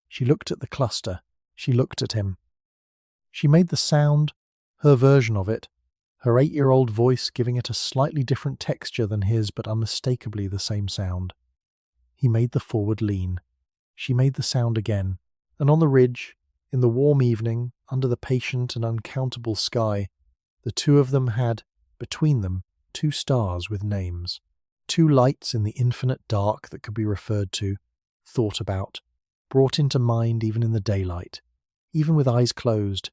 She looked at the cluster. She looked at him. She made the sound, her version of it, her 8-year-old voice giving it a slightly different texture than his but unmistakably the same sound. He made the forward lean. She made the sound again, and on the ridge, in the warm evening, under the patient and uncountable sky, the two of them had, between them, 2 stars with names, 2 lights in the infinite dark that could be referred to, thought about, brought into mind even in the daylight, even with eyes closed,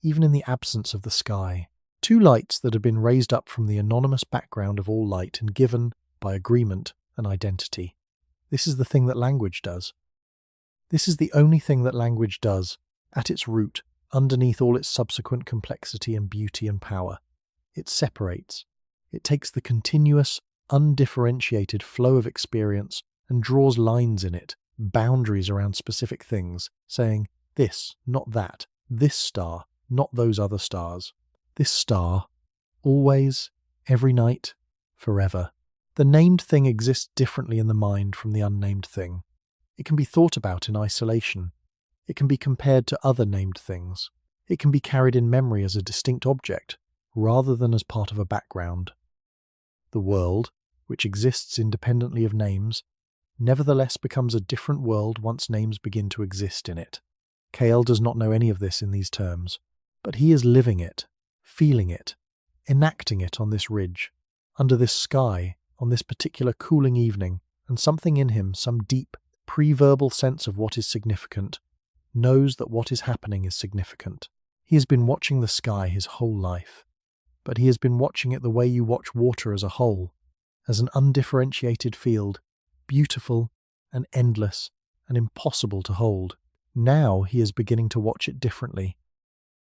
even in the absence of the sky. 2 lights that had been raised up from the anonymous background of all light and given, by agreement, an identity. This is the thing that language does. This is the only thing that language does, at its root, underneath all its subsequent complexity and beauty and power. It separates. It takes the continuous, undifferentiated flow of experience and draws lines in it, boundaries around specific things, saying, this, not that, this star, not those other stars. This star, always, every night, forever. The named thing exists differently in the mind from the unnamed thing. It can be thought about in isolation. It can be compared to other named things. It can be carried in memory as a distinct object, rather than as part of a background. The world, which exists independently of names, nevertheless becomes a different world once names begin to exist in it. Kael does not know any of this in these terms, but he is living it, feeling it, enacting it on this ridge, under this sky, on this particular cooling evening, and something in him, some deep, pre-verbal sense of what is significant, knows that what is happening is significant. He has been watching the sky his whole life, but he has been watching it the way you watch water as a whole, as an undifferentiated field, beautiful and endless and impossible to hold. Now he is beginning to watch it differently.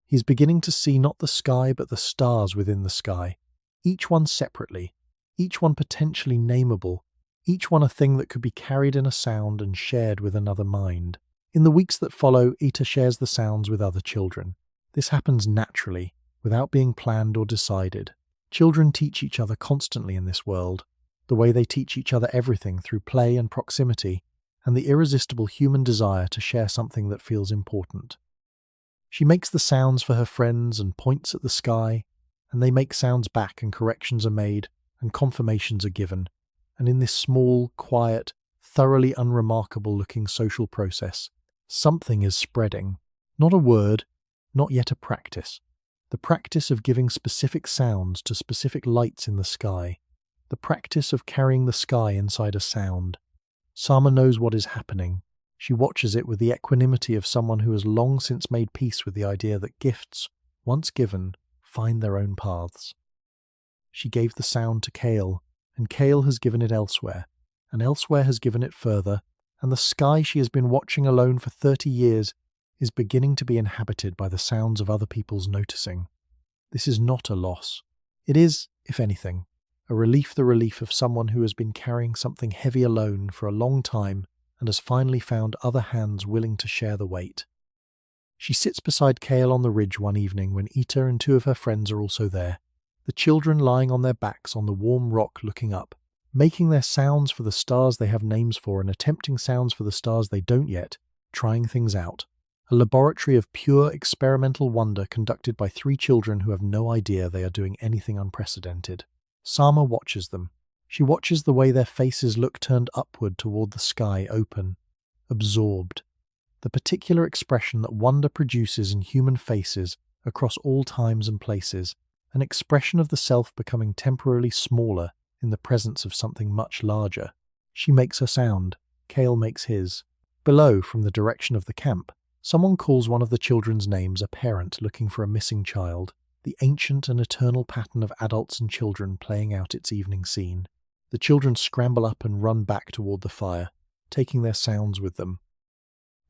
He is beginning to see not the sky but the stars within the sky, each one separately, each one potentially nameable, each one a thing that could be carried in a sound and shared with another mind. In the weeks that follow, Ita shares the sounds with other children. This happens naturally, without being planned or decided. Children teach each other constantly in this world, the way they teach each other everything through play and proximity, and the irresistible human desire to share something that feels important. She makes the sounds for her friends and points at the sky, and they make sounds back and corrections are made and confirmations are given, and in this small, quiet, thoroughly unremarkable-looking social process, something is spreading. Not a word, not yet a practice. The practice of giving specific sounds to specific lights in the sky. The practice of carrying the sky inside a sound. Sama knows what is happening. She watches it with the equanimity of someone who has long since made peace with the idea that gifts, once given, find their own paths. She gave the sound to Kael, and Kael has given it elsewhere, and elsewhere has given it further, and the sky she has been watching alone for 30 years is beginning to be inhabited by the sounds of other people's noticing. This is not a loss. It is, if anything, a relief, the relief of someone who has been carrying something heavy alone for a long time and has finally found other hands willing to share the weight. She sits beside Kael on the ridge one evening when Ita and 2 of her friends are also there, the children lying on their backs on the warm rock looking up, making their sounds for the stars they have names for and attempting sounds for the stars they don't yet, trying things out. A laboratory of pure experimental wonder conducted by 3 children who have no idea they are doing anything unprecedented. Sama watches them. She watches the way their faces look turned upward toward the sky, open, absorbed. The particular expression that wonder produces in human faces across all times and places, an expression of the self becoming temporarily smaller in the presence of something much larger. She makes her sound. Kael makes his. Below, from the direction of the camp, someone calls one of the children's names, a parent looking for a missing child, the ancient and eternal pattern of adults and children playing out its evening scene. The children scramble up and run back toward the fire, taking their sounds with them.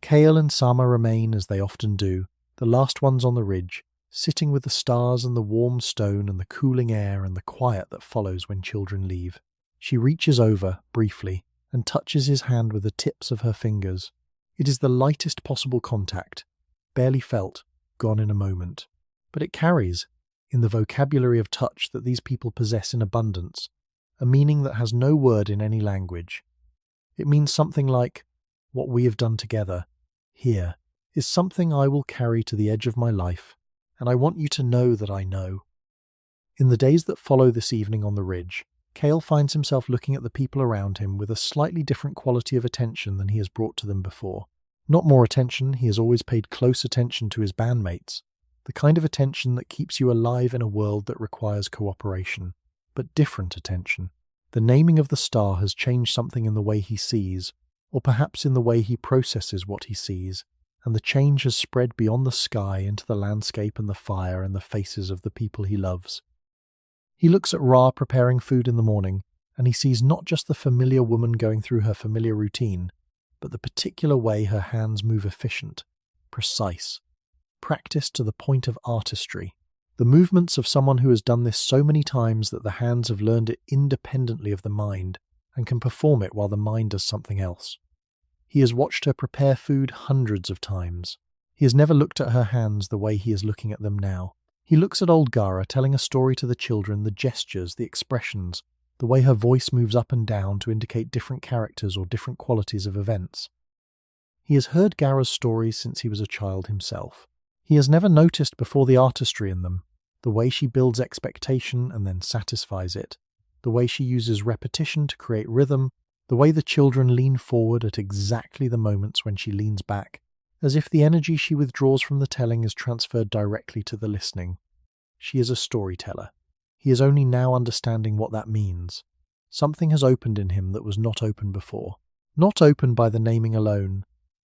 Kael and Sama remain, as they often do, the last ones on the ridge, sitting with the stars and the warm stone and the cooling air and the quiet that follows when children leave. She reaches over, briefly, and touches his hand with the tips of her fingers. It is the lightest possible contact, barely felt, gone in a moment. But it carries, in the vocabulary of touch that these people possess in abundance, a meaning that has no word in any language. It means something like, what we have done together, here, is something I will carry to the edge of my life, and I want you to know that I know. In the days that follow this evening on the ridge, Kael finds himself looking at the people around him with a slightly different quality of attention than he has brought to them before. Not more attention, he has always paid close attention to his bandmates, the kind of attention that keeps you alive in a world that requires cooperation, but different attention. The naming of the star has changed something in the way he sees, or perhaps in the way he processes what he sees, and the change has spread beyond the sky into the landscape and the fire and the faces of the people he loves. He looks at Ra preparing food in the morning, and he sees not just the familiar woman going through her familiar routine, but the particular way her hands move efficient, precise. practiced to the point of artistry. The movements of someone who has done this so many times that the hands have learned it independently of the mind and can perform it while the mind does something else. He has watched her prepare food hundreds of times. He has never looked at her hands the way he is looking at them now. He looks at old Gara telling a story to the children, the gestures, the expressions, the way her voice moves up and down to indicate different characters or different qualities of events. He has heard Gara's stories since he was a child himself. He has never noticed before the artistry in them, the way she builds expectation and then satisfies it, the way she uses repetition to create rhythm, the way the children lean forward at exactly the moments when she leans back, as if the energy she withdraws from the telling is transferred directly to the listening. She is a storyteller. He is only now understanding what that means. Something has opened in him that was not open before. Not opened by the naming alone.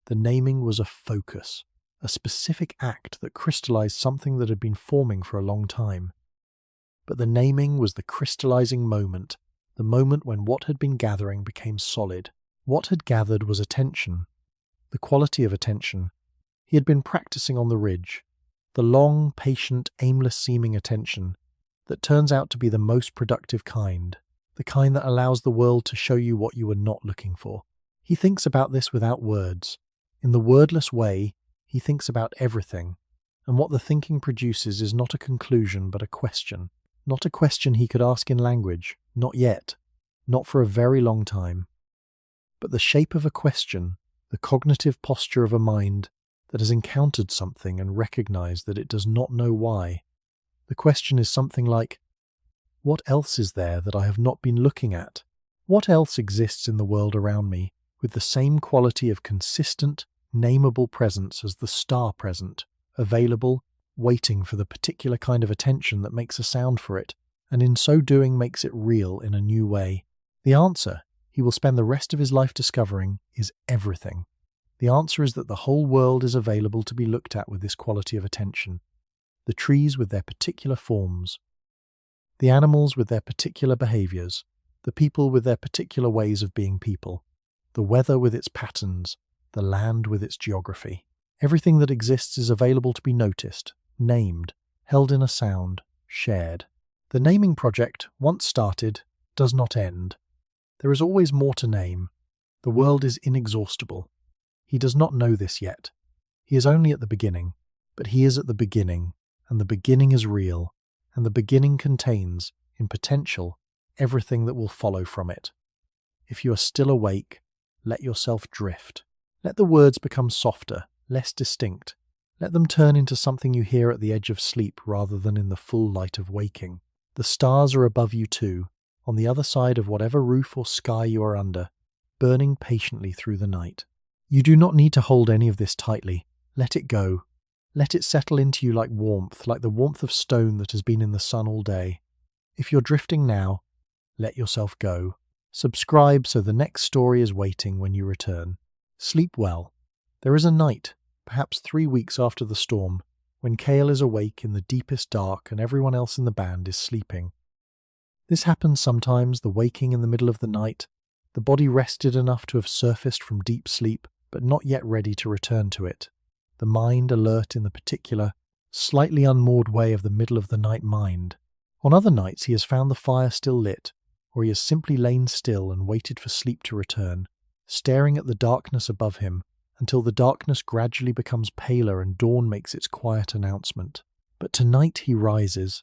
The naming was a focus, a specific act that crystallized something that had been forming for a long time. But the naming was the crystallizing moment, the moment when what had been gathering became solid. What had gathered was attention, the quality of attention. He had been practicing on the ridge, the long, patient, aimless-seeming attention that turns out to be the most productive kind, the kind that allows the world to show you what you were not looking for. He thinks about this without words. In the wordless way, he thinks about everything, and what the thinking produces is not a conclusion but a question. Not a question he could ask in language, not yet, not for a very long time. But the shape of a question, the cognitive posture of a mind that has encountered something and recognized that it does not know why. The question is something like, what else is there that I have not been looking at? What else exists in the world around me with the same quality of consistent, nameable presence as the star present, available, waiting for the particular kind of attention that makes a sound for it, and in so doing makes it real in a new way? The answer, he will spend the rest of his life discovering, is everything. The answer is that the whole world is available to be looked at with this quality of attention. The trees with their particular forms, the animals with their particular behaviors, the people with their particular ways of being people, the weather with its patterns, the land with its geography. Everything that exists is available to be noticed, named, held in a sound, shared. The naming project, once started, does not end. There is always more to name. The world is inexhaustible. He does not know this yet. He is only at the beginning, but he is at the beginning, and the beginning is real, and the beginning contains, in potential, everything that will follow from it. If you are still awake, let yourself drift. Let the words become softer, less distinct. Let them turn into something you hear at the edge of sleep rather than in the full light of waking. The stars are above you too, on the other side of whatever roof or sky you are under, burning patiently through the night. You do not need to hold any of this tightly. Let it go. Let it settle into you like warmth, like the warmth of stone that has been in the sun all day. If you're drifting now, let yourself go. Subscribe so the next story is waiting when you return. Sleep well. There is a night, perhaps 3 weeks after the storm, when Kael is awake in the deepest dark and everyone else in the band is sleeping. This happens sometimes, the waking in the middle of the night, the body rested enough to have surfaced from deep sleep, but not yet ready to return to it. The mind alert in the particular, slightly unmoored way of the middle of the night mind. On other nights he has found the fire still lit, or he has simply lain still and waited for sleep to return, staring at the darkness above him until the darkness gradually becomes paler and dawn makes its quiet announcement. But tonight he rises.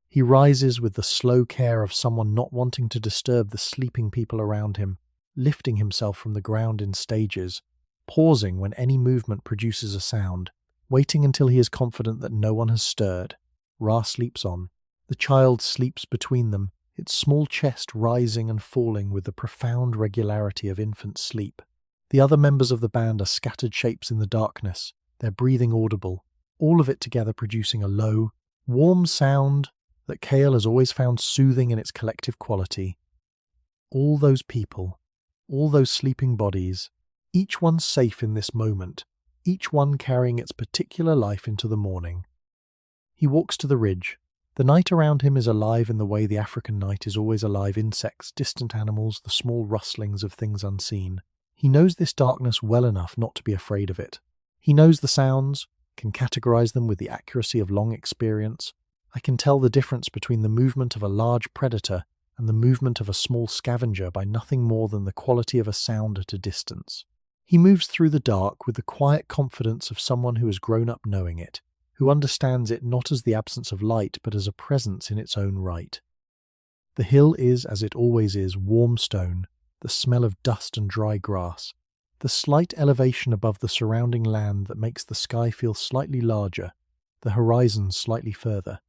He rises with the slow care of someone not wanting to disturb the sleeping people around him, lifting himself from the ground in stages, pausing when any movement produces a sound, waiting until he is confident that no one has stirred. Ra sleeps on. The child sleeps between them, its small chest rising and falling with the profound regularity of infant sleep. The other members of the band are scattered shapes in the darkness, their breathing audible, all of it together producing a low, warm sound that Kael has always found soothing in its collective quality. All those people, all those sleeping bodies, each one safe in this moment, each one carrying its particular life into the morning. He walks to the ridge. The night around him is alive in the way the African night is always alive: insects, distant animals, the small rustlings of things unseen. He knows this darkness well enough not to be afraid of it. He knows the sounds, can categorize them with the accuracy of long experience. I can tell the difference between the movement of a large predator and the movement of a small scavenger by nothing more than the quality of a sound at a distance. He moves through the dark with the quiet confidence of someone who has grown up knowing it, who understands it not as the absence of light but as a presence in its own right. The hill is, as it always is, warm stone, the smell of dust and dry grass, the slight elevation above the surrounding land that makes the sky feel slightly larger, the horizon slightly further.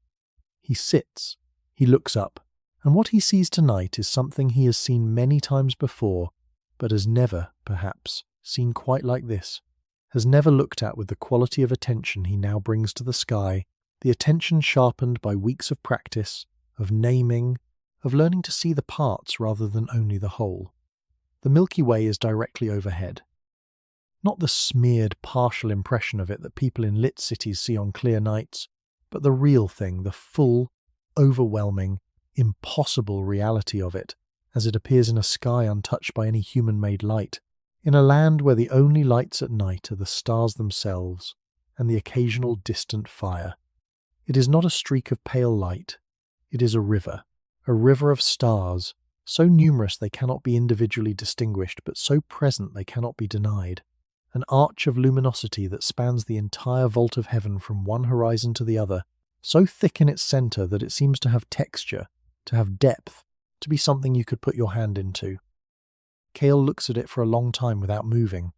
He sits, he looks up, and what he sees tonight is something he has seen many times before, but has never, perhaps, seen quite like this, has never looked at with the quality of attention he now brings to the sky, the attention sharpened by weeks of practice, of naming, of learning to see the parts rather than only the whole. The Milky Way is directly overhead. Not the smeared, partial impression of it that people in lit cities see on clear nights, but the real thing, the full, overwhelming, impossible reality of it, as it appears in a sky untouched by any human-made light, in a land where the only lights at night are the stars themselves and the occasional distant fire. It is not a streak of pale light. It is a river of stars, so numerous they cannot be individually distinguished, but so present they cannot be denied. An arch of luminosity that spans the entire vault of heaven from one horizon to the other, so thick in its centre that it seems to have texture, to have depth, to be something you could put your hand into. Kael looks at it for a long time without moving.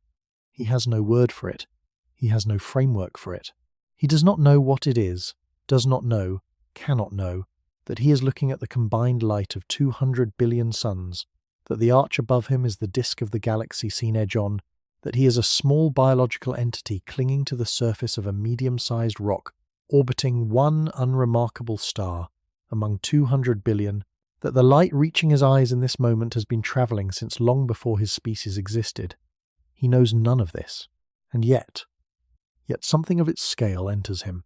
He has no word for it. He has no framework for it. He does not know what it is, does not know, cannot know, that he is looking at the combined light of 200 billion suns, that the arch above him is the disk of the galaxy seen edge on, that he is a small biological entity clinging to the surface of a medium-sized rock, orbiting one unremarkable star among 200 billion, that the light reaching his eyes in this moment has been travelling since long before his species existed. He knows none of this, and yet something of its scale enters him.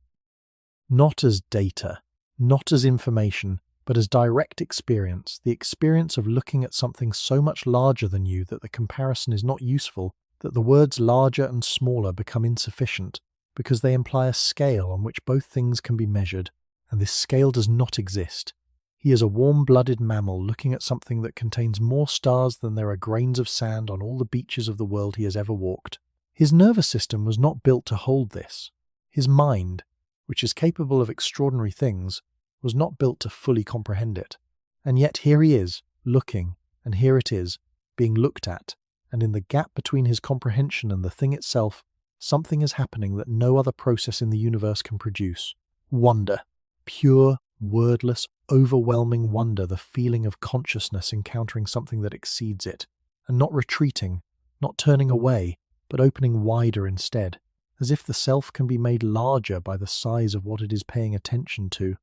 Not as data, not as information, but as direct experience, the experience of looking at something so much larger than you that the comparison is not useful, that the words larger and smaller become insufficient, because they imply a scale on which both things can be measured, and this scale does not exist. He is a warm-blooded mammal looking at something that contains more stars than there are grains of sand on all the beaches of the world he has ever walked. His nervous system was not built to hold this. His mind, which is capable of extraordinary things, was not built to fully comprehend it. And yet here he is, looking, and here it is, being looked at, and in the gap between his comprehension and the thing itself, something is happening that no other process in the universe can produce. Wonder. Pure, wordless, overwhelming wonder, the feeling of consciousness encountering something that exceeds it, and not retreating, not turning away, but opening wider instead, as if the self can be made larger by the size of what it is paying attention to.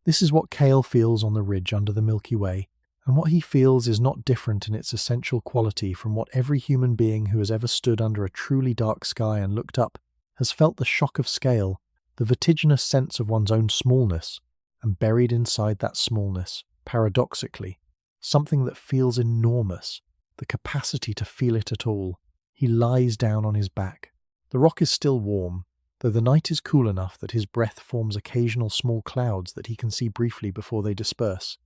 This is what Kael feels on the ridge under the Milky Way, and what he feels is not different in its essential quality from what every human being who has ever stood under a truly dark sky and looked up has felt: the shock of scale, the vertiginous sense of one's own smallness, and buried inside that smallness, paradoxically, something that feels enormous, the capacity to feel it at all. He lies down on his back. The rock is still warm, though the night is cool enough that his breath forms occasional small clouds that he can see briefly before they disperse.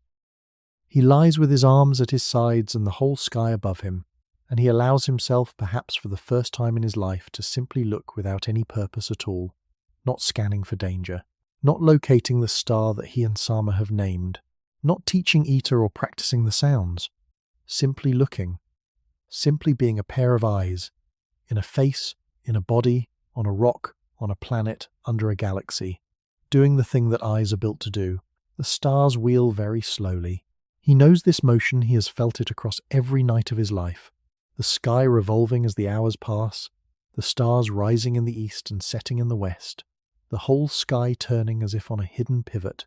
He lies with his arms at his sides and the whole sky above him, and he allows himself, perhaps for the first time in his life, to simply look without any purpose at all, not scanning for danger, not locating the star that he and Sama have named, not teaching Eater or practicing the sounds, simply looking, simply being a pair of eyes, in a face, in a body, on a rock, on a planet, under a galaxy, doing the thing that eyes are built to do. The stars wheel very slowly. He knows this motion, he has felt it across every night of his life. The sky revolving as the hours pass, the stars rising in the east and setting in the west, the whole sky turning as if on a hidden pivot.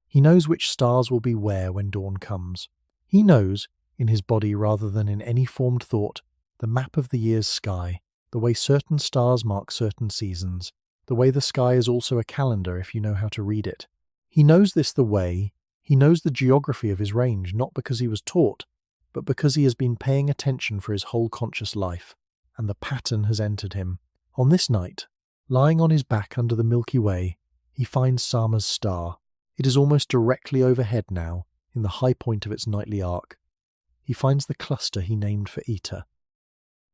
He knows which stars will be where when dawn comes. He knows, in his body rather than in any formed thought, the map of the year's sky, the way certain stars mark certain seasons, the way the sky is also a calendar if you know how to read it. He knows this he knows the geography of his range, not because he was taught, but because he has been paying attention for his whole conscious life, and the pattern has entered him. On this night, Lying on his back under the Milky Way, he finds Sama's star. It is almost directly overhead now, in the high point of its nightly arc. He finds the cluster he named for Eta.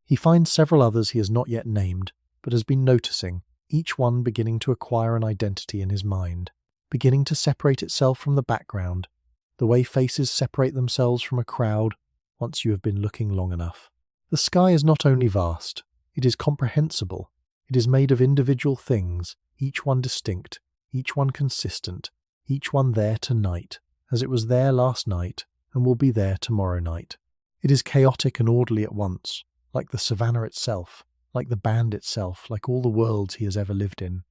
He finds several others he has not yet named, but has been noticing, each one beginning to acquire an identity in his mind, beginning to separate itself from the background, the way faces separate themselves from a crowd once you have been looking long enough. The sky is not only vast, it is comprehensible. It is made of individual things, each one distinct, each one consistent, each one there tonight, as it was there last night and will be there tomorrow night. It is chaotic and orderly at once, like the Savanna itself, like the band itself, like all the worlds he has ever lived in.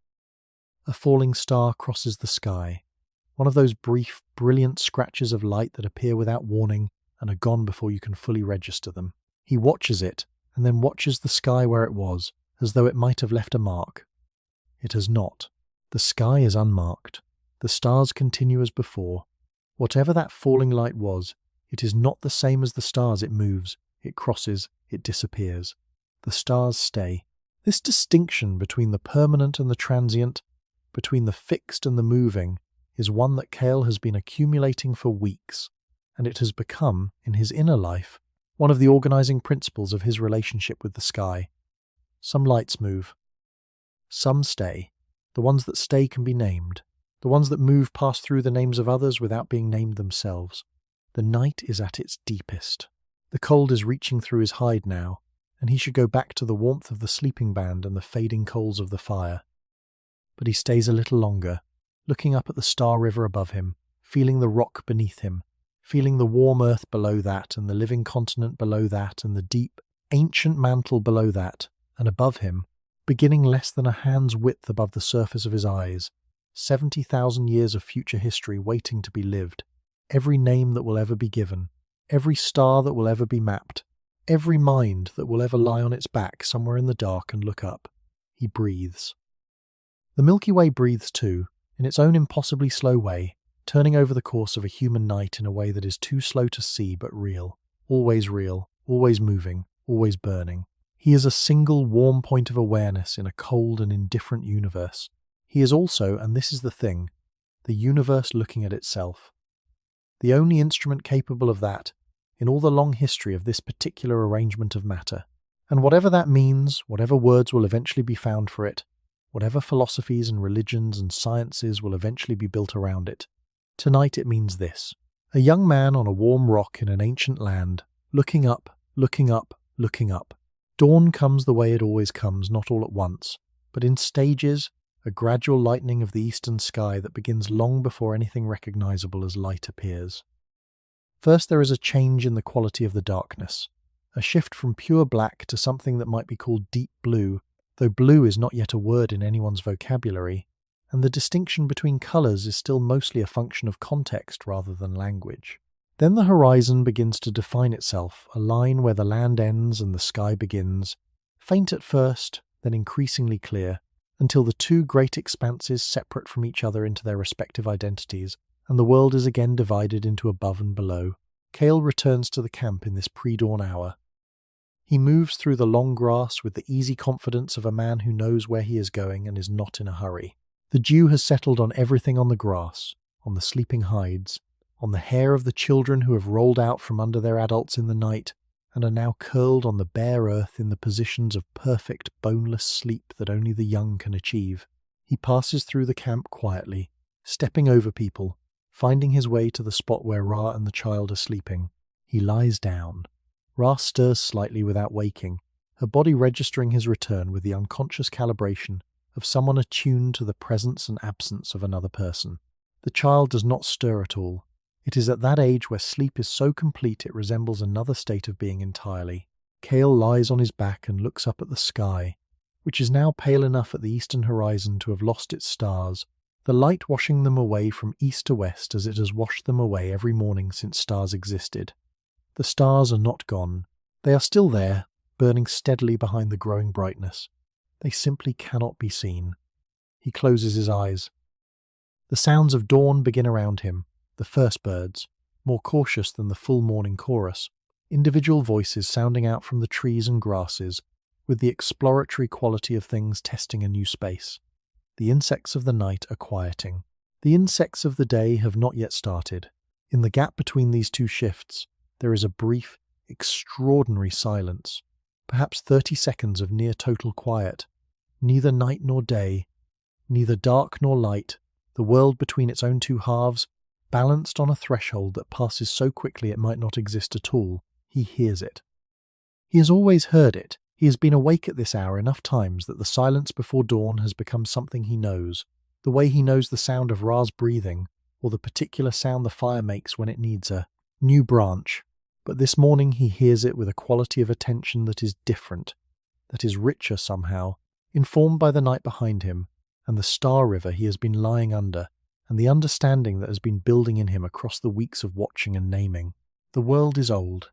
A falling star crosses the sky, one of those brief, brilliant scratches of light that appear without warning and are gone before you can fully register them. He watches it, and then watches the sky where it was, as though it might have left a mark. It has not. The sky is unmarked. The stars continue as before. Whatever that falling light was, it is not the same as the stars. It moves, it crosses, it disappears. The stars stay. This distinction between the permanent and the transient, between the fixed and the moving, is one that Kael has been accumulating for weeks, and it has become, in his inner life, one of the organizing principles of his relationship with the sky. Some lights move. Some stay. The ones that stay can be named. The ones that move pass through the names of others without being named themselves. The night is at its deepest. The cold is reaching through his hide now, and he should go back to the warmth of the sleeping band and the fading coals of the fire. But he stays a little longer, looking up at the star river above him, feeling the rock beneath him, feeling the warm earth below that and the living continent below that and the deep, ancient mantle below that, and above him, beginning less than a hand's width above the surface of his eyes, 70,000 years of future history waiting to be lived, every name that will ever be given, every star that will ever be mapped, every mind that will ever lie on its back somewhere in the dark and look up. He breathes. The Milky Way breathes too, in its own impossibly slow way, turning over the course of a human night in a way that is too slow to see but real, always moving, always burning. He is a single warm point of awareness in a cold and indifferent universe. He is also, and this is the thing, the universe looking at itself. The only instrument capable of that in all the long history of this particular arrangement of matter. And whatever that means, whatever words will eventually be found for it, whatever philosophies and religions and sciences will eventually be built around it, tonight it means this. A young man on a warm rock in an ancient land, looking up, looking up, looking up. Dawn comes the way it always comes, not all at once, but in stages, a gradual lightening of the eastern sky that begins long before anything recognizable as light appears. First there is a change in the quality of the darkness, a shift from pure black to something that might be called deep blue, though blue is not yet a word in anyone's vocabulary, and the distinction between colours is still mostly a function of context rather than language. Then the horizon begins to define itself, a line where the land ends and the sky begins, faint at first, then increasingly clear, until the two great expanses separate from each other into their respective identities, and the world is again divided into above and below. Kael returns to the camp in this pre-dawn hour. He moves through the long grass with the easy confidence of a man who knows where he is going and is not in a hurry. The dew has settled on everything on the grass, on the sleeping hides, on the hair of the children who have rolled out from under their adults in the night and are now curled on the bare earth in the positions of perfect, boneless sleep that only the young can achieve. He passes through the camp quietly, stepping over people, finding his way to the spot where Ra and the child are sleeping. He lies down. Ra stirs slightly without waking, her body registering his return with the unconscious calibration of someone attuned to the presence and absence of another person. The child does not stir at all. It is at that age where sleep is so complete it resembles another state of being entirely. Kael lies on his back and looks up at the sky, which is now pale enough at the eastern horizon to have lost its stars, the light washing them away from east to west as it has washed them away every morning since stars existed. The stars are not gone. They are still there, burning steadily behind the growing brightness. They simply cannot be seen. He closes his eyes. The sounds of dawn begin around him, the first birds, more cautious than the full morning chorus, individual voices sounding out from the trees and grasses, with the exploratory quality of things testing a new space. The insects of the night are quieting. The insects of the day have not yet started. In the gap between these two shifts, there is a brief, extraordinary silence, perhaps 30 seconds of near total quiet. Neither night nor day, neither dark nor light, the world between its own two halves, balanced on a threshold that passes so quickly it might not exist at all. He hears it. He has always heard it. He has been awake at this hour enough times that the silence before dawn has become something he knows, the way he knows the sound of Ra's breathing, or the particular sound the fire makes when it needs a new branch. But this morning he hears it with a quality of attention that is different, that is richer somehow, informed by the night behind him, and the star river he has been lying under, and the understanding that has been building in him across the weeks of watching and naming. The world is old.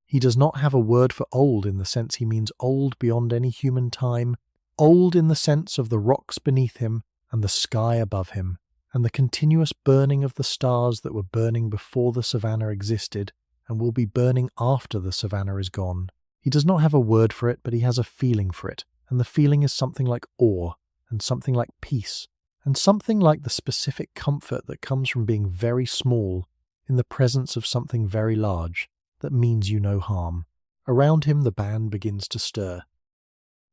He does not have a word for old in the sense he means old beyond any human time, old in the sense of the rocks beneath him and the sky above him, and the continuous burning of the stars that were burning before the Savanna existed and will be burning after the Savanna is gone. He does not have a word for it, but he has a feeling for it, and the feeling is something like awe, and something like peace, and something like the specific comfort that comes from being very small in the presence of something very large that means you no harm. Around him the band begins to stir.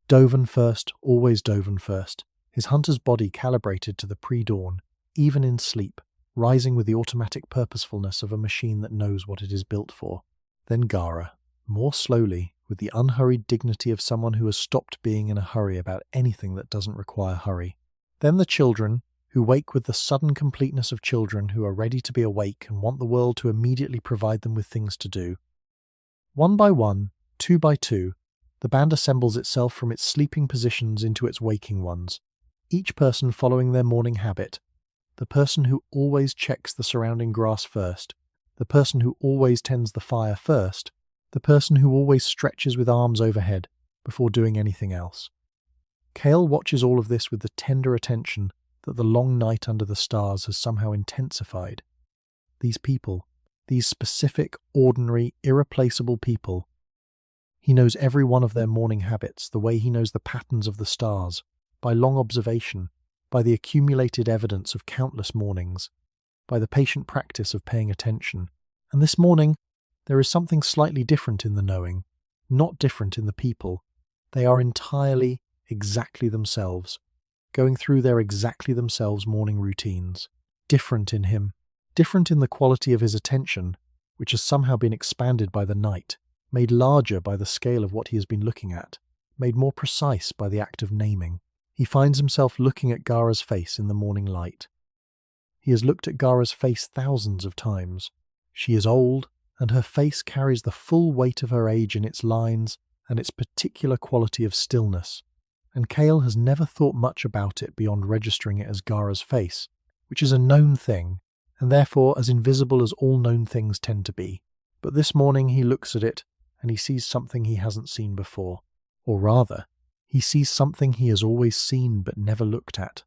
Doven first, always Doven first, his hunter's body calibrated to the pre-dawn, even in sleep, rising with the automatic purposefulness of a machine that knows what it is built for. Then Gara, more slowly, with the unhurried dignity of someone who has stopped being in a hurry about anything that doesn't require hurry. Then the children, who wake with the sudden completeness of children who are ready to be awake and want the world to immediately provide them with things to do. One by one, two by two, the band assembles itself from its sleeping positions into its waking ones, each person following their morning habit, the person who always checks the surrounding grass first, the person who always tends the fire first, the person who always stretches with arms overhead before doing anything else. Kael watches all of this with the tender attention that the long night under the stars has somehow intensified. These people, these specific, ordinary, irreplaceable people, he knows every one of their morning habits the way he knows the patterns of the stars, by long observation, by the accumulated evidence of countless mornings, by the patient practice of paying attention. And this morning, there is something slightly different in the knowing, not different in the people. They are entirely, exactly themselves, going through their exactly themselves morning routines. Different in him, different in the quality of his attention, which has somehow been expanded by the night, made larger by the scale of what he has been looking at, made more precise by the act of naming. He finds himself looking at Gara's face in the morning light. He has looked at Gara's face thousands of times. She is old, and her face carries the full weight of her age in its lines and its particular quality of stillness, and Kael has never thought much about it beyond registering it as Gara's face, which is a known thing, and therefore as invisible as all known things tend to be. But this morning he looks at it, and he sees something he hasn't seen before. Or rather, he sees something he has always seen but never looked at.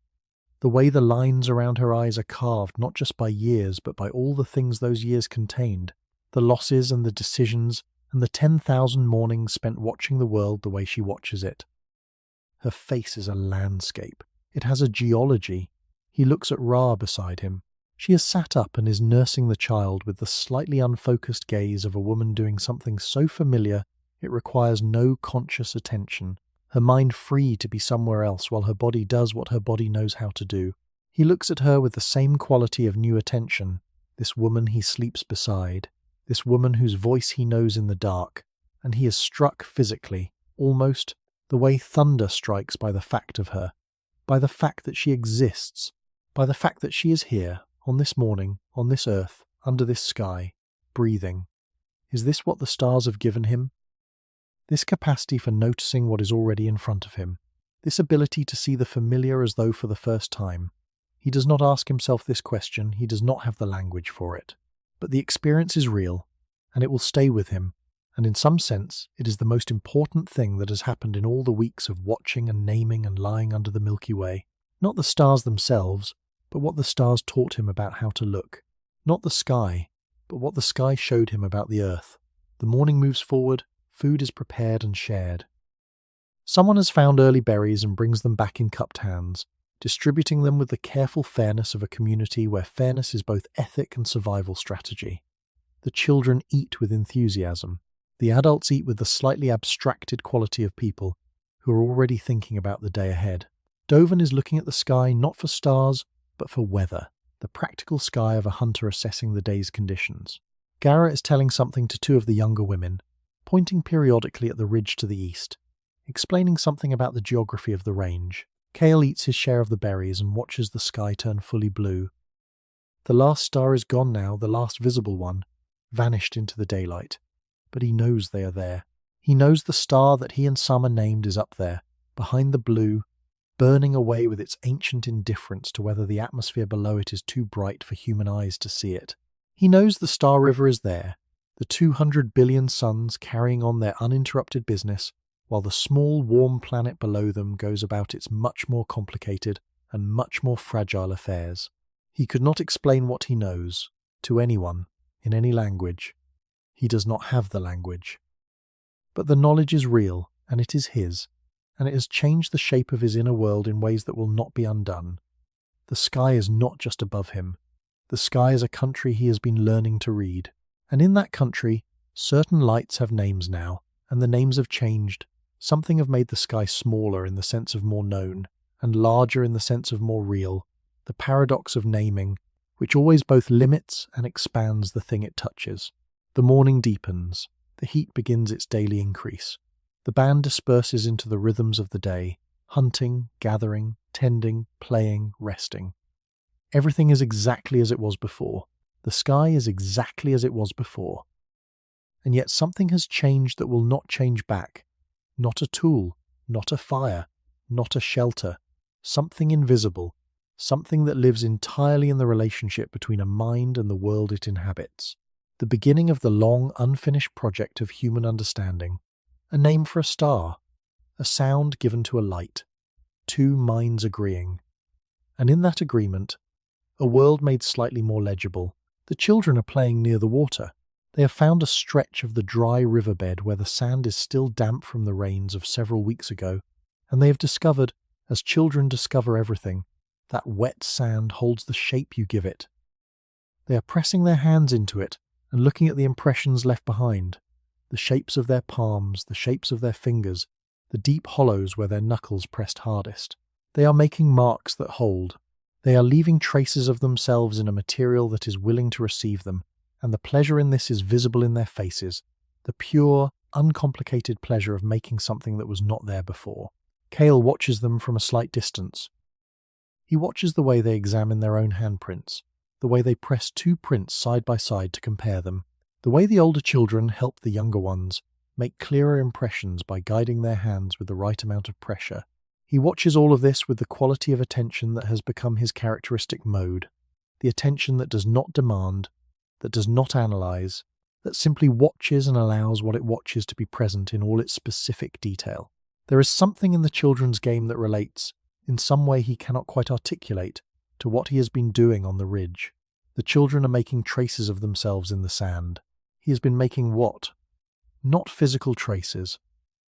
The way the lines around her eyes are carved not just by years but by all the things those years contained, the losses and the decisions and the 10,000 mornings spent watching the world the way she watches it. Her face is a landscape. It has a geology. He looks at Ra beside him. She has sat up and is nursing the child with the slightly unfocused gaze of a woman doing something so familiar it requires no conscious attention, her mind free to be somewhere else while her body does what her body knows how to do. He looks at her with the same quality of new attention, this woman he sleeps beside, this woman whose voice he knows in the dark, and he is struck physically, almost, the way thunder strikes by the fact of her, by the fact that she exists, by the fact that she is here, on this morning, on this earth, under this sky, breathing. Is this what the stars have given him? This capacity for noticing what is already in front of him, this ability to see the familiar as though for the first time. He does not ask himself this question, he does not have the language for it. But the experience is real, and it will stay with him, and in some sense it is the most important thing that has happened in all the weeks of watching and naming and lying under the Milky Way. Not the stars themselves, but what the stars taught him about how to look. Not the sky, but what the sky showed him about the earth. The morning moves forward, food is prepared and shared. Someone has found early berries and brings them back in cupped hands, distributing them with the careful fairness of a community where fairness is both ethic and survival strategy. The children eat with enthusiasm. The adults eat with the slightly abstracted quality of people who are already thinking about the day ahead. Dovin is looking at the sky not for stars, but for weather, the practical sky of a hunter assessing the day's conditions. Gara is telling something to two of the younger women, pointing periodically at the ridge to the east, explaining something about the geography of the range. Kael eats his share of the berries and watches the sky turn fully blue. The last star is gone now, the last visible one, vanished into the daylight. But he knows they are there. He knows the star that he and Summer named is up there, behind the blue, burning away with its ancient indifference to whether the atmosphere below it is too bright for human eyes to see it. He knows the Star River is there, the 200 billion suns carrying on their uninterrupted business, while the small, warm planet below them goes about its much more complicated and much more fragile affairs. He could not explain what he knows, to anyone, in any language. He does not have the language. But the knowledge is real, and it is his, and it has changed the shape of his inner world in ways that will not be undone. The sky is not just above him. The sky is a country he has been learning to read. And in that country, certain lights have names now, and the names have changed. Something have made the sky smaller in the sense of more known, and larger in the sense of more real. The paradox of naming, which always both limits and expands the thing it touches. The morning deepens. The heat begins its daily increase. The band disperses into the rhythms of the day, hunting, gathering, tending, playing, resting. Everything is exactly as it was before. The sky is exactly as it was before. And yet something has changed that will not change back. Not a tool, not a fire, not a shelter. Something invisible, something that lives entirely in the relationship between a mind and the world it inhabits. The beginning of the long, unfinished project of human understanding. A name for a star, a sound given to a light, two minds agreeing. And in that agreement, a world made slightly more legible. The children are playing near the water. They have found a stretch of the dry riverbed where the sand is still damp from the rains of several weeks ago, and they have discovered, as children discover everything, that wet sand holds the shape you give it. They are pressing their hands into it and looking at the impressions left behind, the shapes of their palms, the shapes of their fingers, the deep hollows where their knuckles pressed hardest. They are making marks that hold. They are leaving traces of themselves in a material that is willing to receive them, and the pleasure in this is visible in their faces, the pure, uncomplicated pleasure of making something that was not there before. Kael watches them from a slight distance. He watches the way they examine their own handprints, the way they press two prints side by side to compare them, the way the older children help the younger ones make clearer impressions by guiding their hands with the right amount of pressure. He watches all of this with the quality of attention that has become his characteristic mode, the attention that does not demand, that does not analyze, that simply watches and allows what it watches to be present in all its specific detail. There is something in the children's game that relates, in some way he cannot quite articulate, to what he has been doing on the ridge. The children are making traces of themselves in the sand. He has been making what? Not physical traces.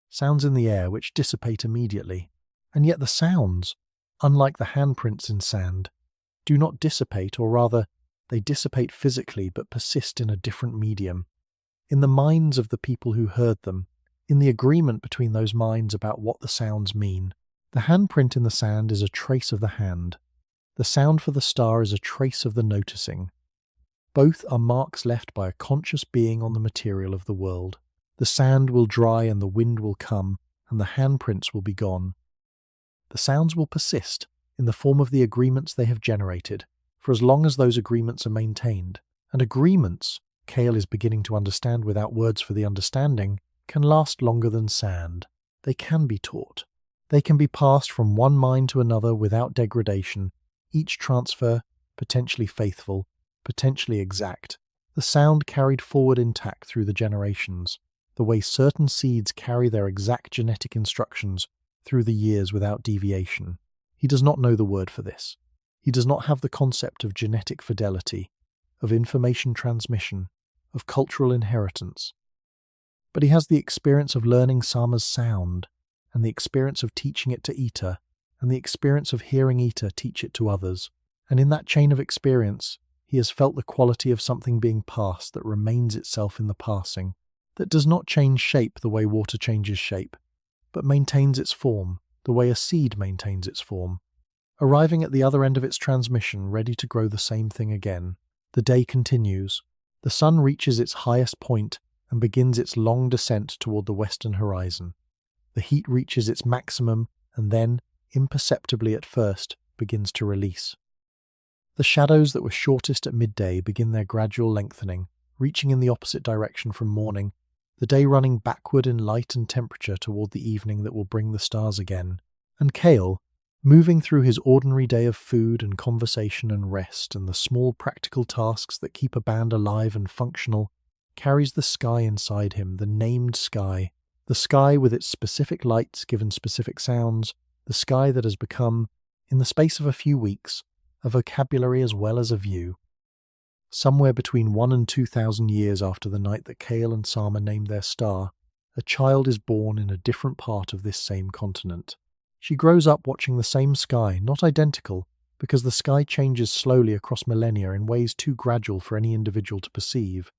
Sounds in the air which dissipate immediately. And yet the sounds, unlike the handprints in sand, do not dissipate, or rather, they dissipate physically but persist in a different medium. In the minds of the people who heard them, in the agreement between those minds about what the sounds mean. The handprint in the sand is a trace of the hand. The sound for the star is a trace of the noticing. Both are marks left by a conscious being on the material of the world. The sand will dry and the wind will come, and the handprints will be gone. The sounds will persist in the form of the agreements they have generated, for as long as those agreements are maintained. And agreements, Kael is beginning to understand without words for the understanding, can last longer than sand. They can be taught. They can be passed from one mind to another without degradation, each transfer potentially faithful, potentially exact. The sound carried forward intact through the generations, the way certain seeds carry their exact genetic instructions through the years without deviation. He does not know the word for this. He does not have the concept of genetic fidelity, of information transmission, of cultural inheritance. But he has the experience of learning Sama's sound, and the experience of teaching it to Eta, and the experience of hearing Eta teach it to others. And in that chain of experience, he has felt the quality of something being passed that remains itself in the passing, that does not change shape the way water changes shape, but maintains its form the way a seed maintains its form. Arriving at the other end of its transmission, ready to grow the same thing again, the day continues. The sun reaches its highest point and begins its long descent toward the western horizon. The heat reaches its maximum and then, imperceptibly at first, begins to release. The shadows that were shortest at midday begin their gradual lengthening, reaching in the opposite direction from morning, the day running backward in light and temperature toward the evening that will bring the stars again. And Kael, moving through his ordinary day of food and conversation and rest and the small practical tasks that keep a band alive and functional, carries the sky inside him, the named sky, the sky with its specific lights given specific sounds, the sky that has become, in the space of a few weeks, a vocabulary as well as a view. Somewhere between 1,000 and 2,000 years after the night that Kael and Sama named their star, a child is born in a different part of this same continent. She grows up watching the same sky, not identical, because the sky changes slowly across millennia in ways too gradual for any individual to perceive,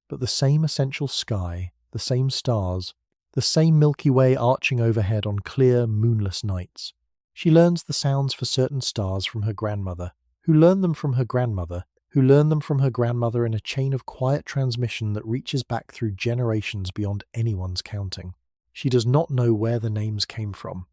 but the same essential sky, the same stars, the same Milky Way arching overhead on clear, moonless nights. She learns the sounds for certain stars from her grandmother, who learned them from her grandmother, who learned them from her grandmother in a chain of quiet transmission that reaches back through generations beyond anyone's counting. She does not know where the names came from.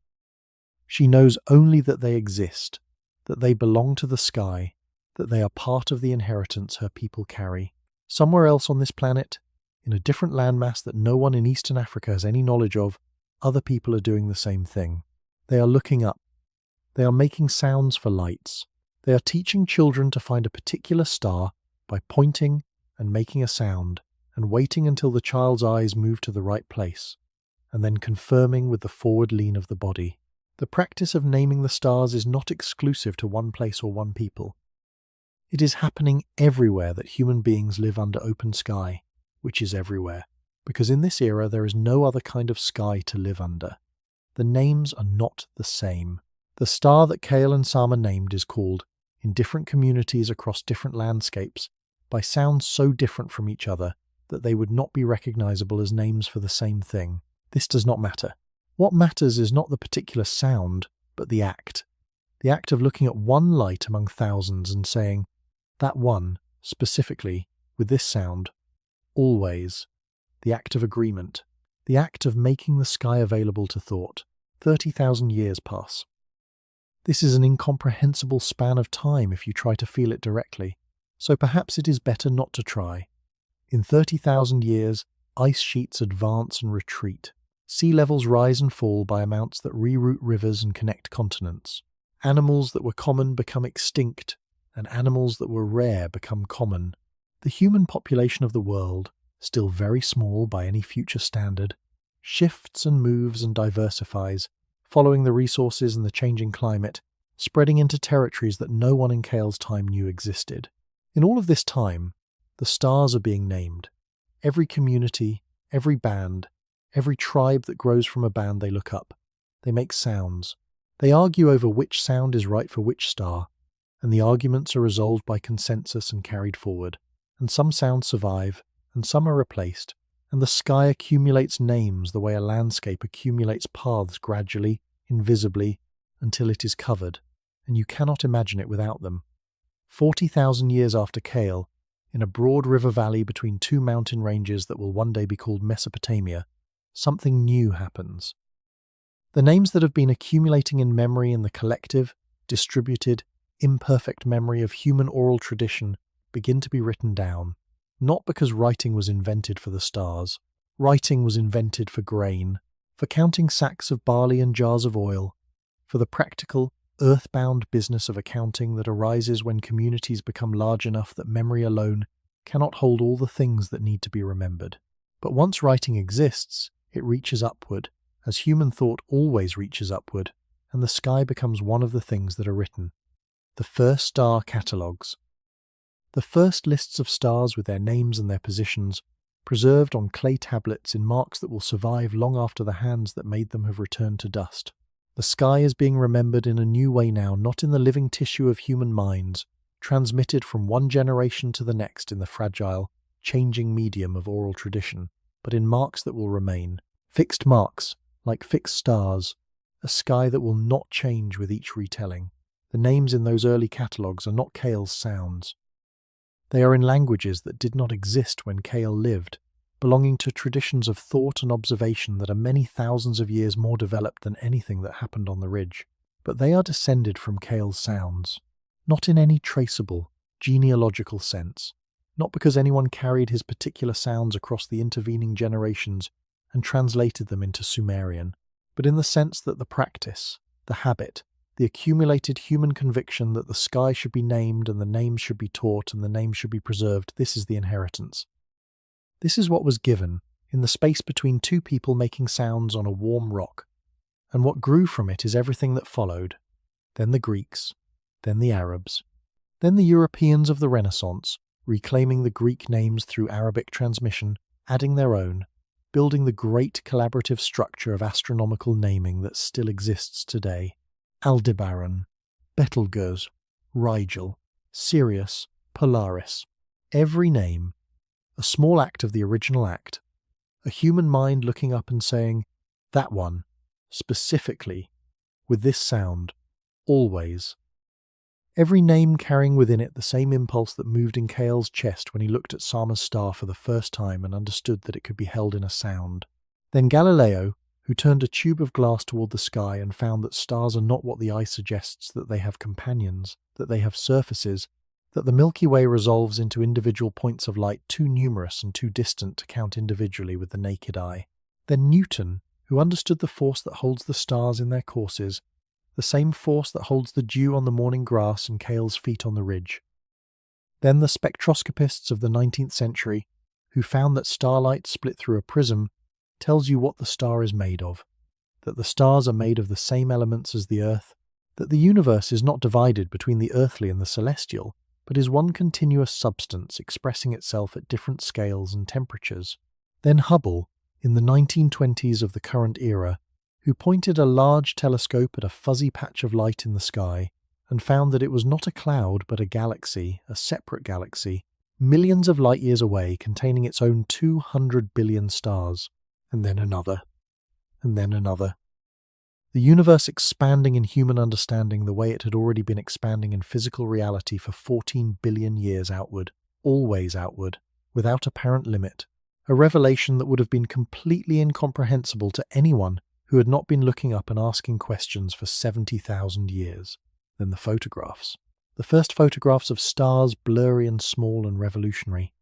She knows only that they exist, that they belong to the sky, that they are part of the inheritance her people carry. Somewhere else on this planet, in a different landmass that no one in Eastern Africa has any knowledge of, other people are doing the same thing. They are looking up. They are making sounds for lights. They are teaching children to find a particular star by pointing and making a sound and waiting until the child's eyes move to the right place, and then confirming with the forward lean of the body. The practice of naming the stars is not exclusive to one place or one people. It is happening everywhere that human beings live under open sky, which is everywhere, because in this era there is no other kind of sky to live under. The names are not the same. The star that Kael and Sama named is called, in different communities across different landscapes, by sounds so different from each other that they would not be recognizable as names for the same thing. This does not matter. What matters is not the particular sound, but the act. The act of looking at one light among thousands and saying, that one, specifically, with this sound, always. The act of agreement. The act of making the sky available to thought. 30,000 years pass. This is an incomprehensible span of time if you try to feel it directly, so perhaps it is better not to try. In 30,000 years, ice sheets advance and retreat. Sea levels rise and fall by amounts that reroute rivers and connect continents. Animals that were common become extinct, and animals that were rare become common. The human population of the world, still very small by any future standard, shifts and moves and diversifies, following the resources and the changing climate, spreading into territories that no one in Kael's time knew existed. In all of this time, the stars are being named. Every community, every band, every tribe that grows from a band they look up. They make sounds. They argue over which sound is right for which star, and the arguments are resolved by consensus and carried forward. And some sounds survive, and some are replaced, and the sky accumulates names the way a landscape accumulates paths gradually, invisibly, until it is covered, and you cannot imagine it without them. 40,000 years after Kael, in a broad river valley between two mountain ranges that will one day be called Mesopotamia, something new happens. The names that have been accumulating in memory in the collective, distributed, imperfect memory of human oral tradition begin to be written down, not because writing was invented for the stars. Writing was invented for grain, for counting sacks of barley and jars of oil, for the practical, earthbound business of accounting that arises when communities become large enough that memory alone cannot hold all the things that need to be remembered. But once writing exists, it reaches upward, as human thought always reaches upward, and the sky becomes one of the things that are written. The first star catalogues. The first lists of stars with their names and their positions preserved on clay tablets in marks that will survive long after the hands that made them have returned to dust. The sky is being remembered in a new way now, not in the living tissue of human minds, transmitted from one generation to the next in the fragile, changing medium of oral tradition, but in marks that will remain. Fixed marks, like fixed stars, a sky that will not change with each retelling. The names in those early catalogues are not Kael's sounds. They are in languages that did not exist when Kael lived, belonging to traditions of thought and observation that are many thousands of years more developed than anything that happened on the ridge. But they are descended from Kael's sounds, not in any traceable, genealogical sense, not because anyone carried his particular sounds across the intervening generations and translated them into Sumerian, but in the sense that the practice, the habit, the accumulated human conviction that the sky should be named and the names should be taught and the names should be preserved, this is the inheritance. This is what was given in the space between two people making sounds on a warm rock, and what grew from it is everything that followed, then the Greeks, then the Arabs, then the Europeans of the Renaissance, reclaiming the Greek names through Arabic transmission, adding their own, building the great collaborative structure of astronomical naming that still exists today. Aldebaran, Betelgeuse, Rigel, Sirius, Polaris. Every name, a small act of the original act, a human mind looking up and saying, that one, specifically, with this sound, always. Every name carrying within it the same impulse that moved in Kael's chest when he looked at Sama's star for the first time and understood that it could be held in a sound. Then Galileo, who turned a tube of glass toward the sky and found that stars are not what the eye suggests, that they have companions, that they have surfaces, that the Milky Way resolves into individual points of light too numerous and too distant to count individually with the naked eye. Then Newton, who understood the force that holds the stars in their courses, the same force that holds the dew on the morning grass and Kael's feet on the ridge. Then the spectroscopists of the 19th century, who found that starlight split through a prism, tells you what the star is made of, that the stars are made of the same elements as the earth, that the universe is not divided between the earthly and the celestial, but is one continuous substance expressing itself at different scales and temperatures. Then Hubble, in the 1920s of the current era, who pointed a large telescope at a fuzzy patch of light in the sky and found that it was not a cloud but a galaxy, a separate galaxy, millions of light years away, containing its own 200 billion stars, and then another, and then another. The universe expanding in human understanding the way it had already been expanding in physical reality for 14 billion years outward, always outward, without apparent limit, a revelation that would have been completely incomprehensible to anyone who had not been looking up and asking questions for 70,000 years. Then the photographs. The first photographs of stars, blurry and small and revolutionary.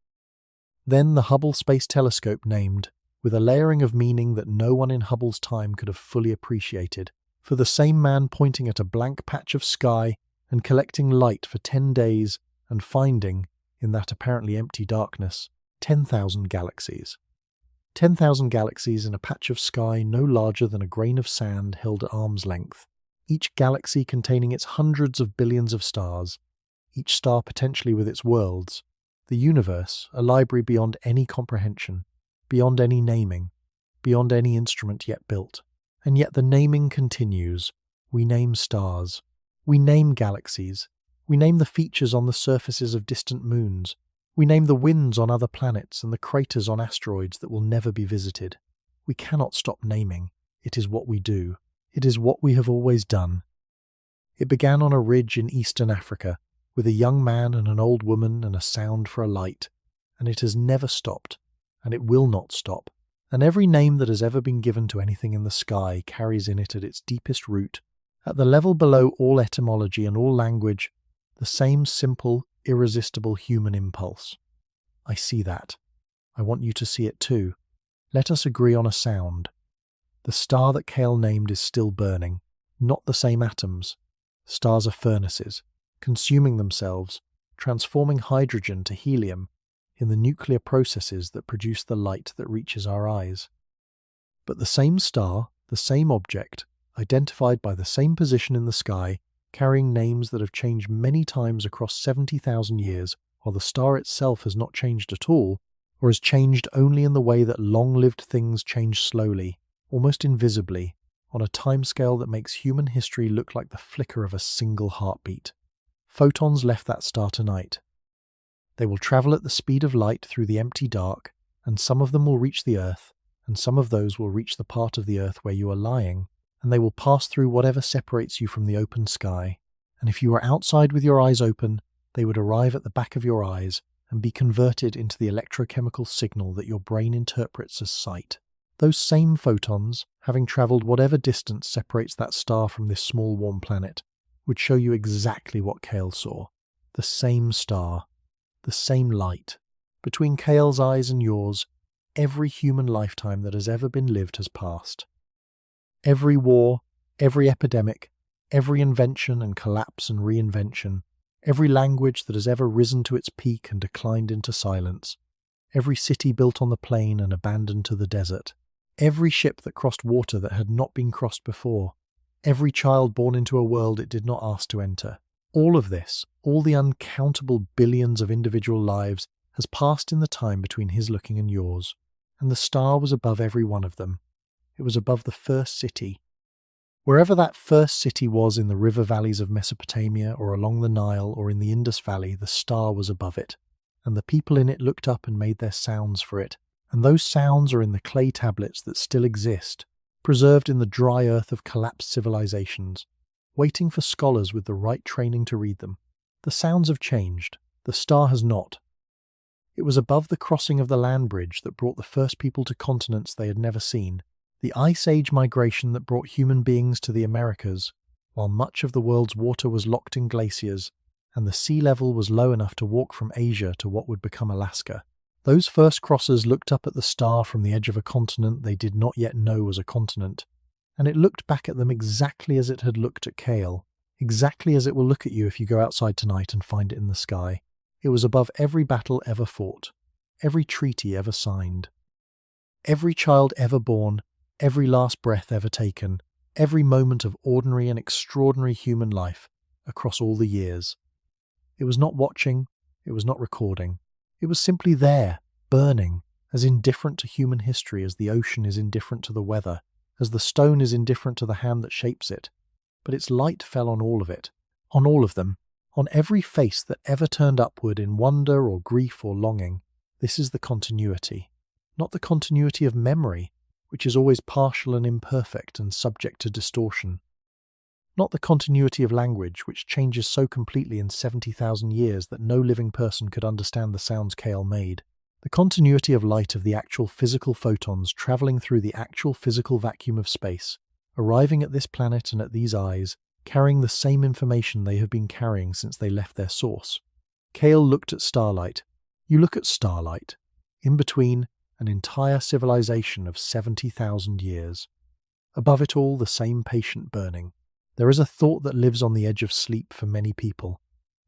Then the Hubble Space Telescope named, with a layering of meaning that no one in Hubble's time could have fully appreciated, for the same man pointing at a blank patch of sky and collecting light for 10 days and finding, in that apparently empty darkness, 10,000 galaxies. 10,000 galaxies in a patch of sky no larger than a grain of sand held at arm's length, each galaxy containing its hundreds of billions of stars, each star potentially with its worlds, the universe, a library beyond any comprehension, beyond any naming, beyond any instrument yet built. And yet the naming continues. We name stars. We name galaxies. We name the features on the surfaces of distant moons. We name the winds on other planets and the craters on asteroids that will never be visited. We cannot stop naming. It is what we do. It is what we have always done. It began on a ridge in eastern Africa, with a young man and an old woman and a sound for a light, and it has never stopped, and it will not stop. And every name that has ever been given to anything in the sky carries in it at its deepest root, at the level below all etymology and all language, the same simple, irresistible human impulse. I see that. I want you to see it too. Let us agree on a sound. The star that Kael named is still burning, not the same atoms. Stars are furnaces, consuming themselves, transforming hydrogen to helium in the nuclear processes that produce the light that reaches our eyes. But the same star, the same object, identified by the same position in the sky, carrying names that have changed many times across 70,000 years, while the star itself has not changed at all, or has changed only in the way that long-lived things change slowly, almost invisibly, on a timescale that makes human history look like the flicker of a single heartbeat. Photons left that star tonight. They will travel at the speed of light through the empty dark, and some of them will reach the Earth, and some of those will reach the part of the Earth where you are lying, and they will pass through whatever separates you from the open sky. And if you are outside with your eyes open, they would arrive at the back of your eyes and be converted into the electrochemical signal that your brain interprets as sight. Those same photons, having travelled whatever distance separates that star from this small warm planet, would show you exactly what Kael saw. The same star, the same light. Between Kael's eyes and yours, every human lifetime that has ever been lived has passed. Every war, every epidemic, every invention and collapse and reinvention, every language that has ever risen to its peak and declined into silence, every city built on the plain and abandoned to the desert, every ship that crossed water that had not been crossed before, every child born into a world it did not ask to enter. All of this, all the uncountable billions of individual lives, has passed in the time between his looking and yours, and the star was above every one of them. It was above the first city. Wherever that first city was in the river valleys of Mesopotamia or along the Nile or in the Indus Valley, the star was above it, and the people in it looked up and made their sounds for it, and those sounds are in the clay tablets that still exist, preserved in the dry earth of collapsed civilizations, waiting for scholars with the right training to read them. The sounds have changed. The star has not. It was above the crossing of the land bridge that brought the first people to continents they had never seen, the Ice Age migration that brought human beings to the Americas, while much of the world's water was locked in glaciers, and the sea level was low enough to walk from Asia to what would become Alaska. Those first crossers looked up at the star from the edge of a continent they did not yet know was a continent, and it looked back at them exactly as it had looked at Kael, exactly as it will look at you if you go outside tonight and find it in the sky. It was above every battle ever fought, every treaty ever signed, every child ever born, every last breath ever taken, every moment of ordinary and extraordinary human life across all the years. It was not watching, it was not recording. It was simply there, burning, as indifferent to human history as the ocean is indifferent to the weather, as the stone is indifferent to the hand that shapes it. But its light fell on all of it, on all of them, on every face that ever turned upward in wonder or grief or longing. This is the continuity. Not the continuity of memory, which is always partial and imperfect and subject to distortion. Not the continuity of language, which changes so completely in 70,000 years that no living person could understand the sounds Kael made. The continuity of light of the actual physical photons travelling through the actual physical vacuum of space, arriving at this planet and at these eyes, carrying the same information they have been carrying since they left their source. Kael looked at starlight. You look at starlight. In between, an entire civilization of 70,000 years. Above it all, the same patient burning. There is a thought that lives on the edge of sleep for many people,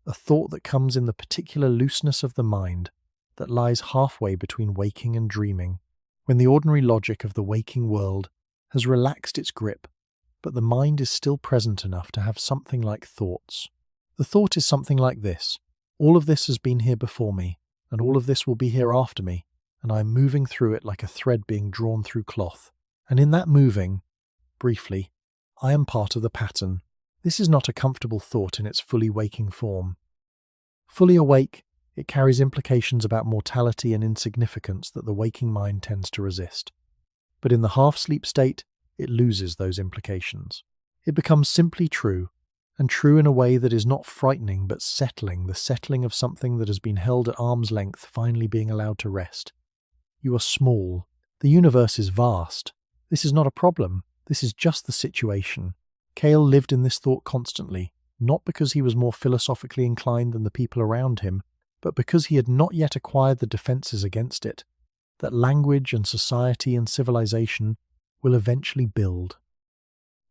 a thought that comes in the particular looseness of the mind that lies halfway between waking and dreaming, when the ordinary logic of the waking world has relaxed its grip, but the mind is still present enough to have something like thoughts. The thought is something like this: all of this has been here before me, and all of this will be here after me, and I am moving through it like a thread being drawn through cloth. And in that moving, briefly, I am part of the pattern. This is not a comfortable thought in its fully waking form. Fully awake, it carries implications about mortality and insignificance that the waking mind tends to resist. But in the half-sleep state, it loses those implications. It becomes simply true, and true in a way that is not frightening but settling, the settling of something that has been held at arm's length finally being allowed to rest. You are small. The universe is vast. This is not a problem. This is just the situation. Kael lived in this thought constantly, not because he was more philosophically inclined than the people around him, but because he had not yet acquired the defences against it, that language and society and civilization will eventually build.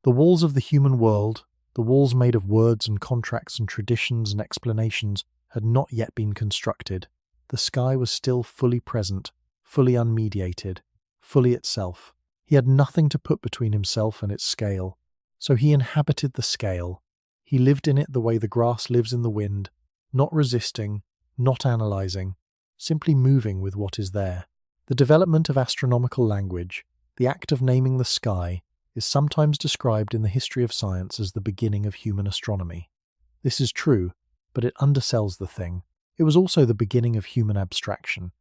The walls of the human world, the walls made of words and contracts and traditions and explanations, had not yet been constructed. The sky was still fully present, fully unmediated, fully itself. He had nothing to put between himself and its scale, so he inhabited the scale. He lived in it the way the grass lives in the wind, not resisting, not analysing, simply moving with what is there. The development of astronomical language, the act of naming the sky, is sometimes described in the history of science as the beginning of human astronomy. This is true, but it undersells the thing. It was also the beginning of human abstraction.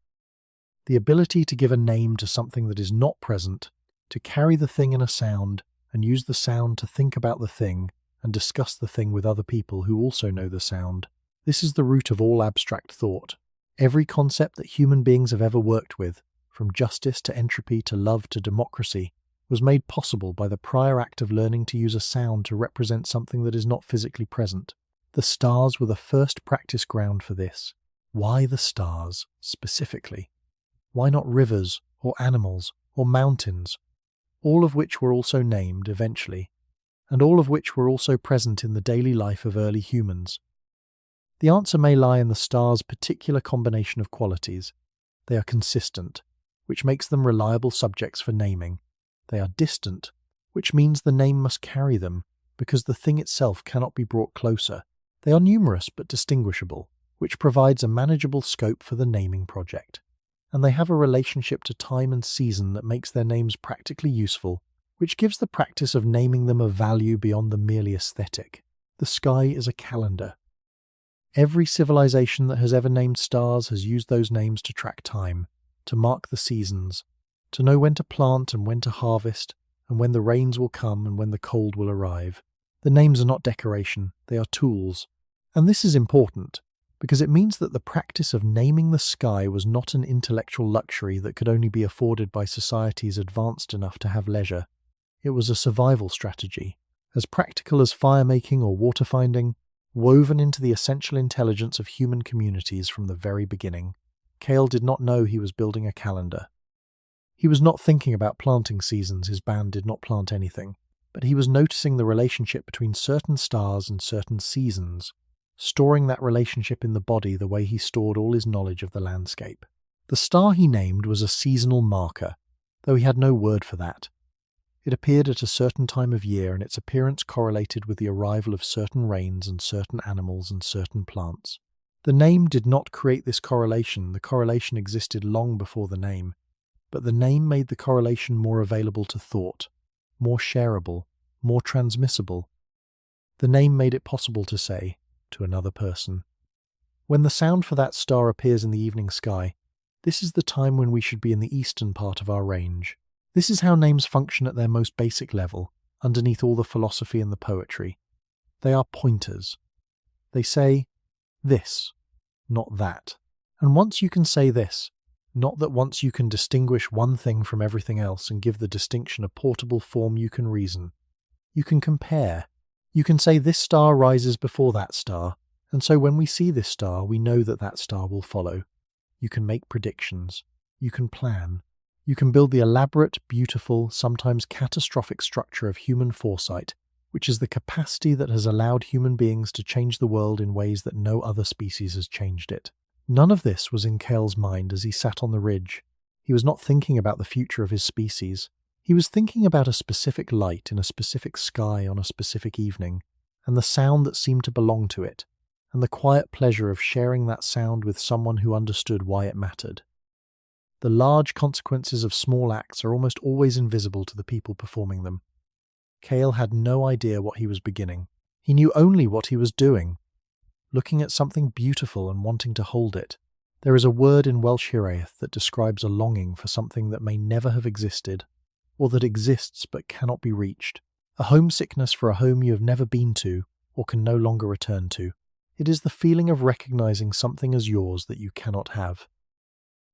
The ability to give a name to something that is not present, to carry the thing in a sound, and use the sound to think about the thing and discuss the thing with other people who also know the sound. This is the root of all abstract thought. Every concept that human beings have ever worked with, from justice to entropy to love to democracy, was made possible by the prior act of learning to use a sound to represent something that is not physically present. The stars were the first practice ground for this. Why the stars, specifically? Why not rivers, or animals, or mountains? All of which were also named, eventually, and all of which were also present in the daily life of early humans. The answer may lie in the stars' particular combination of qualities. They are consistent, which makes them reliable subjects for naming. They are distant, which means the name must carry them, because the thing itself cannot be brought closer. They are numerous but distinguishable, which provides a manageable scope for the naming project. And they have a relationship to time and season that makes their names practically useful, which gives the practice of naming them a value beyond the merely aesthetic. The sky is a calendar. Every civilization that has ever named stars has used those names to track time, to mark the seasons, to know when to plant and when to harvest, and when the rains will come and when the cold will arrive. The names are not decoration, they are tools. And this is important, because it means that the practice of naming the sky was not an intellectual luxury that could only be afforded by societies advanced enough to have leisure. It was a survival strategy, as practical as fire-making or water-finding, woven into the essential intelligence of human communities from the very beginning. Kael did not know he was building a calendar. He was not thinking about planting seasons, his band did not plant anything, but he was noticing the relationship between certain stars and certain seasons, storing that relationship in the body the way he stored all his knowledge of the landscape. The star he named was a seasonal marker, though he had no word for that. It appeared at a certain time of year, and its appearance correlated with the arrival of certain rains and certain animals and certain plants. The name did not create this correlation, the correlation existed long before the name, but the name made the correlation more available to thought, more shareable, more transmissible. The name made it possible to say, to another person, when the sound for that star appears in the evening sky, this is the time when we should be in the eastern part of our range. This is how names function at their most basic level, underneath all the philosophy and the poetry. They are pointers. They say, this, not that. And once you can say this, not that once you can distinguish one thing from everything else and give the distinction a portable form, you can reason. You can compare. You can say this star rises before that star, and so when we see this star, we know that that star will follow. You can make predictions. You can plan. You can build the elaborate, beautiful, sometimes catastrophic structure of human foresight, which is the capacity that has allowed human beings to change the world in ways that no other species has changed it. None of this was in Kael's mind as he sat on the ridge. He was not thinking about the future of his species. He was thinking about a specific light in a specific sky on a specific evening, and the sound that seemed to belong to it, and the quiet pleasure of sharing that sound with someone who understood why it mattered. The large consequences of small acts are almost always invisible to the people performing them. Kael had no idea what he was beginning. He knew only what he was doing. Looking at something beautiful and wanting to hold it. There is a word in Welsh hiraeth that describes a longing for something that may never have existed, or that exists but cannot be reached. A homesickness for a home you have never been to, or can no longer return to. It is the feeling of recognizing something as yours that you cannot have.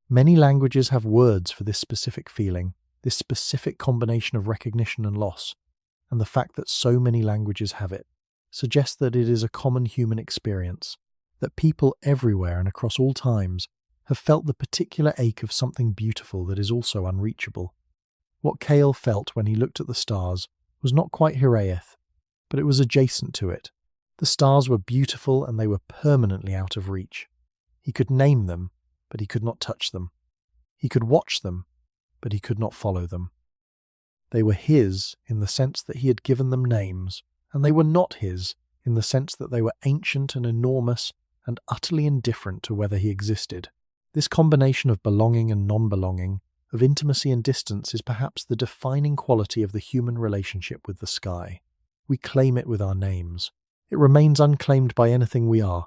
Many languages have words for this specific feeling, this specific combination of recognition and loss, and the fact that so many languages have it suggests that it is a common human experience, that people everywhere and across all times have felt the particular ache of something beautiful that is also unreachable. What Kael felt when he looked at the stars was not quite hiraeth, but it was adjacent to it. The stars were beautiful and they were permanently out of reach. He could name them, but he could not touch them. He could watch them, but he could not follow them. They were his in the sense that he had given them names, and they were not his in the sense that they were ancient and enormous and utterly indifferent to whether he existed. This combination of belonging and non-belonging, of intimacy and distance, is perhaps the defining quality of the human relationship with the sky. We claim it with our names. It remains unclaimed by anything we are.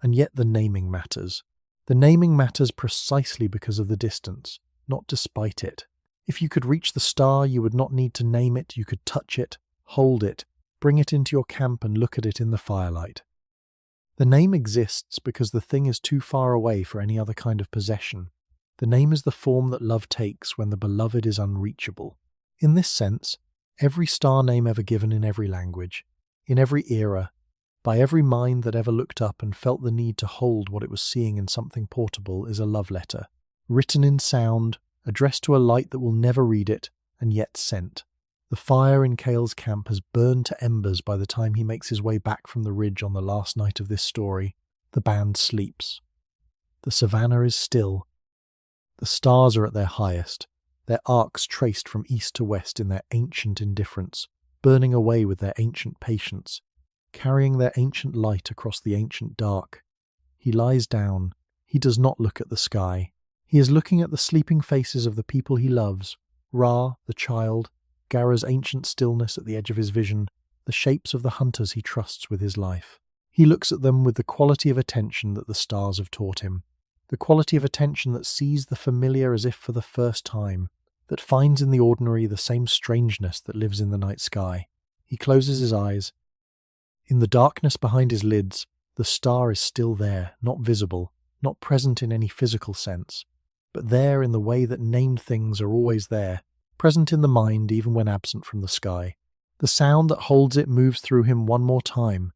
And yet the naming matters. The naming matters precisely because of the distance, not despite it. If you could reach the star, you would not need to name it. You could touch it, hold it, bring it into your camp and look at it in the firelight. The name exists because the thing is too far away for any other kind of possession. The name is the form that love takes when the beloved is unreachable. In this sense, every star name ever given in every language, in every era, by every mind that ever looked up and felt the need to hold what it was seeing in something portable, is a love letter, written in sound, addressed to a light that will never read it, and yet sent. The fire in Kael's camp has burned to embers by the time he makes his way back from the ridge on the last night of this story. The band sleeps. The Savanna is still. The stars are at their highest, their arcs traced from east to west in their ancient indifference, burning away with their ancient patience, carrying their ancient light across the ancient dark. He lies down. He does not look at the sky. He is looking at the sleeping faces of the people he loves, Ra, the child, Gara's ancient stillness at the edge of his vision, the shapes of the hunters he trusts with his life. He looks at them with the quality of attention that the stars have taught him, the quality of attention that sees the familiar as if for the first time, that finds in the ordinary the same strangeness that lives in the night sky. He closes his eyes. In the darkness behind his lids, the star is still there, not visible, not present in any physical sense, but there in the way that named things are always there, present in the mind even when absent from the sky. The sound that holds it moves through him one more time,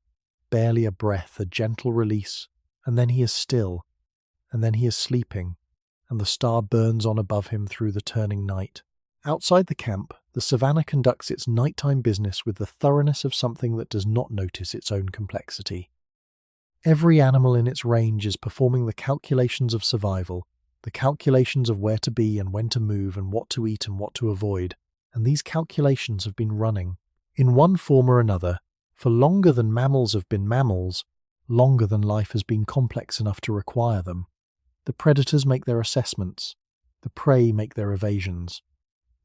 barely a breath, a gentle release, and then he is still, and then he is sleeping, and the star burns on above him through the turning night. Outside the camp, the Savanna conducts its nighttime business with the thoroughness of something that does not notice its own complexity. Every animal in its range is performing the calculations of survival, the calculations of where to be and when to move and what to eat and what to avoid, and these calculations have been running, in one form or another, for longer than mammals have been mammals, longer than life has been complex enough to require them. The predators make their assessments, the prey make their evasions,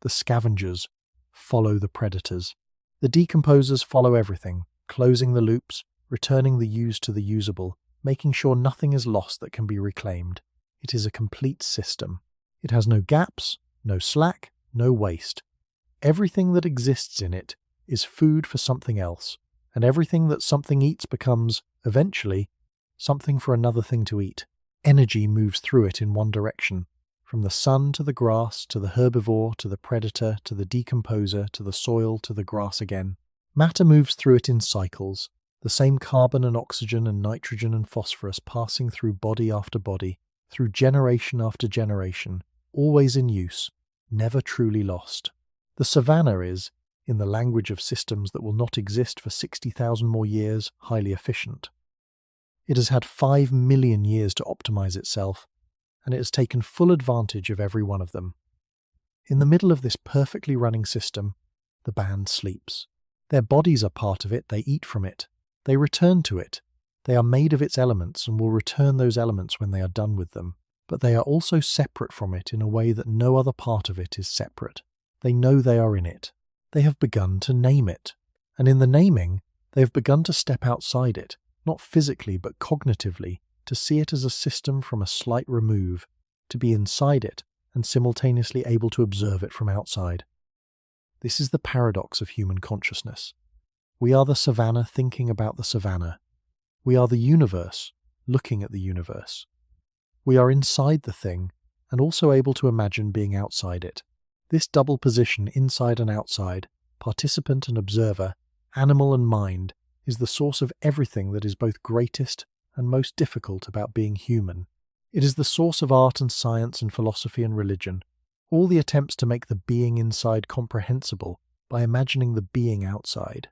the scavengers follow the predators, the decomposers follow everything, closing the loops, returning the used to the usable, making sure nothing is lost that can be reclaimed. It is a complete system. It has no gaps, no slack, no waste. Everything that exists in it is food for something else, and everything that something eats becomes, eventually, something for another thing to eat. Energy moves through it in one direction, from the sun to the grass, to the herbivore, to the predator, to the decomposer, to the soil, to the grass again. Matter moves through it in cycles, the same carbon and oxygen and nitrogen and phosphorus passing through body after body, through generation after generation, always in use, never truly lost. The Savanna is, in the language of systems that will not exist for 60,000 more years, highly efficient. It has had 5 million years to optimize itself, and it has taken full advantage of every one of them. In the middle of this perfectly running system, the band sleeps. Their bodies are part of it, they eat from it, they return to it. They are made of its elements and will return those elements when they are done with them, but they are also separate from it in a way that no other part of it is separate. They know they are in it. They have begun to name it, and in the naming, they have begun to step outside it, not physically but cognitively, to see it as a system from a slight remove, to be inside it and simultaneously able to observe it from outside. This is the paradox of human consciousness. We are the Savanna thinking about the Savanna. We are the universe, looking at the universe. We are inside the thing, and also able to imagine being outside it. This double position, inside and outside, participant and observer, animal and mind, is the source of everything that is both greatest and most difficult about being human. It is the source of art and science and philosophy and religion, all the attempts to make the being inside comprehensible by imagining the being outside.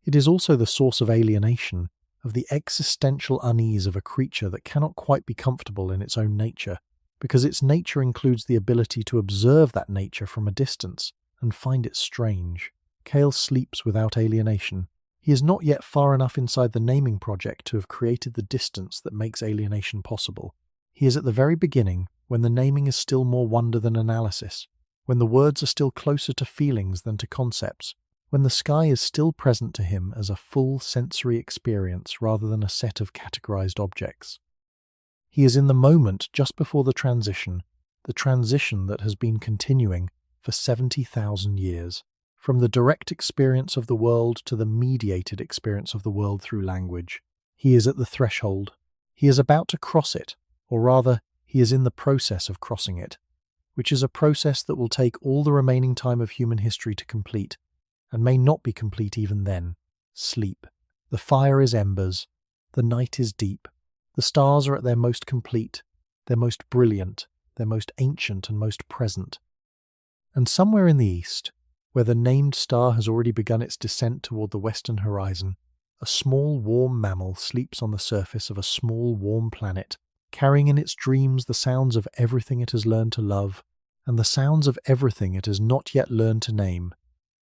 It is also the source of alienation, of the existential unease of a creature that cannot quite be comfortable in its own nature, because its nature includes the ability to observe that nature from a distance and find it strange. Kael sleeps without alienation. He is not yet far enough inside the naming project to have created the distance that makes alienation possible. He He is at the very beginning, when the naming is still more wonder than analysis, when the words are still closer to feelings than to concepts, when the sky is still present to him as a full sensory experience rather than a set of categorized objects. He is in the moment just before the transition that has been continuing for 70,000 years, from the direct experience of the world to the mediated experience of the world through language. He is at the threshold. He is about to cross it, or rather, he is in the process of crossing it, which is a process that will take all the remaining time of human history to complete, and may not be complete even then. Sleep. The fire is embers. The night is deep. The stars are at their most complete, their most brilliant, their most ancient and most present. And somewhere in the east, where the named star has already begun its descent toward the western horizon, a small warm mammal sleeps on the surface of a small warm planet, carrying in its dreams the sounds of everything it has learned to love, and the sounds of everything it has not yet learned to name,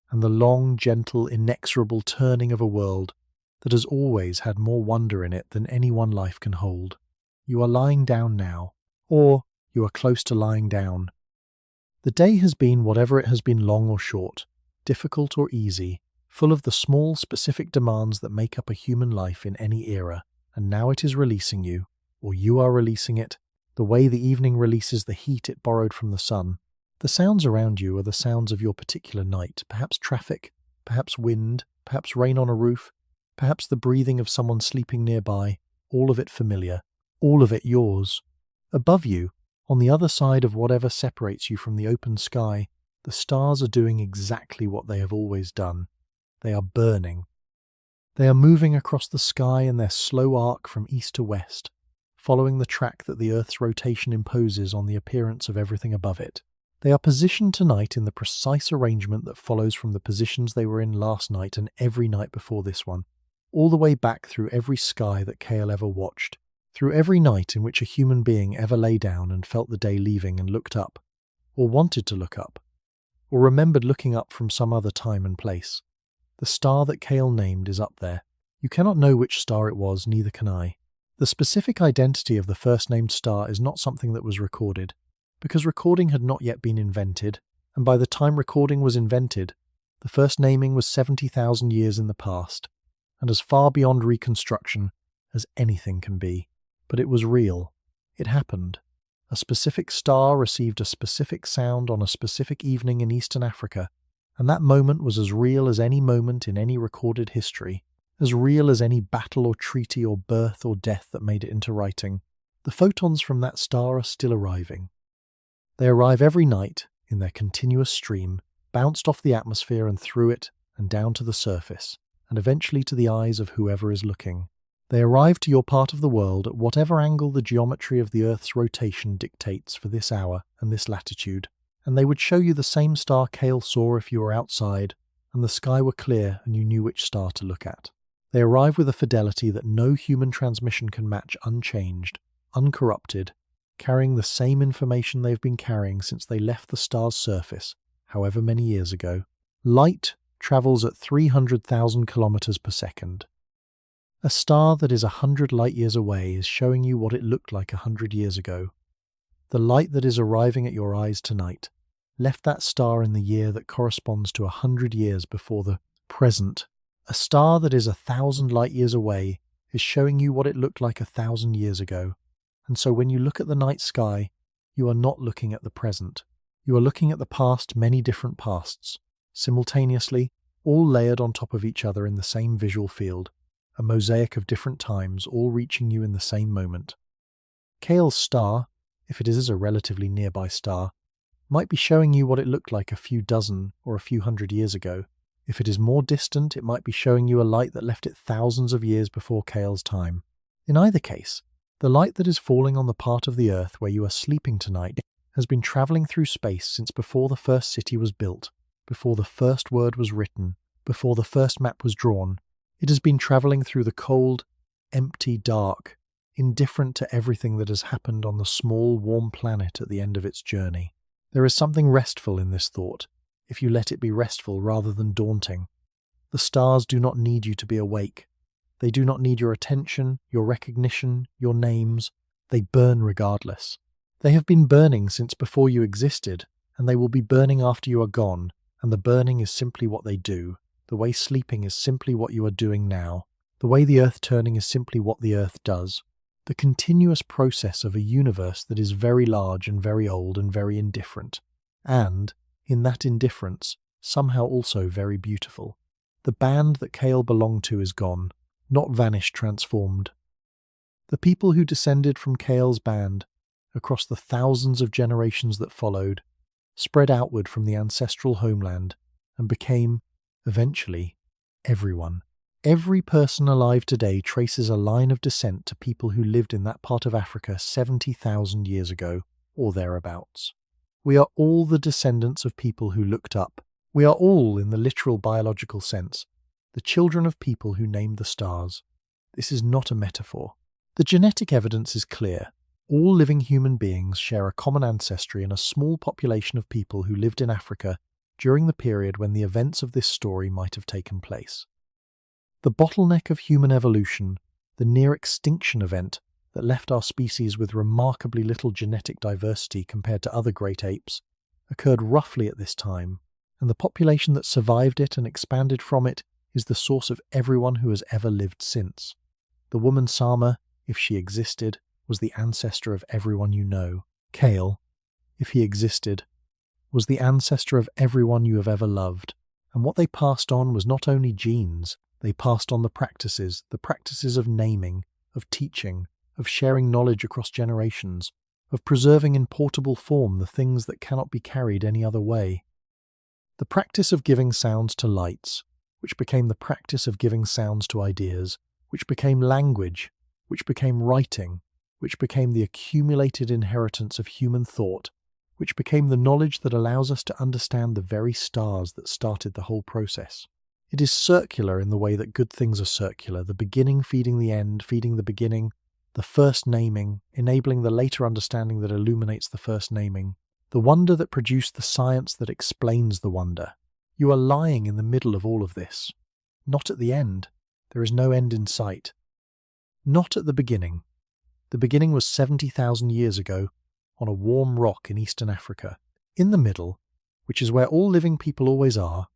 and the long, gentle, inexorable turning of a world that has always had more wonder in it than any one life can hold. You are lying down now, or you are close to lying down. The day has been whatever it has been, long or short, difficult or easy, full of the small, specific demands that make up a human life in any era, and now it is releasing you, or you are releasing it, the way the evening releases the heat it borrowed from the sun. The sounds around you are the sounds of your particular night, perhaps traffic, perhaps wind, perhaps rain on a roof, perhaps the breathing of someone sleeping nearby, all of it familiar, all of it yours. Above you, on the other side of whatever separates you from the open sky, the stars are doing exactly what they have always done. They are burning. They are moving across the sky in their slow arc from east to west, following the track that the Earth's rotation imposes on the appearance of everything above it. They are positioned tonight in the precise arrangement that follows from the positions they were in last night and every night before this one, all the way back through every sky that Kael ever watched, through every night in which a human being ever lay down and felt the day leaving and looked up, or wanted to look up, or remembered looking up from some other time and place. The star that Kael named is up there. You cannot know which star it was, neither can I. The specific identity of the first named star is not something that was recorded, because recording had not yet been invented, and by the time recording was invented, the first naming was 70,000 years in the past, and as far beyond reconstruction as anything can be. But it was real. It happened. A specific star received a specific sound on a specific evening in Eastern Africa, and that moment was as real as any moment in any recorded history, as real as any battle or treaty or birth or death that made it into writing. The photons from that star are still arriving. They arrive every night in their continuous stream, bounced off the atmosphere and through it and down to the surface, and eventually to the eyes of whoever is looking. They arrive to your part of the world at whatever angle the geometry of the Earth's rotation dictates for this hour and this latitude, and they would show you the same star Kael saw if you were outside and the sky were clear and you knew which star to look at. They arrive with a fidelity that no human transmission can match, unchanged, uncorrupted, carrying the same information they've been carrying since they left the star's surface, however many years ago. Light travels at 300,000 kilometers per second. A star that is 100 light-years away is showing you what it looked like 100 years ago. The light that is arriving at your eyes tonight left that star in the year that corresponds to 100 years before the present. A star that is 1,000 light-years away is showing you what it looked like 1,000 years ago. And so when you look at the night sky, you are not looking at the present. You are looking at the past, many different pasts, simultaneously, all layered on top of each other in the same visual field, a mosaic of different times, all reaching you in the same moment. Kael's star, if it is a relatively nearby star, might be showing you what it looked like a few dozen or a few hundred years ago. If it is more distant, it might be showing you a light that left it thousands of years before Kael's time. In either case, the light that is falling on the part of the Earth where you are sleeping tonight has been travelling through space since before the first city was built, before the first word was written, before the first map was drawn. It has been travelling through the cold, empty dark, indifferent to everything that has happened on the small, warm planet at the end of its journey. There is something restful in this thought, if you let it be restful rather than daunting. The stars do not need you to be awake. They do not need your attention, your recognition, your names. They burn regardless. They have been burning since before you existed, and they will be burning after you are gone, and the burning is simply what they do. The way sleeping is simply what you are doing now. The way the earth turning is simply what the earth does. The continuous process of a universe that is very large and very old and very indifferent. And, in that indifference, somehow also very beautiful. The band that Kael belonged to is gone, not vanished, transformed. The people who descended from Kael's band, across the thousands of generations that followed, spread outward from the ancestral homeland and became, eventually, everyone. Every person alive today traces a line of descent to people who lived in that part of Africa 70,000 years ago, or thereabouts. We are all the descendants of people who looked up. We are all, in the literal biological sense, the children of people who named the stars. This is not a metaphor. The genetic evidence is clear. All living human beings share a common ancestry in a small population of people who lived in Africa during the period when the events of this story might have taken place. The bottleneck of human evolution, the near-extinction event that left our species with remarkably little genetic diversity compared to other great apes, occurred roughly at this time, and the population that survived it and expanded from it is the source of everyone who has ever lived since. The woman Sama, if she existed, was the ancestor of everyone you know. Kael, if he existed, was the ancestor of everyone you have ever loved. And what they passed on was not only genes, they passed on the practices of naming, of teaching, of sharing knowledge across generations, of preserving in portable form the things that cannot be carried any other way. The practice of giving sounds to lights, which became the practice of giving sounds to ideas, which became language, which became writing, which became the accumulated inheritance of human thought, which became the knowledge that allows us to understand the very stars that started the whole process. It is circular in the way that good things are circular, the beginning feeding the end, feeding the beginning, the first naming, enabling the later understanding that illuminates the first naming, the wonder that produced the science that explains the wonder. You are lying in the middle of all of this. Not at the end. There is no end in sight. Not at the beginning. The beginning was 70,000 years ago, on a warm rock in eastern Africa. In the middle, which is where all living people always are,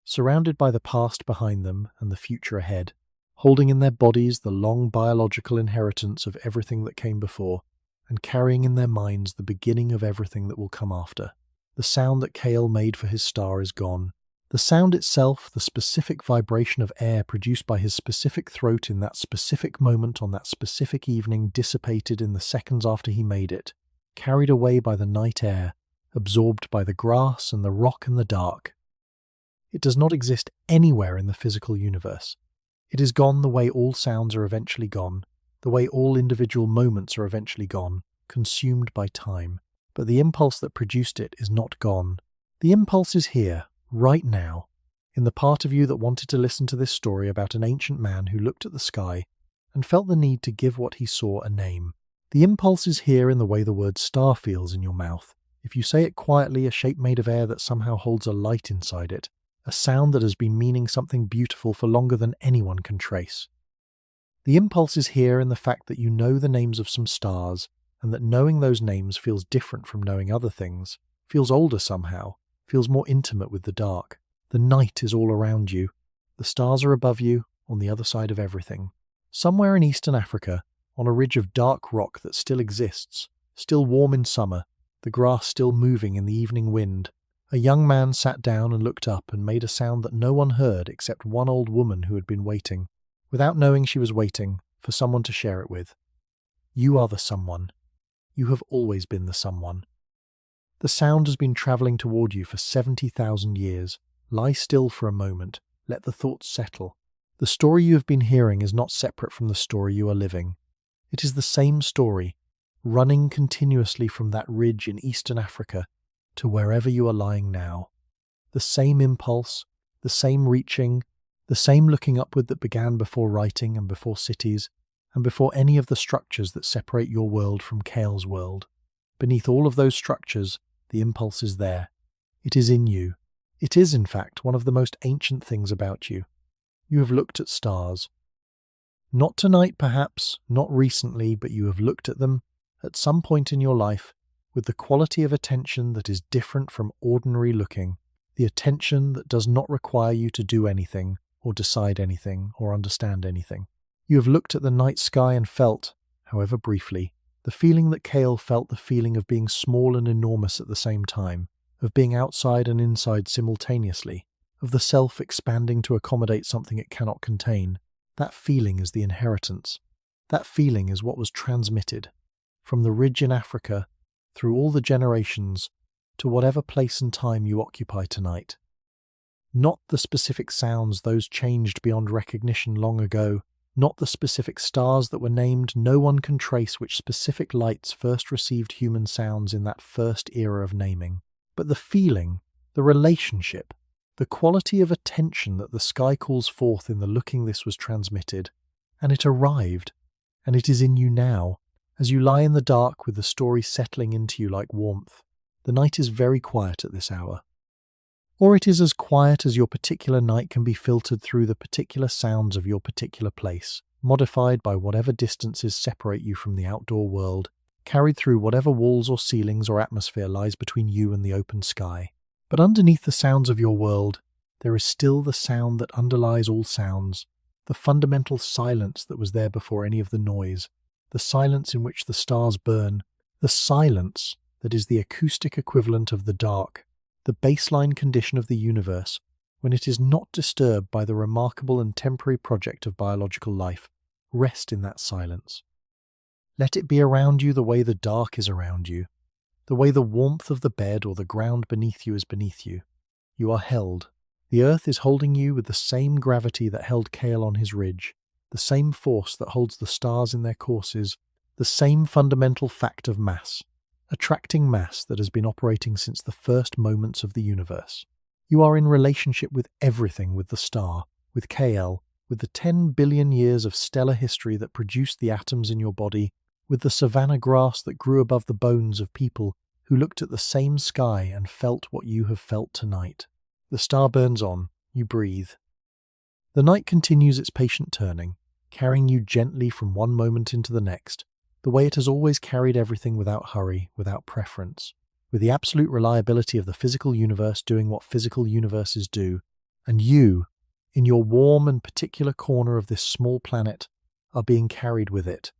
surrounded by the past behind them and the future ahead, holding in their bodies the long biological inheritance of everything that came before, and carrying in their minds the beginning of everything that will come after. The sound that Kael made for his star is gone. The sound itself, the specific vibration of air produced by his specific throat in that specific moment on that specific evening, dissipated in the seconds after he made it, carried away by the night air, absorbed by the grass and the rock and the dark. It does not exist anywhere in the physical universe. It is gone the way all sounds are eventually gone, the way all individual moments are eventually gone, consumed by time. But the impulse that produced it is not gone. The impulse is here, right now, in the part of you that wanted to listen to this story about an ancient man who looked at the sky and felt the need to give what he saw a name. The impulse is here in the way the word star feels in your mouth. If you say it quietly, a shape made of air that somehow holds a light inside it, a sound that has been meaning something beautiful for longer than anyone can trace. The impulse is here in the fact that you know the names of some stars, and that knowing those names feels different from knowing other things, feels older somehow, feels more intimate with the dark. The night is all around you. The stars are above you, on the other side of everything. Somewhere in eastern Africa, on a ridge of dark rock that still exists, still warm in summer, the grass still moving in the evening wind, a young man sat down and looked up and made a sound that no one heard except one old woman who had been waiting, without knowing she was waiting, for someone to share it with. You are the someone. You have always been the someone. The sound has been travelling toward you for 70,000 years. Lie still for a moment. Let the thoughts settle. The story you have been hearing is not separate from the story you are living. It is the same story, running continuously from that ridge in eastern Africa to wherever you are lying now. The same impulse, the same reaching, the same looking upward that began before writing and before cities, and before any of the structures that separate your world from Kael's world. Beneath all of those structures, the impulse is there. It is in you. It is, in fact, one of the most ancient things about you. You have looked at stars. Not tonight, perhaps, not recently, but you have looked at them, at some point in your life, with the quality of attention that is different from ordinary looking, the attention that does not require you to do anything, or decide anything, or understand anything. You have looked at the night sky and felt, however briefly, the feeling that Kael felt, the feeling of being small and enormous at the same time, of being outside and inside simultaneously, of the self expanding to accommodate something it cannot contain. That feeling is the inheritance. That feeling is what was transmitted from the ridge in Africa through all the generations to whatever place and time you occupy tonight. Not the specific sounds, those changed beyond recognition long ago, not the specific stars that were named. No one can trace which specific lights first received human sounds in that first era of naming. But the feeling, the relationship, the quality of attention that the sky calls forth in the looking this was transmitted, and it arrived, and it is in you now, as you lie in the dark with the story settling into you like warmth. The night is very quiet at this hour. Or it is as quiet as your particular night can be, filtered through the particular sounds of your particular place, modified by whatever distances separate you from the outdoor world, carried through whatever walls or ceilings or atmosphere lies between you and the open sky. But underneath the sounds of your world, there is still the sound that underlies all sounds, the fundamental silence that was there before any of the noise, the silence in which the stars burn, the silence that is the acoustic equivalent of the dark, the baseline condition of the universe, when it is not disturbed by the remarkable and temporary project of biological life. Rest in that silence. Let it be around you the way the dark is around you, the way the warmth of the bed or the ground beneath you is beneath you. You are held. The earth is holding you with the same gravity that held Kael on his ridge, the same force that holds the stars in their courses, the same fundamental fact of mass, attracting mass that has been operating since the first moments of the universe. You are in relationship with everything, with the star, with Kael, with the 10 billion years of stellar history that produced the atoms in your body, with the savanna grass that grew above the bones of people who looked at the same sky and felt what you have felt tonight. The star burns on, you breathe. The night continues its patient turning, carrying you gently from one moment into the next, the way it has always carried everything, without hurry, without preference, with the absolute reliability of the physical universe doing what physical universes do. And you, in your warm and particular corner of this small planet, are being carried with it.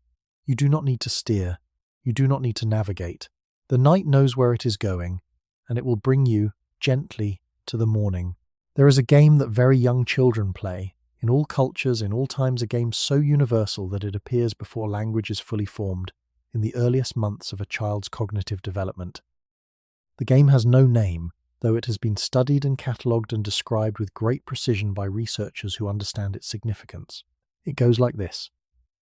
You do not need to steer. You do not need to navigate. The night knows where it is going, and it will bring you, gently, to the morning. There is a game that very young children play, in all cultures, in all times, a game so universal that it appears before language is fully formed, in the earliest months of a child's cognitive development. The game has no name, though it has been studied and catalogued and described with great precision by researchers who understand its significance. It goes like this.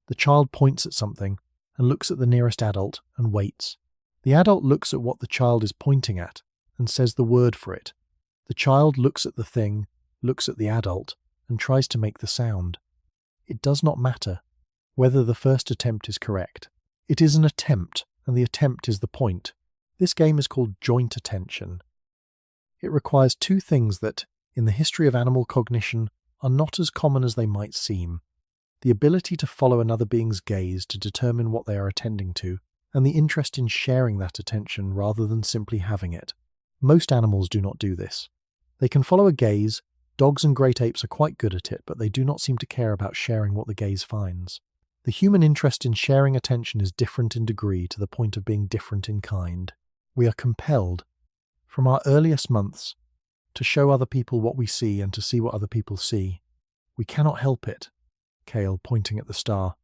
The child points at something and looks at the nearest adult and waits. The adult looks at what the child is pointing at and says the word for it. The child looks at the thing, looks at the adult, and tries to make the sound. It does not matter whether the first attempt is correct. It is an attempt, and the attempt is the point. This game is called joint attention. It requires two things that, in the history of animal cognition, are not as common as they might seem: the ability to follow another being's gaze to determine what they are attending to, and the interest in sharing that attention rather than simply having it. Most animals do not do this. They can follow a gaze. Dogs and great apes are quite good at it, but they do not seem to care about sharing what the gaze finds. The human interest in sharing attention is different in degree, to the point of being different in kind. We are compelled, from our earliest months, to show other people what we see and to see what other people see. We cannot help it. Kael, pointing at the star.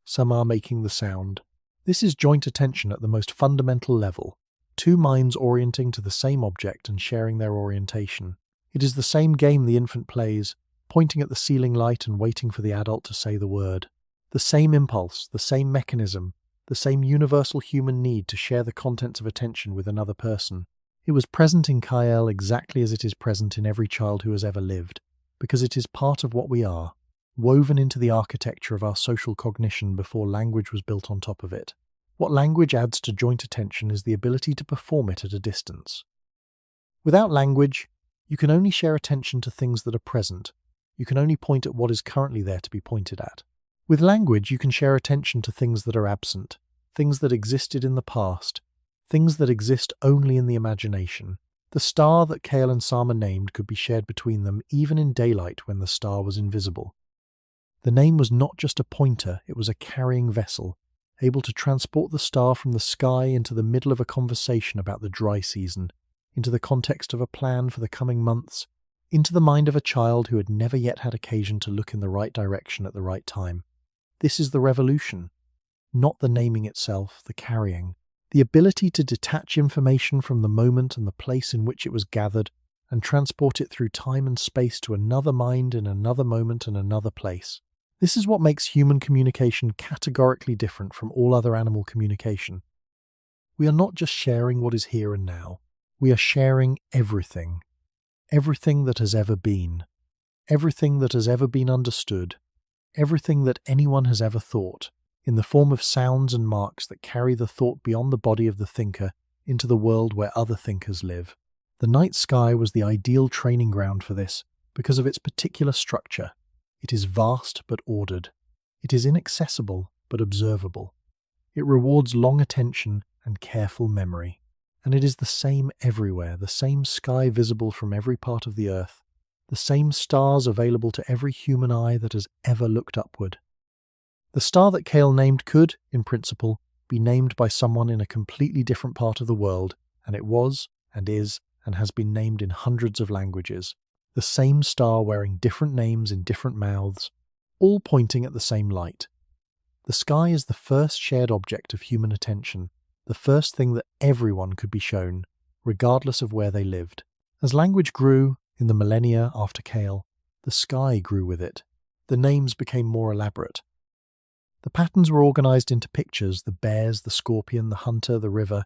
Some are making the sound. This is joint attention at the most fundamental level. Two minds orienting to the same object and sharing their orientation. It is the same game the infant plays, pointing at the ceiling light and waiting for the adult to say the word. The same impulse, the same mechanism, the same universal human need to share the contents of attention with another person. It was present in Kael exactly as it is present in every child who has ever lived, because it is part of what we are, woven into the architecture of our social cognition before language was built on top of it. What language adds to joint attention is the ability to perform it at a distance. Without language, you can only share attention to things that are present. You can only point at what is currently there to be pointed at. With language, you can share attention to things that are absent, things that existed in the past, things that exist only in the imagination. The star that Kael and Sama named could be shared between them even in daylight when the star was invisible. The name was not just a pointer, it was a carrying vessel, able to transport the star from the sky into the middle of a conversation about the dry season, into the context of a plan for the coming months, into the mind of a child who had never yet had occasion to look in the right direction at the right time. This is the revolution. Not the naming itself, the carrying. The ability to detach information from the moment and the place in which it was gathered and transport it through time and space to another mind in another moment and another place. This is what makes human communication categorically different from all other animal communication. We are not just sharing what is here and now. We are sharing everything. Everything that has ever been. Everything that has ever been understood. Everything that anyone has ever thought, in the form of sounds and marks that carry the thought beyond the body of the thinker into the world where other thinkers live. The night sky was the ideal training ground for this because of its particular structure. It is vast but ordered. It is inaccessible but observable. It rewards long attention and careful memory. And it is the same everywhere, the same sky visible from every part of the earth, the same stars available to every human eye that has ever looked upward. The star that Kael named could, in principle, be named by someone in a completely different part of the world, and it was, and is, and has been named in hundreds of languages. The same star wearing different names in different mouths, all pointing at the same light. The sky is the first shared object of human attention, the first thing that everyone could be shown, regardless of where they lived. As language grew, in the millennia after Kael, the sky grew with it. The names became more elaborate. The patterns were organized into pictures, the bears, the scorpion, the hunter, the river,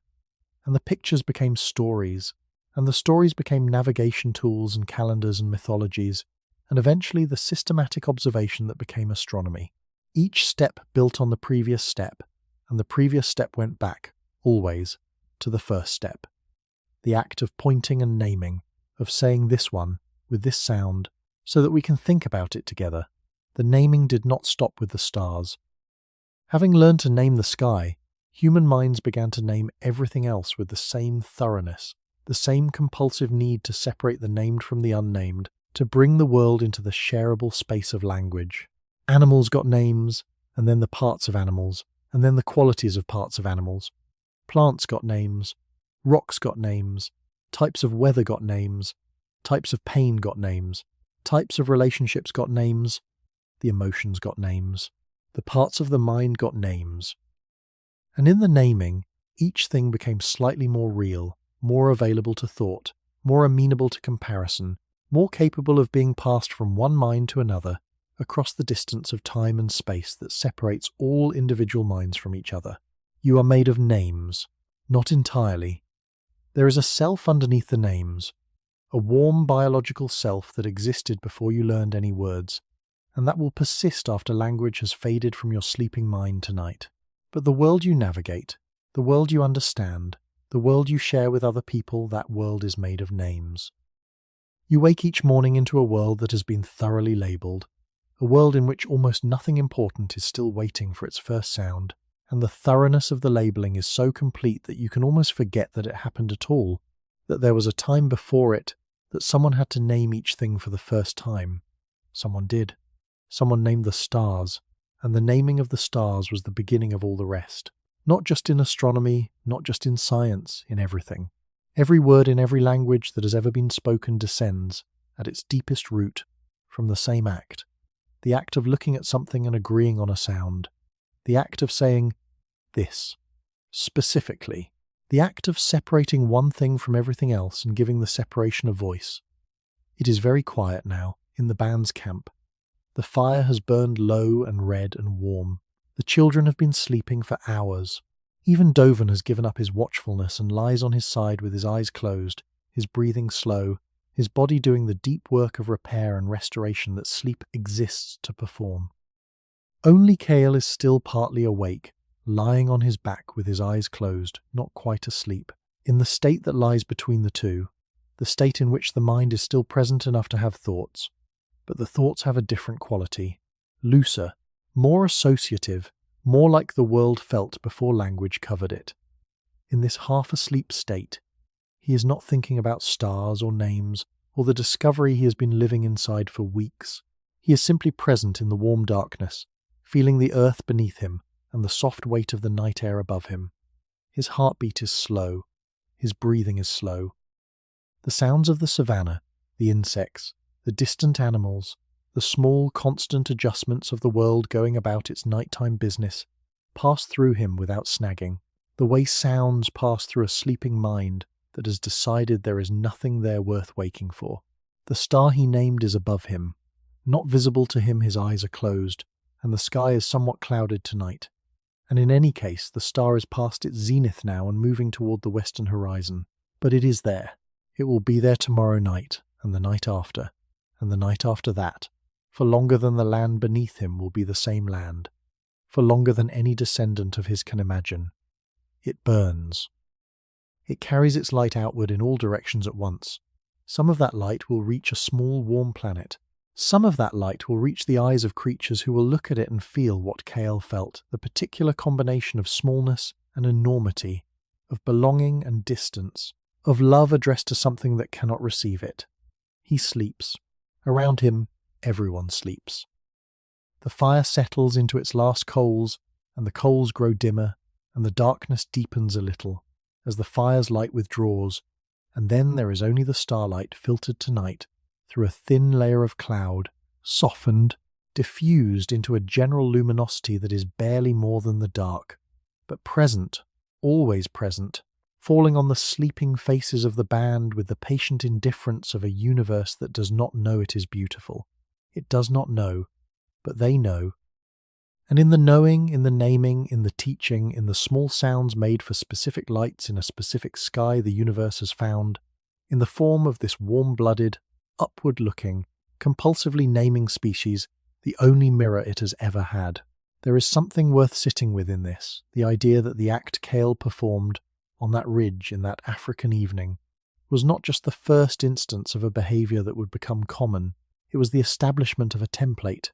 and the pictures became stories, and the stories became navigation tools and calendars and mythologies, and eventually the systematic observation that became astronomy. Each step built on the previous step, and the previous step went back, always, to the first step. The act of pointing and naming, of saying this one, with this sound, so that we can think about it together. The naming did not stop with the stars. Having learned to name the sky, human minds began to name everything else with the same thoroughness, the same compulsive need to separate the named from the unnamed, to bring the world into the shareable space of language. Animals got names, and then the parts of animals, and then the qualities of parts of animals. Plants got names, rocks got names, types of weather got names, types of pain got names, types of relationships got names, the emotions got names, the parts of the mind got names. And in the naming, each thing became slightly more real, more available to thought, more amenable to comparison, more capable of being passed from one mind to another, across the distance of time and space that separates all individual minds from each other. You are made of names, not entirely. There is a self underneath the names, a warm biological self that existed before you learned any words, and that will persist after language has faded from your sleeping mind tonight. But the world you navigate, the world you understand, the world you share with other people, that world is made of names. You wake each morning into a world that has been thoroughly labelled, a world in which almost nothing important is still waiting for its first sound, and the thoroughness of the labelling is so complete that you can almost forget that it happened at all, that there was a time before it, that someone had to name each thing for the first time. Someone did. Someone named the stars, and the naming of the stars was the beginning of all the rest. Not just in astronomy, not just in science, in everything. Every word in every language that has ever been spoken descends, at its deepest root, from the same act. The act of looking at something and agreeing on a sound. The act of saying, this. Specifically. The act of separating one thing from everything else and giving the separation a voice. It is very quiet now, in the band's camp. The fire has burned low and red and warm. The children have been sleeping for hours. Even Dovan has given up his watchfulness and lies on his side with his eyes closed, his breathing slow, his body doing the deep work of repair and restoration that sleep exists to perform. Only Kael is still partly awake, lying on his back with his eyes closed, not quite asleep, in the state that lies between the two, the state in which the mind is still present enough to have thoughts, but the thoughts have a different quality, looser, more associative, more like the world felt before language covered it. In this half-asleep state, he is not thinking about stars or names or the discovery he has been living inside for weeks. He is simply present in the warm darkness, feeling the earth beneath him and the soft weight of the night air above him. His heartbeat is slow. His breathing is slow. The sounds of the savanna, the insects, the distant animals, the small, constant adjustments of the world going about its nighttime business, pass through him without snagging, the way sounds pass through a sleeping mind that has decided there is nothing there worth waking for. The star he named is above him. Not visible to him, his eyes are closed, and the sky is somewhat clouded tonight. And in any case, the star is past its zenith now and moving toward the western horizon. But it is there. It will be there tomorrow night, and the night after, and the night after that. For longer than the land beneath him will be the same land. For longer than any descendant of his can imagine. It burns. It carries its light outward in all directions at once. Some of that light will reach a small, warm planet. Some of that light will reach the eyes of creatures who will look at it and feel what Kael felt, the particular combination of smallness and enormity, of belonging and distance, of love addressed to something that cannot receive it. He sleeps. Around him, everyone sleeps. The fire settles into its last coals, and the coals grow dimmer, and the darkness deepens a little, as the fire's light withdraws, and then there is only the starlight filtered tonight through a thin layer of cloud, softened, diffused into a general luminosity that is barely more than the dark, but present, always present, falling on the sleeping faces of the band with the patient indifference of a universe that does not know it is beautiful. It does not know, but they know. And in the knowing, in the naming, in the teaching, in the small sounds made for specific lights in a specific sky the universe has found, in the form of this warm-blooded, upward-looking, compulsively naming species, the only mirror it has ever had. There is something worth sitting with in this, the idea that the act Kael performed on that ridge in that African evening was not just the first instance of a behaviour that would become common, it was the establishment of a template.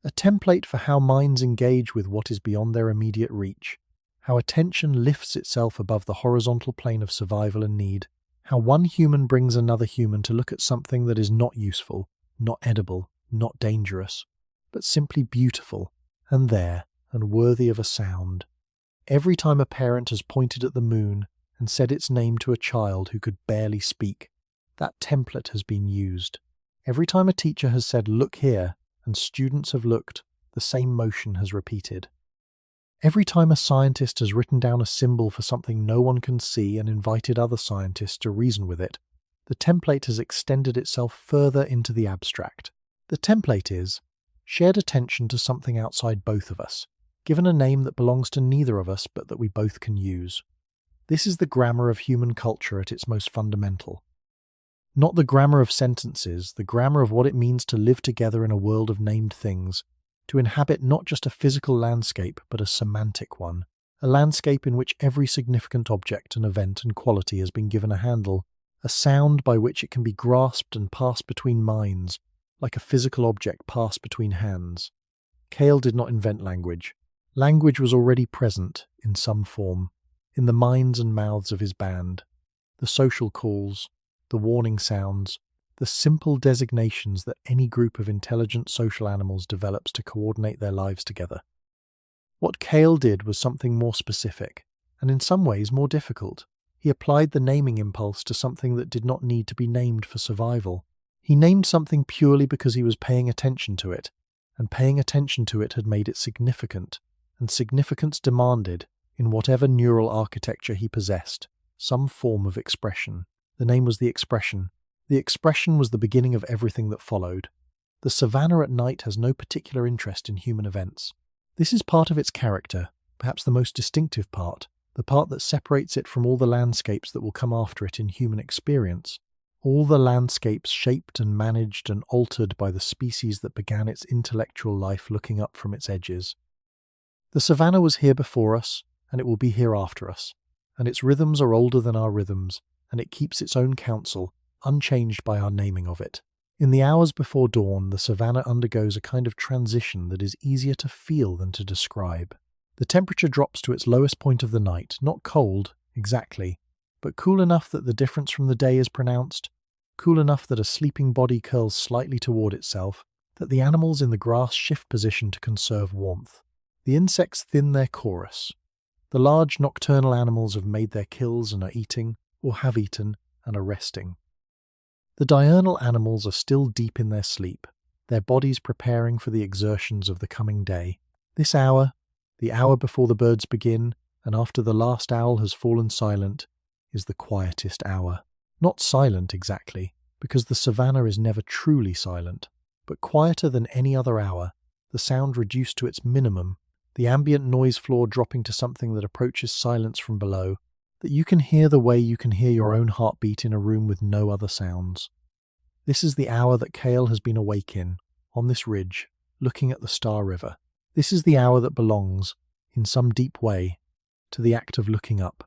A template for how minds engage with what is beyond their immediate reach, how attention lifts itself above the horizontal plane of survival and need, how one human brings another human to look at something that is not useful, not edible, not dangerous, but simply beautiful, and there, and worthy of a sound. Every time a parent has pointed at the moon and said its name to a child who could barely speak, that template has been used. Every time a teacher has said, "Look here," and students have looked, the same motion has repeated. Every time a scientist has written down a symbol for something no one can see and invited other scientists to reason with it, the template has extended itself further into the abstract. The template is shared attention to something outside both of us, given a name that belongs to neither of us but that we both can use. This is the grammar of human culture at its most fundamental. Not the grammar of sentences, the grammar of what it means to live together in a world of named things, to inhabit not just a physical landscape but a semantic one, a landscape in which every significant object and event and quality has been given a handle, a sound by which it can be grasped and passed between minds, like a physical object passed between hands. Kael did not invent language. Language was already present, in some form, in the minds and mouths of his band. The social calls, the warning sounds, the simple designations that any group of intelligent social animals develops to coordinate their lives together. What Kael did was something more specific, and in some ways more difficult. He applied the naming impulse to something that did not need to be named for survival. He named something purely because he was paying attention to it, and paying attention to it had made it significant, and significance demanded, in whatever neural architecture he possessed, some form of expression. The name was the expression. The expression was the beginning of everything that followed. The savanna at night has no particular interest in human events. This is part of its character, perhaps the most distinctive part, the part that separates it from all the landscapes that will come after it in human experience, all the landscapes shaped and managed and altered by the species that began its intellectual life looking up from its edges. The savanna was here before us, and it will be here after us, and its rhythms are older than our rhythms, and it keeps its own counsel, unchanged by our naming of it. In the hours before dawn, the savanna undergoes a kind of transition that is easier to feel than to describe. The temperature drops to its lowest point of the night, not cold, exactly, but cool enough that the difference from the day is pronounced, cool enough that a sleeping body curls slightly toward itself, that the animals in the grass shift position to conserve warmth. The insects thin their chorus. The large nocturnal animals have made their kills and are eating, or have eaten, and are resting. The diurnal animals are still deep in their sleep, their bodies preparing for the exertions of the coming day. This hour, the hour before the birds begin, and after the last owl has fallen silent, is the quietest hour. Not silent exactly, because the savanna is never truly silent, but quieter than any other hour, the sound reduced to its minimum, the ambient noise floor dropping to something that approaches silence from below, that you can hear the way you can hear your own heartbeat in a room with no other sounds. This is the hour that Kael has been awake in, on this ridge, looking at the Star River. This is the hour that belongs, in some deep way, to the act of looking up.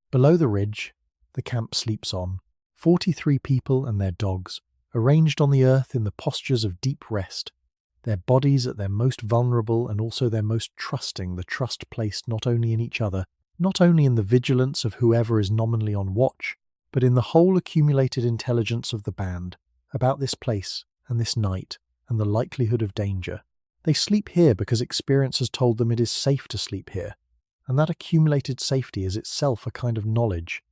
Below the ridge, the camp sleeps on. 43 people and their dogs, arranged on the earth in the postures of deep rest, their bodies at their most vulnerable and also their most trusting, the trust placed not only in each other, not only in the vigilance of whoever is nominally on watch, but in the whole accumulated intelligence of the band, about this place and this night and the likelihood of danger. They sleep here because experience has told them it is safe to sleep here, and that accumulated safety is itself a kind of knowledge,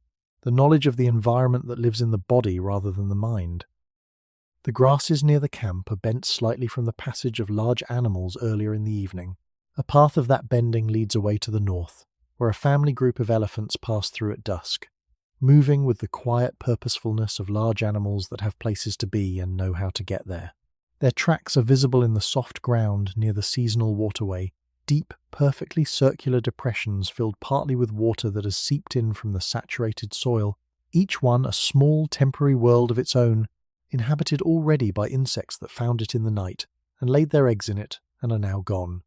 the knowledge of the environment that lives in the body rather than the mind. The grasses near the camp are bent slightly from the passage of large animals earlier in the evening. A path of that bending leads away to the north, where a family group of elephants pass through at dusk, moving with the quiet purposefulness of large animals that have places to be and know how to get there. Their tracks are visible in the soft ground near the seasonal waterway, deep, perfectly circular depressions filled partly with water that has seeped in from the saturated soil, each one a small temporary world of its own, inhabited already by insects that found it in the night and laid their eggs in it and are now gone.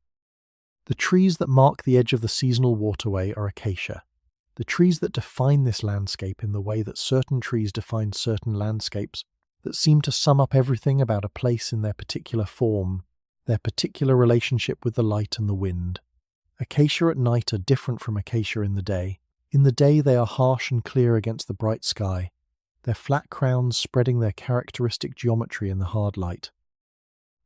The trees that mark the edge of the seasonal waterway are acacia. The trees that define this landscape in the way that certain trees define certain landscapes, that seem to sum up everything about a place in their particular form, their particular relationship with the light and the wind. Acacia at night are different from acacia in the day. In the day they are harsh and clear against the bright sky, their flat crowns spreading their characteristic geometry in the hard light.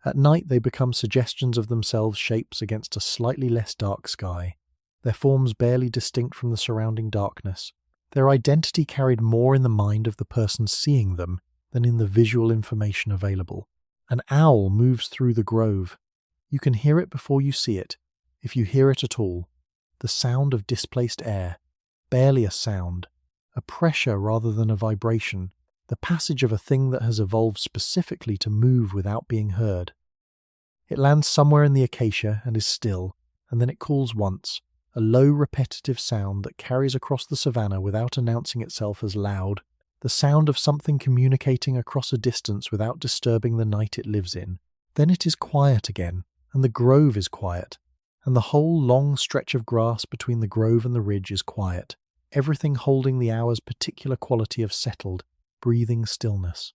At night they become suggestions of themselves shapes against a slightly less dark sky, their forms barely distinct from the surrounding darkness, their identity carried more in the mind of the person seeing them than in the visual information available. An owl moves through the grove. You can hear it before you see it, if you hear it at all. The sound of displaced air, barely a sound, a pressure rather than a vibration, the passage of a thing that has evolved specifically to move without being heard. It lands somewhere in the acacia and is still, and then it calls once, a low repetitive sound that carries across the savanna without announcing itself as loud, the sound of something communicating across a distance without disturbing the night it lives in. Then it is quiet again, and the grove is quiet, and the whole long stretch of grass between the grove and the ridge is quiet, everything holding the hour's particular quality of settled, breathing stillness.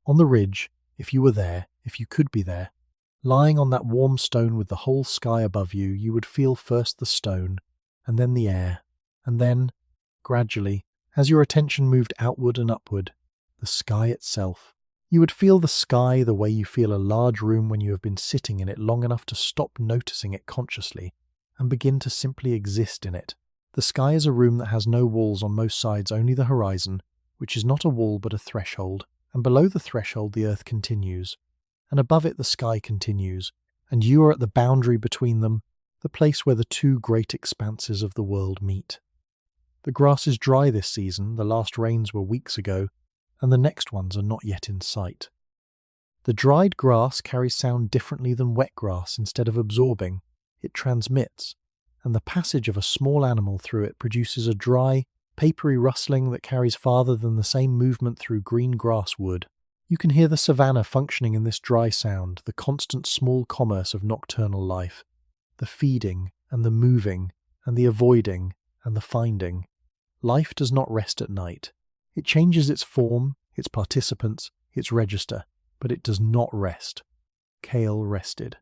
On the ridge, if you were there, if you could be there, lying on that warm stone with the whole sky above you, you would feel first the stone, and then the air, and then, gradually, as your attention moved outward and upward, the sky itself. You would feel the sky the way you feel a large room when you have been sitting in it long enough to stop noticing it consciously and begin to simply exist in it. The sky is a room that has no walls on most sides, only the horizon, which is not a wall but a threshold, and below the threshold the earth continues, and above it the sky continues, and you are at the boundary between them, the place where the two great expanses of the world meet. The grass is dry this season, the last rains were weeks ago, and the next ones are not yet in sight. The dried grass carries sound differently than wet grass. Instead of absorbing, it transmits, and the passage of a small animal through it produces a dry, papery rustling that carries farther than the same movement through green grass would. You can hear the savanna functioning in this dry sound, the constant small commerce of nocturnal life, the feeding and the moving and the avoiding and the finding. Life does not rest at night. It changes its form, its participants, its register, but it does not rest. Kael rested.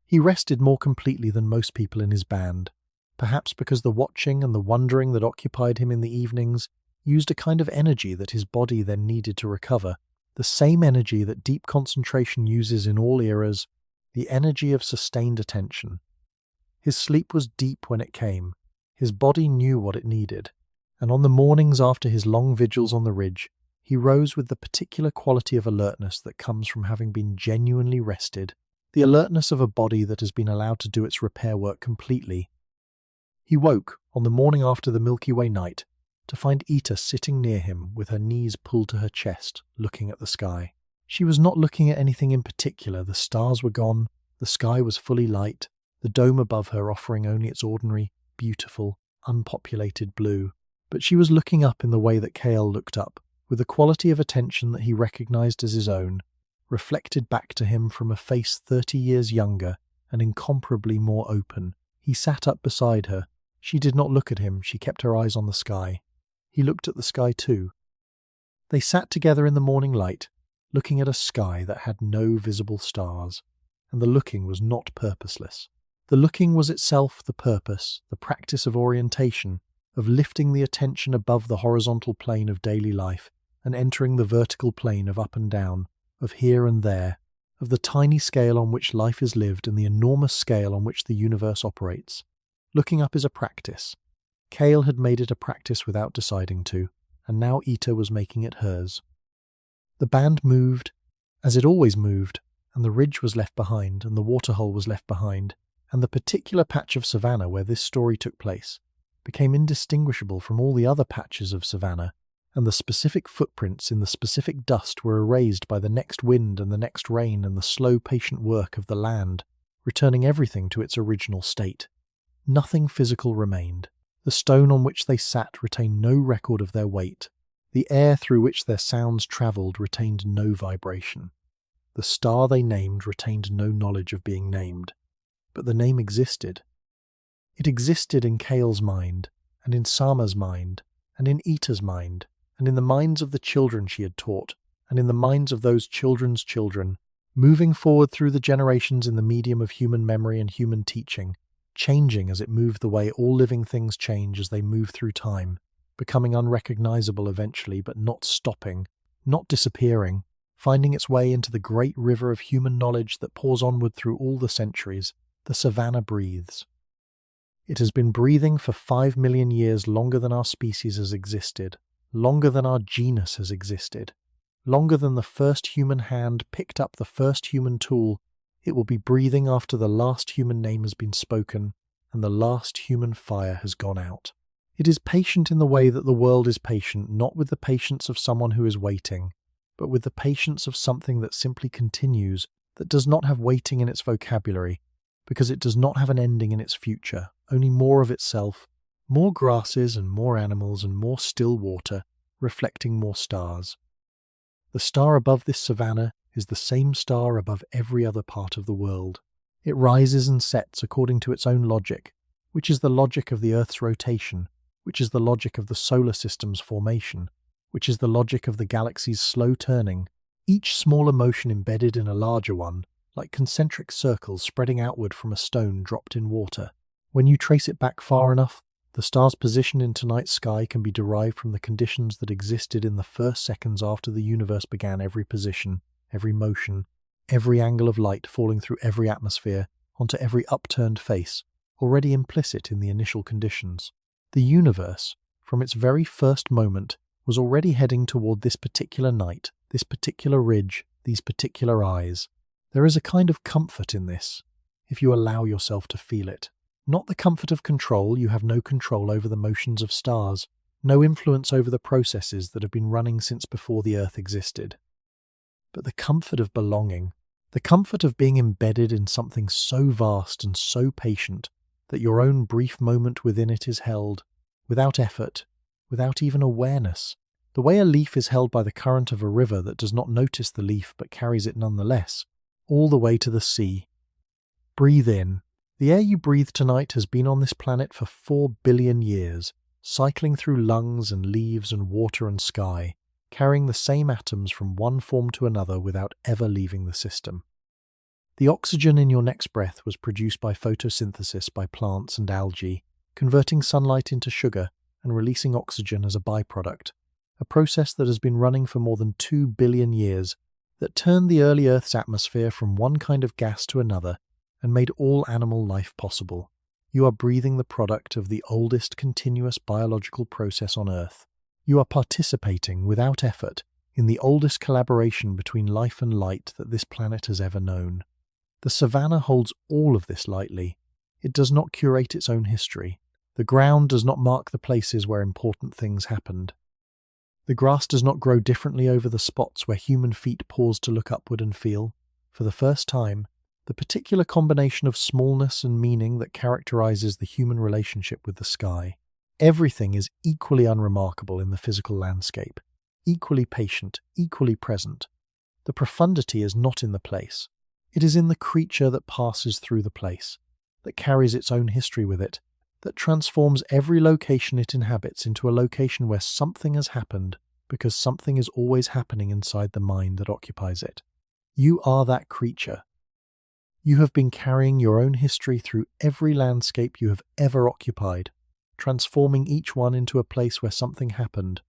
He rested more completely than most people in his band, perhaps because the watching and the wondering that occupied him in the evenings used a kind of energy that his body then needed to recover, the same energy that deep concentration uses in all eras, the energy of sustained attention. His sleep was deep when it came. His body knew what it needed, and on the mornings after his long vigils on the ridge, he rose with the particular quality of alertness that comes from having been genuinely rested, the alertness of a body that has been allowed to do its repair work completely. He woke, on the morning after the Milky Way night, to find Eta sitting near him with her knees pulled to her chest, looking at the sky. She was not looking at anything in particular. The stars were gone, the sky was fully light, the dome above her offering only its ordinary, beautiful, unpopulated blue. But she was looking up in the way that Kael looked up, with a quality of attention that he recognized as his own, reflected back to him from a face 30 years younger and incomparably more open. He sat up beside her. She did not look at him, she kept her eyes on the sky. He looked at the sky too. They sat together in the morning light, looking at a sky that had no visible stars, and the looking was not purposeless. The looking was itself the purpose, the practice of orientation, of lifting the attention above the horizontal plane of daily life and entering the vertical plane of up and down, of here and there, of the tiny scale on which life is lived and the enormous scale on which the universe operates. Looking up is a practice. Kael had made it a practice without deciding to, and now Eta was making it hers. The band moved, as it always moved, and the ridge was left behind, and the waterhole was left behind, and the particular patch of Savanna where this story took place became indistinguishable from all the other patches of Savanna, and the specific footprints in the specific dust were erased by the next wind and the next rain and the slow, patient work of the land, returning everything to its original state. Nothing physical remained. The stone on which they sat retained no record of their weight. The air through which their sounds travelled retained no vibration. The star they named retained no knowledge of being named. But the name existed. It existed in Kael's mind, and in Sama's mind, and in Eta's mind, and in the minds of the children she had taught, and in the minds of those children's children, moving forward through the generations in the medium of human memory and human teaching, changing as it moved the way all living things change as they move through time, becoming unrecognizable eventually, but not stopping, not disappearing, finding its way into the great river of human knowledge that pours onward through all the centuries. The Savanna breathes. It has been breathing for 5 million years, longer than our species has existed, longer than our genus has existed, longer than the first human hand picked up the first human tool. It will be breathing after the last human name has been spoken and the last human fire has gone out. It is patient in the way that the world is patient, not with the patience of someone who is waiting, but with the patience of something that simply continues, that does not have waiting in its vocabulary, because it does not have an ending in its future, only more of itself, more grasses and more animals and more still water, reflecting more stars. The star above this savanna is the same star above every other part of the world. It rises and sets according to its own logic, which is the logic of the Earth's rotation, which is the logic of the solar system's formation, which is the logic of the galaxy's slow turning, each smaller motion embedded in a larger one, like concentric circles spreading outward from a stone dropped in water. When you trace it back far enough, the star's position in tonight's sky can be derived from the conditions that existed in the first seconds after the universe began. Every position, every motion, every angle of light falling through every atmosphere onto every upturned face, already implicit in the initial conditions. The universe, from its very first moment, was already heading toward this particular night, this particular ridge, these particular eyes. There is a kind of comfort in this, if you allow yourself to feel it. Not the comfort of control. You have no control over the motions of stars, no influence over the processes that have been running since before the Earth existed. But the comfort of belonging, the comfort of being embedded in something so vast and so patient that your own brief moment within it is held, without effort, without even awareness, the way a leaf is held by the current of a river that does not notice the leaf but carries it nonetheless, all the way to the sea. Breathe in. The air you breathe tonight has been on this planet for 4 billion years, cycling through lungs and leaves and water and sky. carrying the same atoms from one form to another without ever leaving the system. The oxygen in your next breath was produced by photosynthesis by plants and algae, converting sunlight into sugar and releasing oxygen as a byproduct, a process that has been running for more than 2 billion years, that turned the early Earth's atmosphere from one kind of gas to another and made all animal life possible. You are breathing the product of the oldest continuous biological process on Earth. You are participating, without effort, in the oldest collaboration between life and light that this planet has ever known. The Savanna holds all of this lightly. It does not curate its own history. The ground does not mark the places where important things happened. The grass does not grow differently over the spots where human feet pause to look upward and feel, for the first time, the particular combination of smallness and meaning that characterizes the human relationship with the sky. Everything is equally unremarkable in the physical landscape, equally patient, equally present. The profundity is not in the place. It is in the creature that passes through the place, that carries its own history with it, that transforms every location it inhabits into a location where something has happened because something is always happening inside the mind that occupies it. You are that creature. You have been carrying your own history through every landscape you have ever occupied, transforming each one into a place where something happened,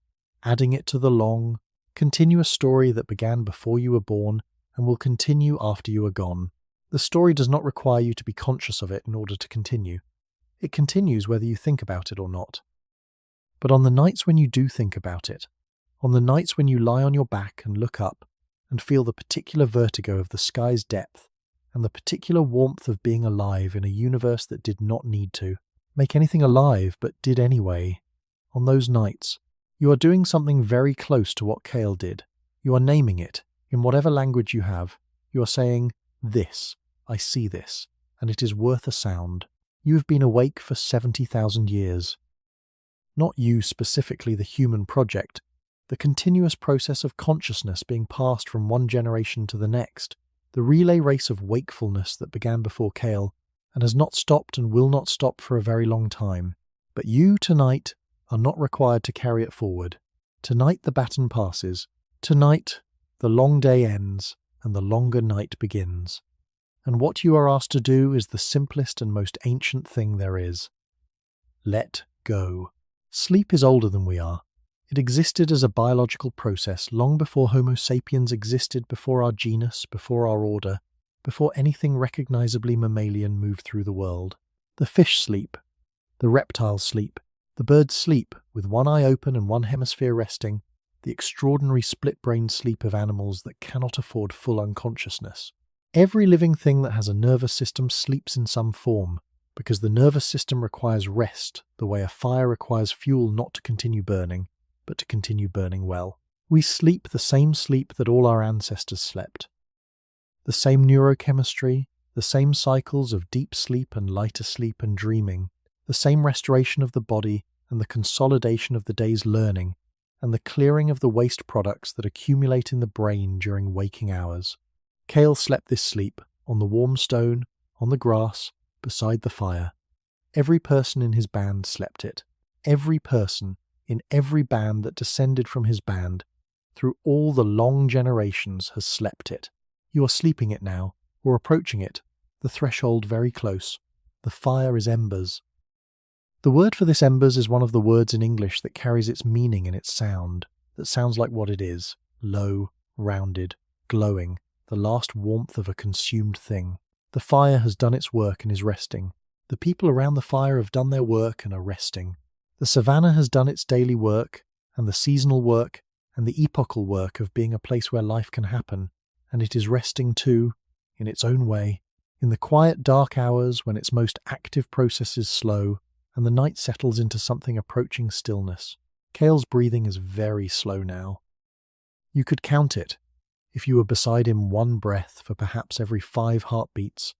adding it to the long, continuous story that began before you were born and will continue after you are gone. The story does not require you to be conscious of it in order to continue. It continues whether you think about it or not. But on the nights when you do think about it, on the nights when you lie on your back and look up and feel the particular vertigo of the sky's depth and the particular warmth of being alive in a universe that did not need to make anything alive but did anyway, on those nights, you are doing something very close to what Kael did. You are naming it, in whatever language you have. You are saying, "This, I see this, and it is worth a sound." You have been awake for 70,000 years. Not you specifically, the human project, the continuous process of consciousness being passed from one generation to the next, the relay race of wakefulness that began before Kael and has not stopped and will not stop for a very long time. But you, tonight, are not required to carry it forward. Tonight the baton passes. Tonight the long day ends and the longer night begins. And what you are asked to do is the simplest and most ancient thing there is. Let go. Sleep is older than we are. It existed as a biological process long before Homo sapiens existed, before our genus, before our order, before anything recognizably mammalian moved through the world. The fish sleep. The reptiles sleep. The birds sleep, with one eye open and one hemisphere resting, the extraordinary split-brain sleep of animals that cannot afford full unconsciousness. Every living thing that has a nervous system sleeps in some form, because the nervous system requires rest, the way a fire requires fuel not to continue burning, but to continue burning well. We sleep the same sleep that all our ancestors slept. The same neurochemistry, the same cycles of deep sleep and lighter sleep and dreaming, the same restoration of the body and the consolidation of the day's learning, and the clearing of the waste products that accumulate in the brain during waking hours. Kael slept this sleep, on the warm stone, on the grass, beside the fire. Every person in his band slept it. Every person in every band that descended from his band, through all the long generations, has slept it. You are sleeping it now, or approaching it, the threshold very close. The fire is embers. The word for this embers is one of the words in English that carries its meaning in its sound, that sounds like what it is: low, rounded, glowing, the last warmth of a consumed thing. The fire has done its work and is resting. The people around the fire have done their work and are resting. The Savanna has done its daily work, and the seasonal work, and the epochal work of being a place where life can happen, and it is resting too, in its own way, in the quiet dark hours when its most active processes slow, and the night settles into something approaching stillness. Kael's breathing is very slow now. You could count it, if you were beside him, one breath for perhaps every 5 heartbeats,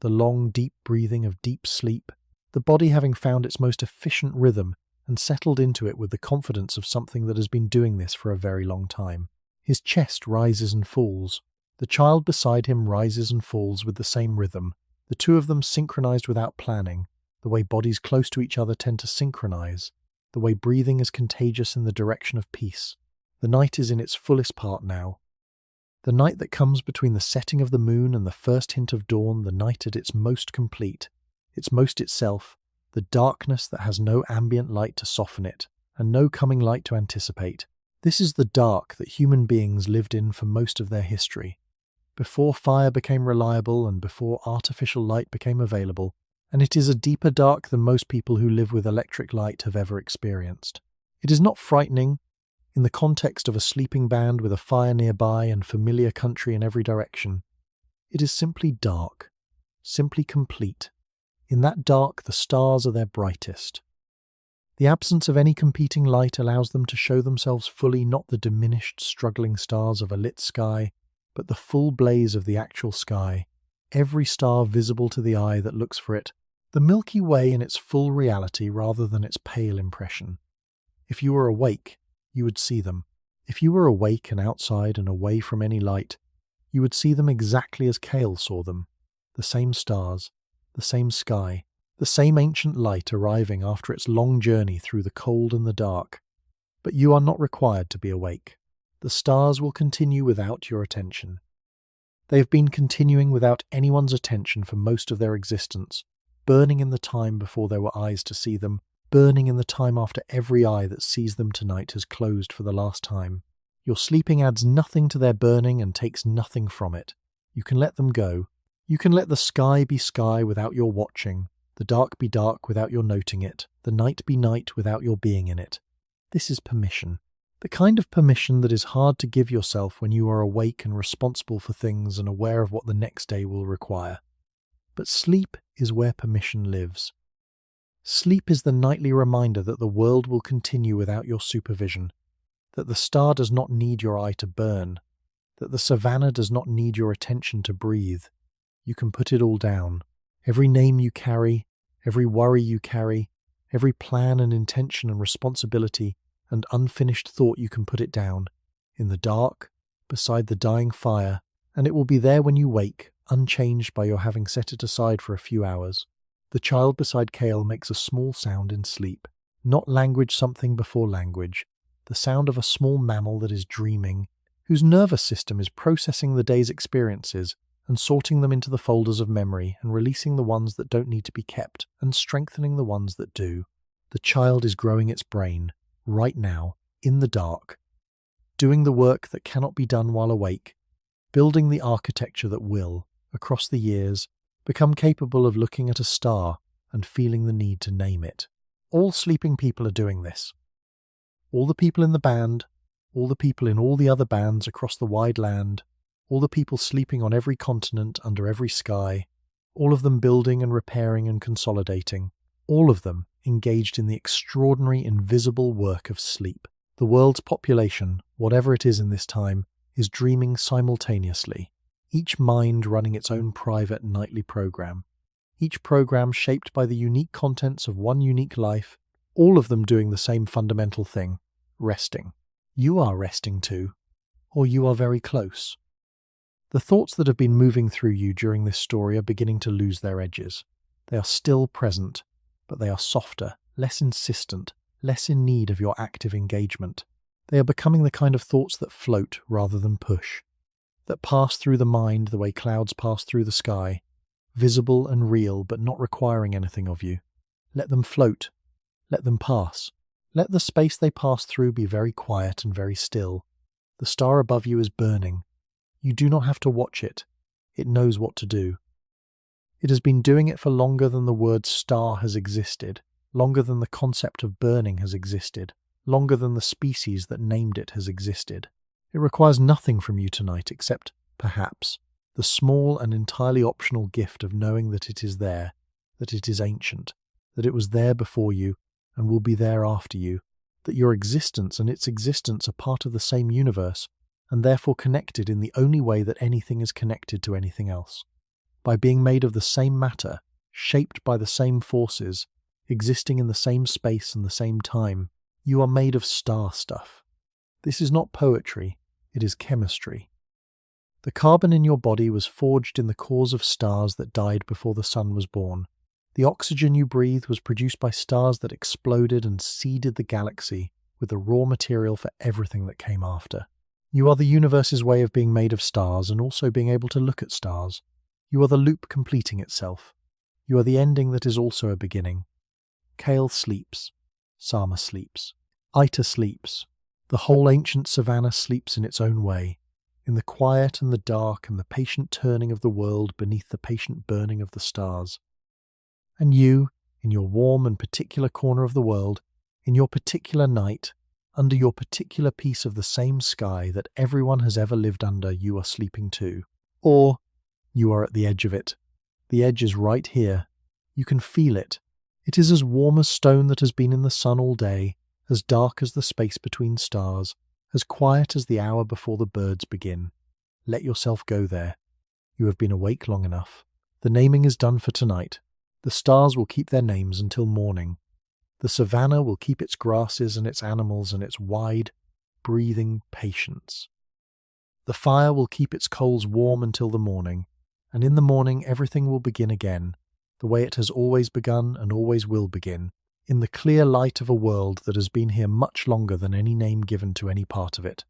the long, deep breathing of deep sleep, the body having found its most efficient rhythm and settled into it with the confidence of something that has been doing this for a very long time. His chest rises and falls. The child beside him rises and falls with the same rhythm, the two of them synchronized without planning, the way bodies close to each other tend to synchronize, the way breathing is contagious in the direction of peace. The night is in its fullest part now. The night that comes between the setting of the moon and the first hint of dawn, the night at its most complete, its most itself, the darkness that has no ambient light to soften it, and no coming light to anticipate. This is the dark that human beings lived in for most of their history, before fire became reliable and before artificial light became available, and it is a deeper dark than most people who live with electric light have ever experienced. It is not frightening. In the context of a sleeping band with a fire nearby and familiar country in every direction, it is simply dark, simply complete. In that dark, the stars are their brightest. The absence of any competing light allows them to show themselves fully, not the diminished, struggling stars of a lit sky, but the full blaze of the actual sky, every star visible to the eye that looks for it, the Milky Way in its full reality rather than its pale impression. If you were awake, you would see them. If you were awake and outside and away from any light, you would see them exactly as Kael saw them. The same stars, the same sky, the same ancient light arriving after its long journey through the cold and the dark. But you are not required to be awake. The stars will continue without your attention. They have been continuing without anyone's attention for most of their existence, burning in the time before there were eyes to see them, burning in the time after every eye that sees them tonight has closed for the last time. Your sleeping adds nothing to their burning and takes nothing from it. You can let them go. You can let the sky be sky without your watching, the dark be dark without your noting it, the night be night without your being in it. This is permission. The kind of permission that is hard to give yourself when you are awake and responsible for things and aware of what the next day will require. But sleep is where permission lives. Sleep is the nightly reminder that the world will continue without your supervision, that the star does not need your eye to burn, that the Savanna does not need your attention to breathe. You can put it all down. Every name you carry, every worry you carry, every plan and intention and responsibility and unfinished thought, you can put it down, in the dark, beside the dying fire, and it will be there when you wake, unchanged by your having set it aside for a few hours. The child beside Kael makes a small sound in sleep, not language something before language, the sound of a small mammal that is dreaming, whose nervous system is processing the day's experiences and sorting them into the folders of memory and releasing the ones that don't need to be kept and strengthening the ones that do. The child is growing its brain, right now, in the dark, doing the work that cannot be done while awake, building the architecture that will, across the years, become capable of looking at a star and feeling the need to name it. All sleeping people are doing this. All the people in the band, all the people in all the other bands across the wide land, all the people sleeping on every continent under every sky, all of them building and repairing and consolidating, all of them engaged in the extraordinary invisible work of sleep. The world's population, whatever it is in this time, is dreaming simultaneously, each mind running its own private nightly program, each program shaped by the unique contents of one unique life, all of them doing the same fundamental thing, resting. You are resting too, or you are very close. The thoughts that have been moving through you during this story are beginning to lose their edges. They are still present, but they are softer, less insistent, less in need of your active engagement. They are becoming the kind of thoughts that float rather than push, that pass through the mind the way clouds pass through the sky, visible and real but not requiring anything of you. Let them float. Let them pass. Let the space they pass through be very quiet and very still. The star above you is burning. You do not have to watch it. It knows what to do. It has been doing it for longer than the word star has existed, longer than the concept of burning has existed, longer than the species that named it has existed. It requires nothing from you tonight except, perhaps, the small and entirely optional gift of knowing that it is there, that it is ancient, that it was there before you and will be there after you, that your existence and its existence are part of the same universe and therefore connected in the only way that anything is connected to anything else. By being made of the same matter, shaped by the same forces, existing in the same space and the same time, you are made of star stuff. This is not poetry, it is chemistry. The carbon in your body was forged in the cores of stars that died before the sun was born. The oxygen you breathe was produced by stars that exploded and seeded the galaxy with the raw material for everything that came after. You are the universe's way of being made of stars and also being able to look at stars. You are the loop completing itself. You are the ending that is also a beginning. Kael sleeps. Sama sleeps. Ita sleeps. The whole ancient Savanna sleeps in its own way, in the quiet and the dark and the patient turning of the world beneath the patient burning of the stars. And you, in your warm and particular corner of the world, in your particular night, under your particular piece of the same sky that everyone has ever lived under, you are sleeping too. Or you are at the edge of it. The edge is right here. You can feel it. It is as warm as stone that has been in the sun all day, as dark as the space between stars, as quiet as the hour before the birds begin. Let yourself go there. You have been awake long enough. The naming is done for tonight. The stars will keep their names until morning. The savanna will keep its grasses and its animals and its wide, breathing patience. The fire will keep its coals warm until the morning, and in the morning everything will begin again, the way it has always begun and always will begin, in the clear light of a world that has been here much longer than any name given to any part of it.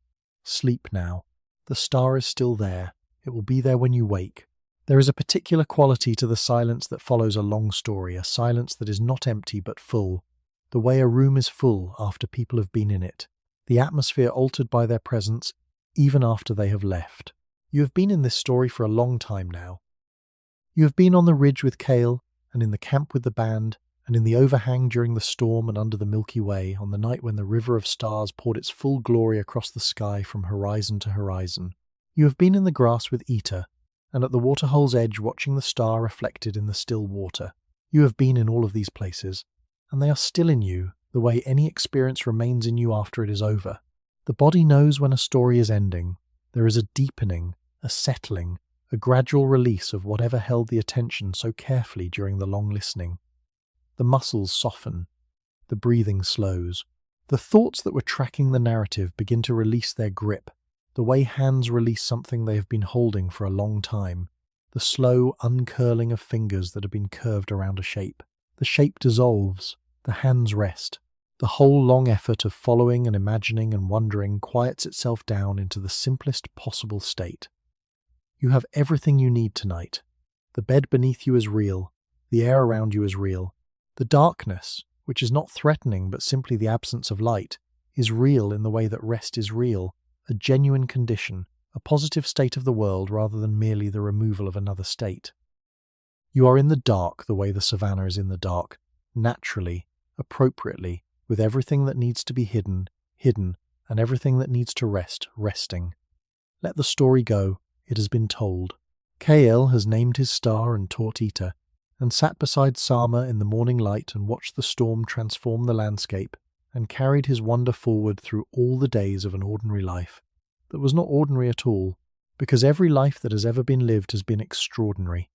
Sleep now. The star is still there. It will be there when you wake. There is a particular quality to the silence that follows a long story, a silence that is not empty but full, the way a room is full after people have been in it, the atmosphere altered by their presence even after they have left. You have been in this story for a long time now. You have been on the ridge with Kael, and in the camp with the band, and in the overhang during the storm and under the Milky Way on the night when the river of stars poured its full glory across the sky from horizon to horizon. You have been in the grass with Ita, and at the waterhole's edge watching the star reflected in the still water. You have been in all of these places, and they are still in you, the way any experience remains in you after it is over. The body knows when a story is ending. There is a deepening, a settling, a gradual release of whatever held the attention so carefully during the long listening. The muscles soften. The breathing slows. The thoughts that were tracking the narrative begin to release their grip, the way hands release something they have been holding for a long time, the slow uncurling of fingers that have been curved around a shape. The shape dissolves. The hands rest. The whole long effort of following and imagining and wondering quiets itself down into the simplest possible state. You have everything you need tonight. The bed beneath you is real. The air around you is real. The darkness, which is not threatening but simply the absence of light, is real in the way that rest is real, a genuine condition, a positive state of the world rather than merely the removal of another state. You are in the dark the way the savanna is in the dark, naturally, appropriately, with everything that needs to be hidden, hidden, and everything that needs to rest, resting. Let the story go. It has been told. Kael has named his star and taught Ita, and sat beside Sama in the morning light and watched the storm transform the landscape, and carried his wonder forward through all the days of an ordinary life that was not ordinary at all, because every life that has ever been lived has been extraordinary.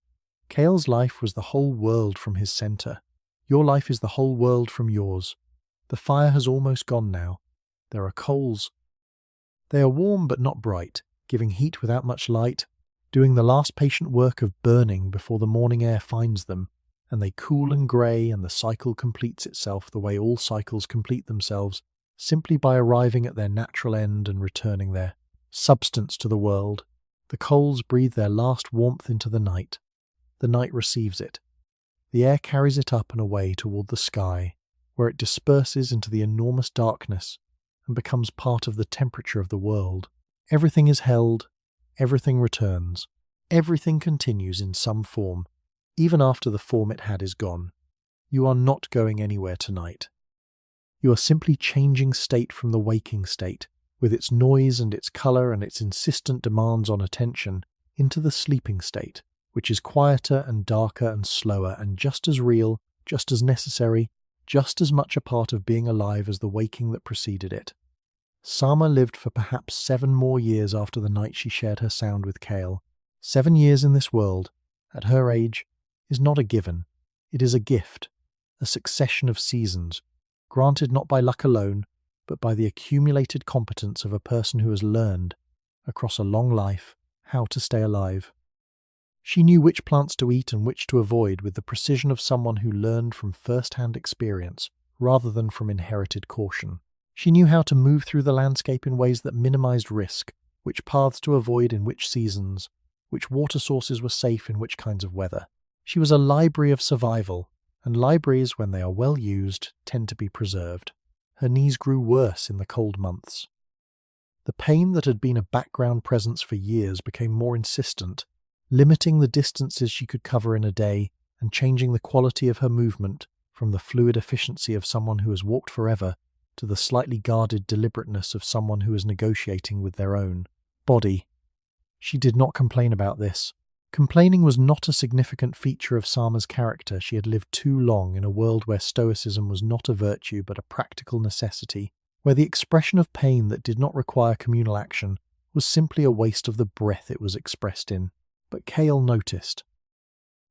Kael's life was the whole world from his centre. Your life is the whole world from yours. The fire has almost gone now. There are coals. They are warm but not bright, giving heat without much light, doing the last patient work of burning before the morning air finds them, and they cool and grey, and the cycle completes itself the way all cycles complete themselves, simply by arriving at their natural end and returning their substance to the world. The coals breathe their last warmth into the night. The night receives it. The air carries it up and away toward the sky, where it disperses into the enormous darkness and becomes part of the temperature of the world. Everything is held, everything returns, everything continues in some form, even after the form it had is gone. You are not going anywhere tonight. You are simply changing state from the waking state, with its noise and its colour and its insistent demands on attention, into the sleeping state, which is quieter and darker and slower and just as real, just as necessary, just as much a part of being alive as the waking that preceded it. Sama lived for perhaps 7 more years after the night she shared her sound with Kael. 7 years in this world, at her age, is not a given. It is a gift, a succession of seasons, granted not by luck alone, but by the accumulated competence of a person who has learned, across a long life, how to stay alive. She knew which plants to eat and which to avoid with the precision of someone who learned from first-hand experience rather than from inherited caution. She knew how to move through the landscape in ways that minimized risk, which paths to avoid in which seasons, which water sources were safe in which kinds of weather. She was a library of survival, and libraries, when they are well used, tend to be preserved. Her knees grew worse in the cold months. The pain that had been a background presence for years became more insistent, limiting the distances she could cover in a day and changing the quality of her movement from the fluid efficiency of someone who has walked forever to the slightly guarded deliberateness of someone who is negotiating with their own body. She did not complain about this. Complaining was not a significant feature of Sama's character. She had lived too long in a world where stoicism was not a virtue but a practical necessity, where the expression of pain that did not require communal action was simply a waste of the breath it was expressed in. But Kael noticed.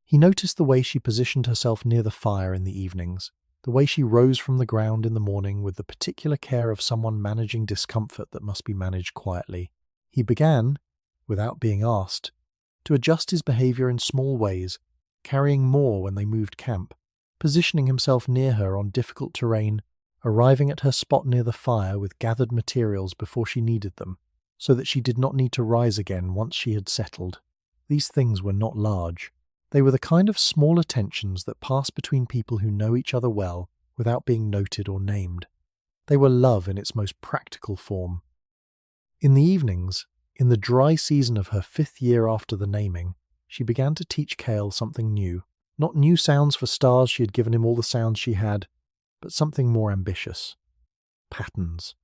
He noticed the way she positioned herself near the fire in the evenings, the way she rose from the ground in the morning with the particular care of someone managing discomfort that must be managed quietly. He began, without being asked, to adjust his behavior in small ways, carrying more when they moved camp, positioning himself near her on difficult terrain, arriving at her spot near the fire with gathered materials before she needed them, so that she did not need to rise again once she had settled. These things were not large. They were the kind of small attentions that pass between people who know each other well without being noted or named. They were love in its most practical form. In the evenings, in the dry season of her 5th year after the naming, she began to teach Kael something new. Not new sounds for stars, she had given him all the sounds she had, but something more ambitious. Patterns.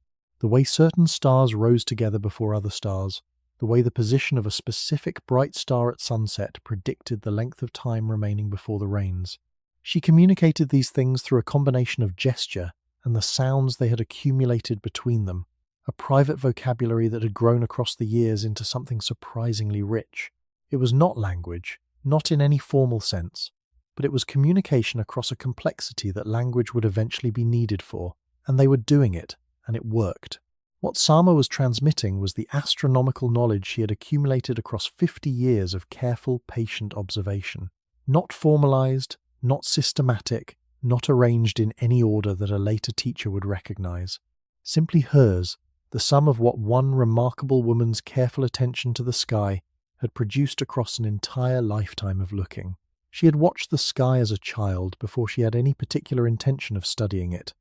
The way certain stars rose together before other stars, the way the position of a specific bright star at sunset predicted the length of time remaining before the rains. She communicated these things through a combination of gesture and the sounds they had accumulated between them, a private vocabulary that had grown across the years into something surprisingly rich. It was not language, not in any formal sense, but it was communication across a complexity that language would eventually be needed for, and they were doing it, and it worked. What Sama was transmitting was the astronomical knowledge she had accumulated across 50 years of careful, patient observation. Not formalized, not systematic, not arranged in any order that a later teacher would recognize. Simply hers, the sum of what one remarkable woman's careful attention to the sky had produced across an entire lifetime of looking. She had watched the sky as a child before she had any particular intention of studying it.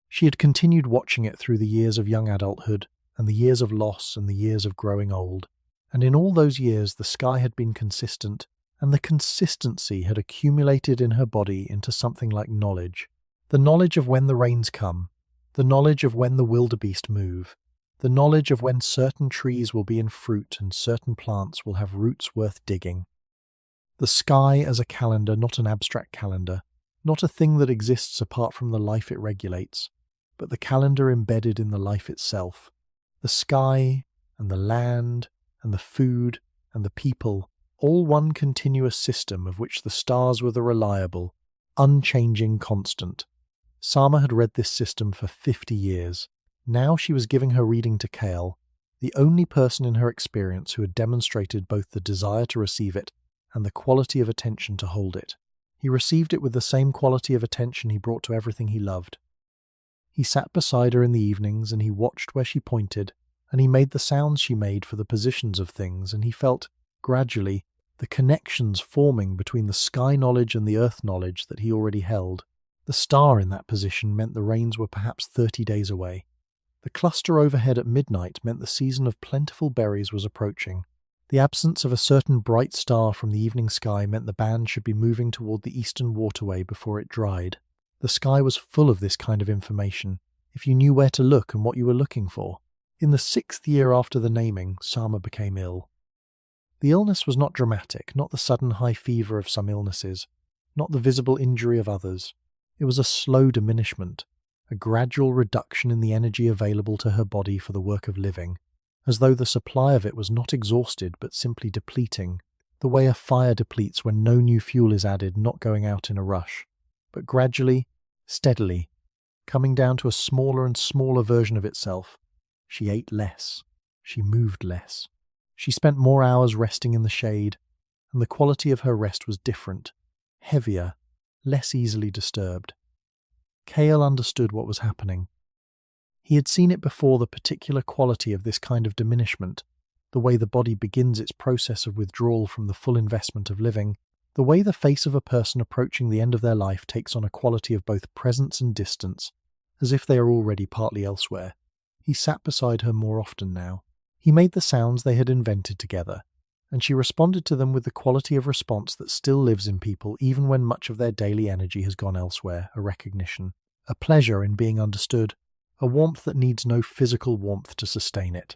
She had continued watching it through the years of young adulthood and the years of loss and the years of growing old. And in all those years the sky had been consistent, and the consistency had accumulated in her body into something like knowledge. The knowledge of when the rains come, the knowledge of when the wildebeest move, the knowledge of when certain trees will be in fruit and certain plants will have roots worth digging. The sky as a calendar, not an abstract calendar, not a thing that exists apart from the life it regulates, but the calendar embedded in the life itself. The sky and the land and the food and the people, all one continuous system of which the stars were the reliable, unchanging constant. Sama had read this system for 50 years. Now she was giving her reading to Kael, the only person in her experience who had demonstrated both the desire to receive it and the quality of attention to hold it. He received it with the same quality of attention he brought to everything he loved. He sat beside her in the evenings, and he watched where she pointed, and he made the sounds she made for the positions of things, and he felt, gradually, the connections forming between the sky knowledge and the earth knowledge that he already held. The star in that position meant the rains were perhaps 30 days away. The cluster overhead at midnight meant the season of plentiful berries was approaching. The absence of a certain bright star from the evening sky meant the band should be moving toward the eastern waterway before it dried. The sky was full of this kind of information, if you knew where to look and what you were looking for. In the 6th year after the naming, Sama became ill. The illness was not dramatic, not the sudden high fever of some illnesses, not the visible injury of others. It was a slow diminishment, a gradual reduction in the energy available to her body for the work of living, as though the supply of it was not exhausted but simply depleting, the way a fire depletes when no new fuel is added, not going out in a rush, but gradually, steadily, coming down to a smaller and smaller version of itself. She ate less. She moved less. She spent more hours resting in the shade, and the quality of her rest was different, heavier, less easily disturbed. Kael understood what was happening. He had seen it before, the particular quality of this kind of diminishment, the way the body begins its process of withdrawal from the full investment of living, the way the face of a person approaching the end of their life takes on a quality of both presence and distance, as if they are already partly elsewhere. He sat beside her more often now. He made the sounds they had invented together, and she responded to them with the quality of response that still lives in people even when much of their daily energy has gone elsewhere, a recognition, a pleasure in being understood, a warmth that needs no physical warmth to sustain it.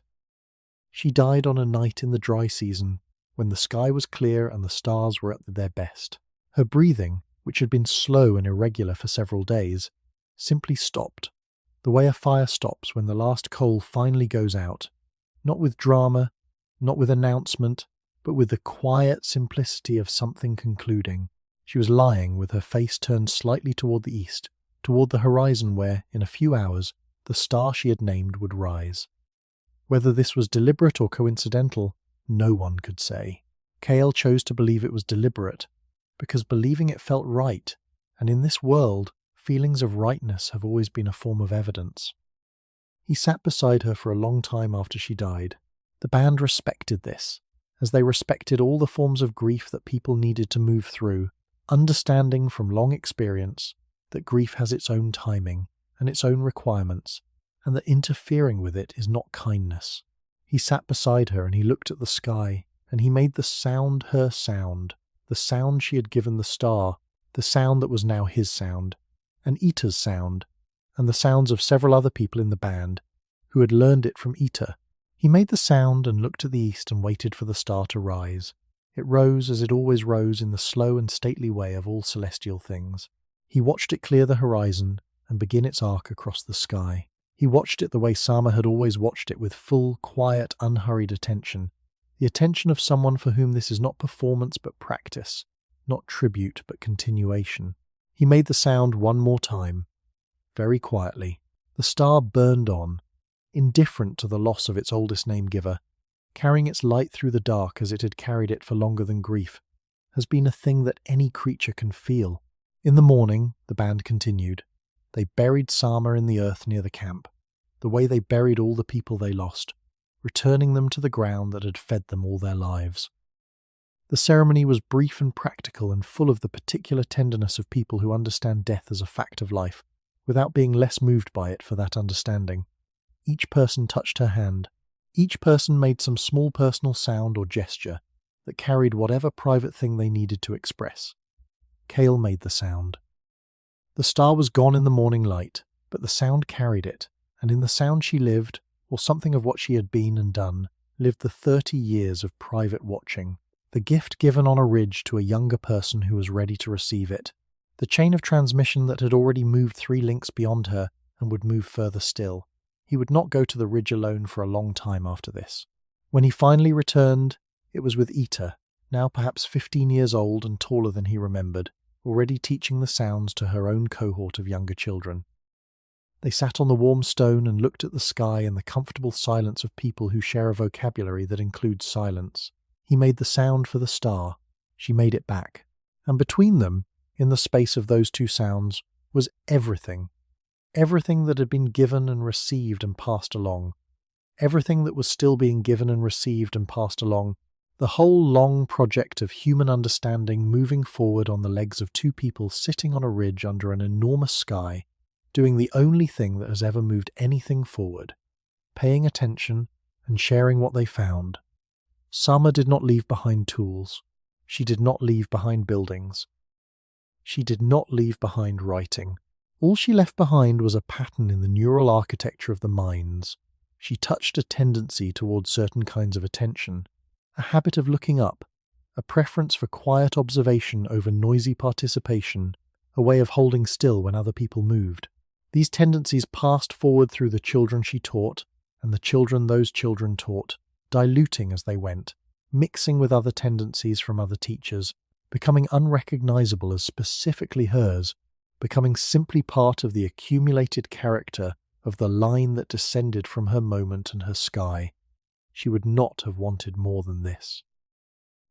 She died on a night in the dry season, when the sky was clear and the stars were at their best. Her breathing, which had been slow and irregular for several days, simply stopped, the way a fire stops when the last coal finally goes out, not with drama, not with announcement, but with the quiet simplicity of something concluding. She was lying with her face turned slightly toward the east, toward the horizon where, in a few hours, the star she had named would rise. Whether this was deliberate or coincidental, no one could say. Kael chose to believe it was deliberate, because believing it felt right, and in this world, feelings of rightness have always been a form of evidence. He sat beside her for a long time after she died. The band respected this, as they respected all the forms of grief that people needed to move through, understanding from long experience that grief has its own timing and its own requirements, and that interfering with it is not kindness. He sat beside her and he looked at the sky, and he made the sound her sound, the sound she had given the star, the sound that was now his sound, and Ita's sound, and the sounds of several other people in the band who had learned it from Ita. He made the sound and looked to the east and waited for the star to rise. It rose as it always rose in the slow and stately way of all celestial things. He watched it clear the horizon and begin its arc across the sky. He watched it the way Sama had always watched it, with full, quiet, unhurried attention, the attention of someone for whom this is not performance but practice, not tribute but continuation. He made the sound one more time, very quietly. The star burned on, indifferent to the loss of its oldest name-giver, carrying its light through the dark as it had carried it for longer than grief, has been a thing that any creature can feel. In the morning, the band continued. They buried Sama in the earth near the camp, the way they buried all the people they lost, returning them to the ground that had fed them all their lives. The ceremony was brief and practical and full of the particular tenderness of people who understand death as a fact of life, without being less moved by it for that understanding. Each person touched her hand. Each person made some small personal sound or gesture that carried whatever private thing they needed to express. Kael made the sound. The star was gone in the morning light, but the sound carried it, and in the sound she lived, or something of what she had been and done, lived the 30 years of private watching, the gift given on a ridge to a younger person who was ready to receive it, the chain of transmission that had already moved 3 links beyond her and would move further still. He would not go to the ridge alone for a long time after this. When he finally returned, it was with Ita, now perhaps 15 years old and taller than he remembered, already teaching the sounds to her own cohort of younger children. They sat on the warm stone and looked at the sky in the comfortable silence of people who share a vocabulary that includes silence. He made the sound for the star. She made it back. And between them, in the space of those 2 sounds, was everything. Everything that had been given and received and passed along. Everything that was still being given and received and passed along. The whole long project of human understanding moving forward on the legs of 2 people sitting on a ridge under an enormous sky, doing the only thing that has ever moved anything forward, paying attention and sharing what they found. Sama did not leave behind tools. She did not leave behind buildings. She did not leave behind writing. All she left behind was a pattern in the neural architecture of the minds. She touched a tendency towards certain kinds of attention, a habit of looking up, a preference for quiet observation over noisy participation, a way of holding still when other people moved. These tendencies passed forward through the children she taught, and the children those children taught, diluting as they went, mixing with other tendencies from other teachers, becoming unrecognizable as specifically hers, becoming simply part of the accumulated character of the line that descended from her moment and her sky. She would not have wanted more than this.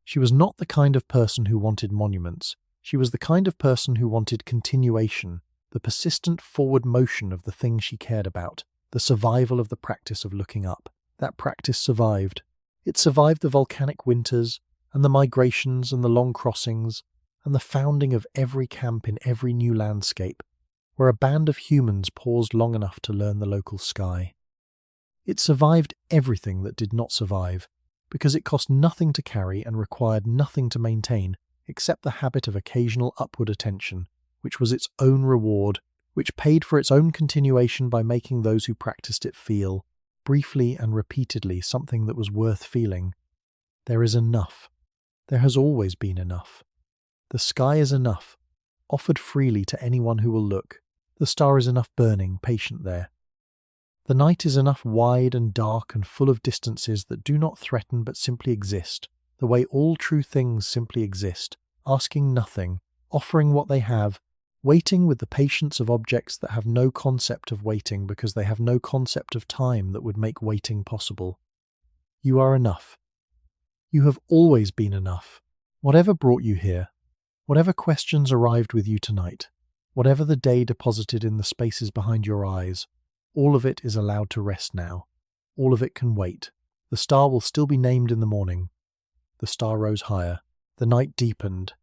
She was not the kind of person who wanted monuments. She was the kind of person who wanted continuation, the persistent forward motion of the thing she cared about, the survival of the practice of looking up. That practice survived. It survived the volcanic winters, and the migrations and the long crossings, and the founding of every camp in every new landscape, where a band of humans paused long enough to learn the local sky. It survived everything that did not survive, because it cost nothing to carry and required nothing to maintain except the habit of occasional upward attention, which was its own reward, which paid for its own continuation by making those who practiced it feel, briefly and repeatedly, something that was worth feeling. There is enough. There has always been enough. The sky is enough, offered freely to anyone who will look. The star is enough burning, patient there. The night is enough wide and dark and full of distances that do not threaten but simply exist, the way all true things simply exist, asking nothing, offering what they have, waiting with the patience of objects that have no concept of waiting because they have no concept of time that would make waiting possible. You are enough. You have always been enough. Whatever brought you here, whatever questions arrived with you tonight, whatever the day deposited in the spaces behind your eyes, all of it is allowed to rest now. All of it can wait. The star will still be named in the morning. The star rose higher. The night deepened.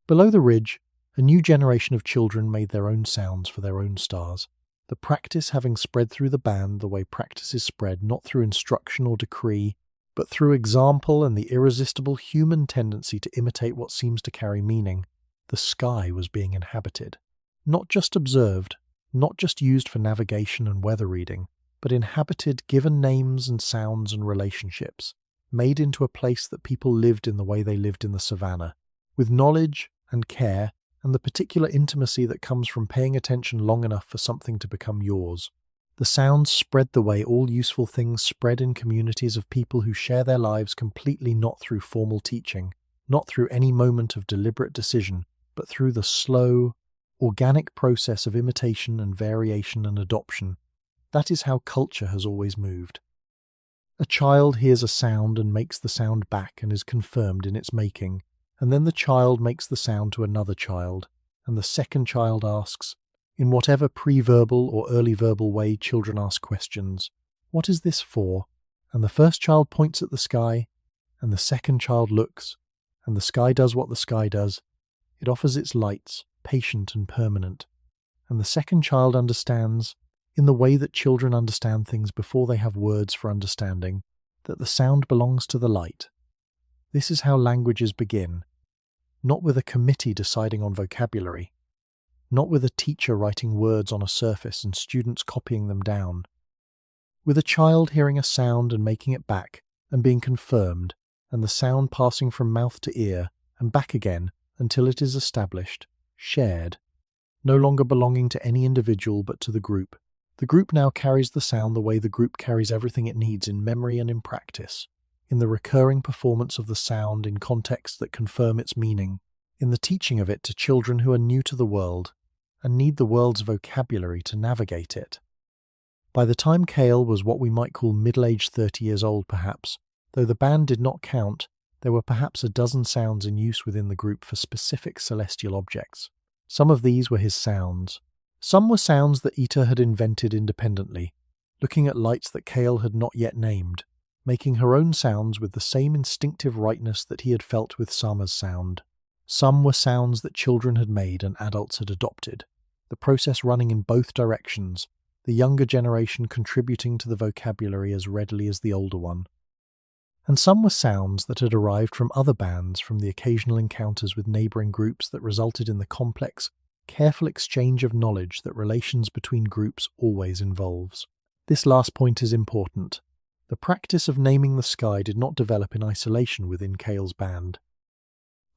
Below the ridge, a new generation of children made their own sounds for their own stars, the practice having spread through the band the way practice is spread, not through instruction or decree, but through example and the irresistible human tendency to imitate what seems to carry meaning. The sky was being inhabited. Not just observed, not just used for navigation and weather reading, but inhabited, given names and sounds and relationships, made into a place that people lived in the way they lived in the Savanna, with knowledge and care and the particular intimacy that comes from paying attention long enough for something to become yours. The sounds spread the way all useful things spread in communities of people who share their lives completely, not through formal teaching, not through any moment of deliberate decision, but through the slow, organic process of imitation and variation and adoption. That is how culture has always moved. A child hears a sound and makes the sound back and is confirmed in its making, and then the child makes the sound to another child, and the second child asks, in whatever pre-verbal or early verbal way children ask questions, "What is this for?" And the first child points at the sky, and the second child looks, and the sky does what the sky does. It offers its lights, patient and permanent, and the second child understands, in the way that children understand things before they have words for understanding, that the sound belongs to the light. This is how languages begin, not with a committee deciding on vocabulary, not with a teacher writing words on a surface and students copying them down, with a child hearing a sound and making it back and being confirmed, and the sound passing from mouth to ear and back again until it is established, shared, no longer belonging to any individual but to the group. The group now carries the sound the way the group carries everything it needs in memory and in practice, in the recurring performance of the sound in contexts that confirm its meaning, in the teaching of it to children who are new to the world and need the world's vocabulary to navigate it. By the time Kael was what we might call middle-aged 30 years old perhaps, though the band did not count, there were perhaps a dozen sounds in use within the group for specific celestial objects. Some of these were his sounds. Some were sounds that Ita had invented independently, looking at lights that Kael had not yet named, making her own sounds with the same instinctive rightness that he had felt with Sama's sound. Some were sounds that children had made and adults had adopted, the process running in both directions, the younger generation contributing to the vocabulary as readily as the older one. And some were sounds that had arrived from other bands from the occasional encounters with neighbouring groups that resulted in the complex, careful exchange of knowledge that relations between groups always involves. This last point is important. The practice of naming the sky did not develop in isolation within Kael's band.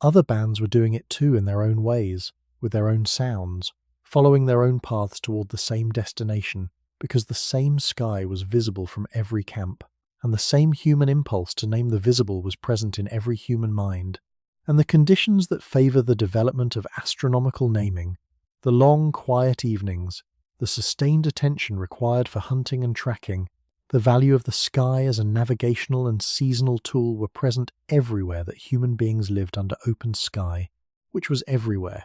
Other bands were doing it too in their own ways, with their own sounds, following their own paths toward the same destination, because the same sky was visible from every camp, and the same human impulse to name the visible was present in every human mind. And the conditions that favour the development of astronomical naming, the long, quiet evenings, the sustained attention required for hunting and tracking, the value of the sky as a navigational and seasonal tool were present everywhere that human beings lived under open sky, which was everywhere.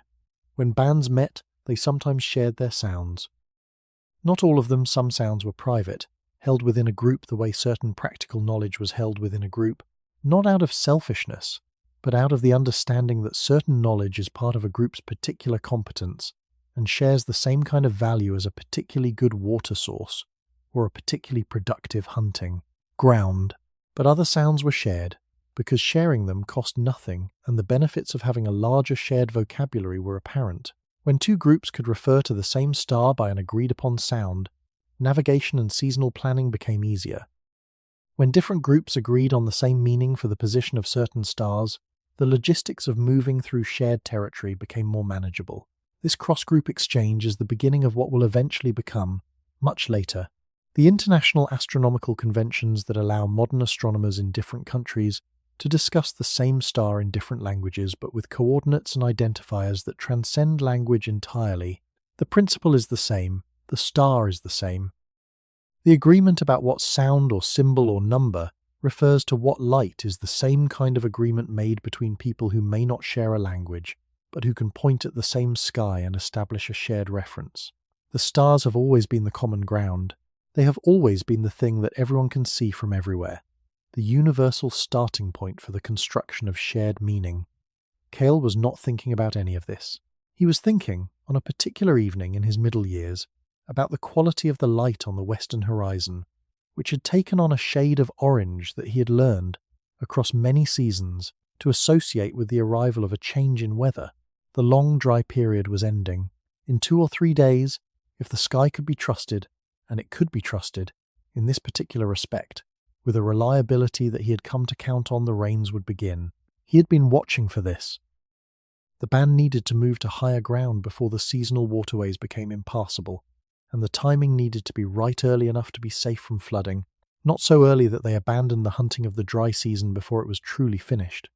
When bands met, they sometimes shared their sounds. Not all of them, some sounds were private, held within a group the way certain practical knowledge was held within a group, not out of selfishness, but out of the understanding that certain knowledge is part of a group's particular competence and shares the same kind of value as a particularly good water source or a particularly productive hunting ground. But other sounds were shared, because sharing them cost nothing and the benefits of having a larger shared vocabulary were apparent. When two groups could refer to the same star by an agreed-upon sound, navigation and seasonal planning became easier. When different groups agreed on the same meaning for the position of certain stars, the logistics of moving through shared territory became more manageable. This cross-group exchange is the beginning of what will eventually become, much later, the international astronomical conventions that allow modern astronomers in different countries to discuss the same star in different languages but with coordinates and identifiers that transcend language entirely. The principle is the same, the star is the same. The agreement about what sound or symbol or number refers to what light is the same kind of agreement made between people who may not share a language, but who can point at the same sky and establish a shared reference. The stars have always been the common ground. They have always been the thing that everyone can see from everywhere, the universal starting point for the construction of shared meaning. Kael was not thinking about any of this. He was thinking, on a particular evening in his middle years, about the quality of the light on the western horizon, which had taken on a shade of orange that he had learned, across many seasons, to associate with the arrival of a change in weather. The long dry period was ending. In 2 or 3 days, if the sky could be trusted, and it could be trusted, in this particular respect, with a reliability that he had come to count on, the rains would begin. He had been watching for this. The band needed to move to higher ground before the seasonal waterways became impassable, and the timing needed to be right early enough to be safe from flooding, not so early that they abandoned the hunting of the dry season before it was truly finished.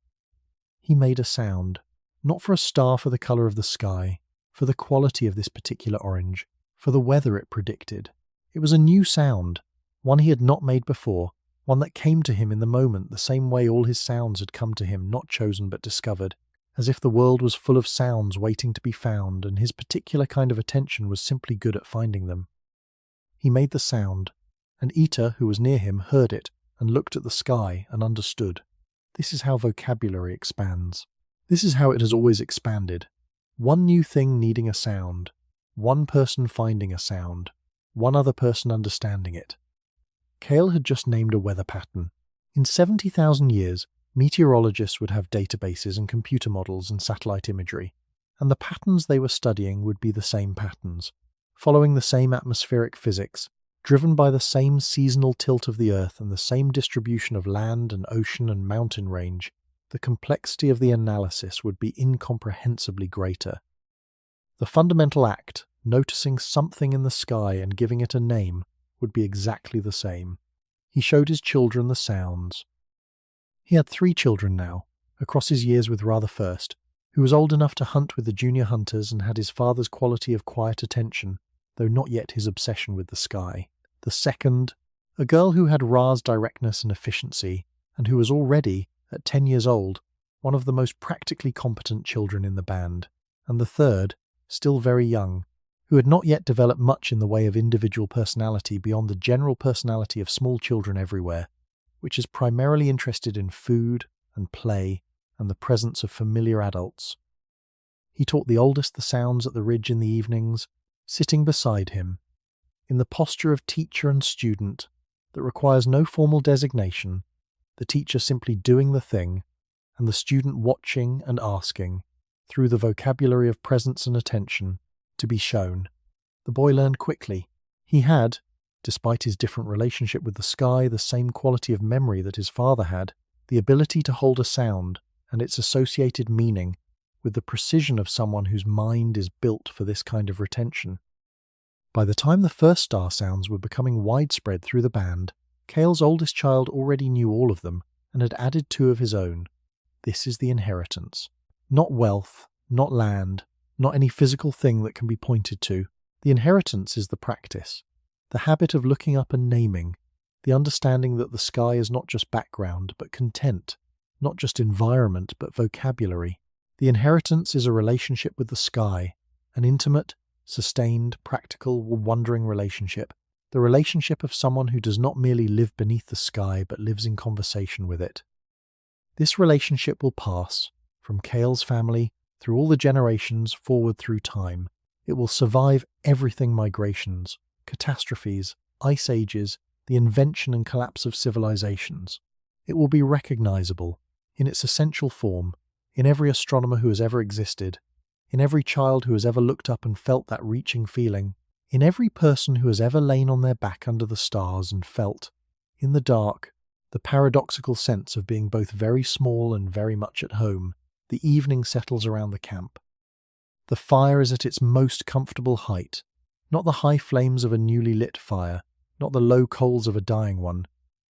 He made a sound, not for a star, for the colour of the sky, for the quality of this particular orange, for the weather it predicted. It was a new sound, one he had not made before, one that came to him in the moment the same way all his sounds had come to him, not chosen but discovered, as if the world was full of sounds waiting to be found, and his particular kind of attention was simply good at finding them. He made the sound, and Ita, who was near him, heard it and looked at the sky and understood. This is how vocabulary expands. This is how it has always expanded. One new thing needing a sound, one person finding a sound, one other person understanding it. Kael had just named a weather pattern. In 70,000 years, meteorologists would have databases and computer models and satellite imagery, and the patterns they were studying would be the same patterns, following the same atmospheric physics, driven by the same seasonal tilt of the Earth and the same distribution of land and ocean and mountain range. The complexity of the analysis would be incomprehensibly greater. The fundamental act, noticing something in the sky and giving it a name, would be exactly the same. He showed his children the sounds. He had 3 children now, across his years with Ra the First, who was old enough to hunt with the junior hunters and had his father's quality of quiet attention, though not yet his obsession with the sky. The second, a girl who had Ra's directness and efficiency, and who was already, at 10 years old, one of the most practically competent children in the band. And the third, still very young, who had not yet developed much in the way of individual personality beyond the general personality of small children everywhere, which is primarily interested in food and play and the presence of familiar adults. He taught the oldest the sounds at the ridge in the evenings, sitting beside him, in the posture of teacher and student that requires no formal designation, the teacher simply doing the thing, and the student watching and asking, through the vocabulary of presence and attention, to be shown. The boy learned quickly. He had, despite his different relationship with the sky, the same quality of memory that his father had, the ability to hold a sound and its associated meaning with the precision of someone whose mind is built for this kind of retention. By the time the first star sounds were becoming widespread through the band, Kael's oldest child already knew all of them and had added 2 of his own. This is the inheritance. Not wealth, not land, not any physical thing that can be pointed to. The inheritance is the practice, the habit of looking up and naming, the understanding that the sky is not just background but content, not just environment but vocabulary. The inheritance is a relationship with the sky, an intimate, sustained, practical, wondering relationship. The relationship of someone who does not merely live beneath the sky but lives in conversation with it. This relationship will pass, from Kael's family, through all the generations, forward through time. It will survive everything: migrations, catastrophes, ice ages, the invention and collapse of civilizations. It will be recognizable, in its essential form, in every astronomer who has ever existed, in every child who has ever looked up and felt that reaching feeling, in every person who has ever lain on their back under the stars and felt, in the dark, the paradoxical sense of being both very small and very much at home. The evening settles around the camp. The fire is at its most comfortable height, not the high flames of a newly lit fire, not the low coals of a dying one,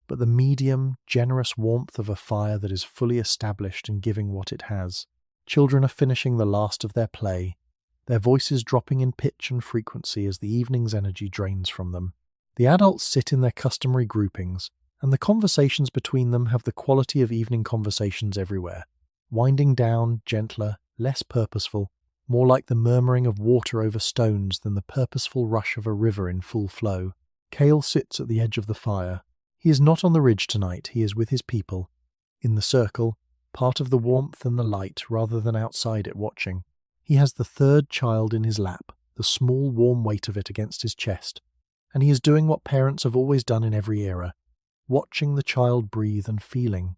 but the medium, generous warmth of a fire that is fully established and giving what it has. Children are finishing the last of their play, their voices dropping in pitch and frequency as the evening's energy drains from them. The adults sit in their customary groupings, and the conversations between them have the quality of evening conversations everywhere, winding down, gentler, less purposeful, more like the murmuring of water over stones than the purposeful rush of a river in full flow. Kael sits at the edge of the fire. He is not on the ridge tonight, he is with his people, in the circle, part of the warmth and the light rather than outside it watching. He has the third child in his lap, the small warm weight of it against his chest, and he is doing what parents have always done in every era, watching the child breathe and feeling,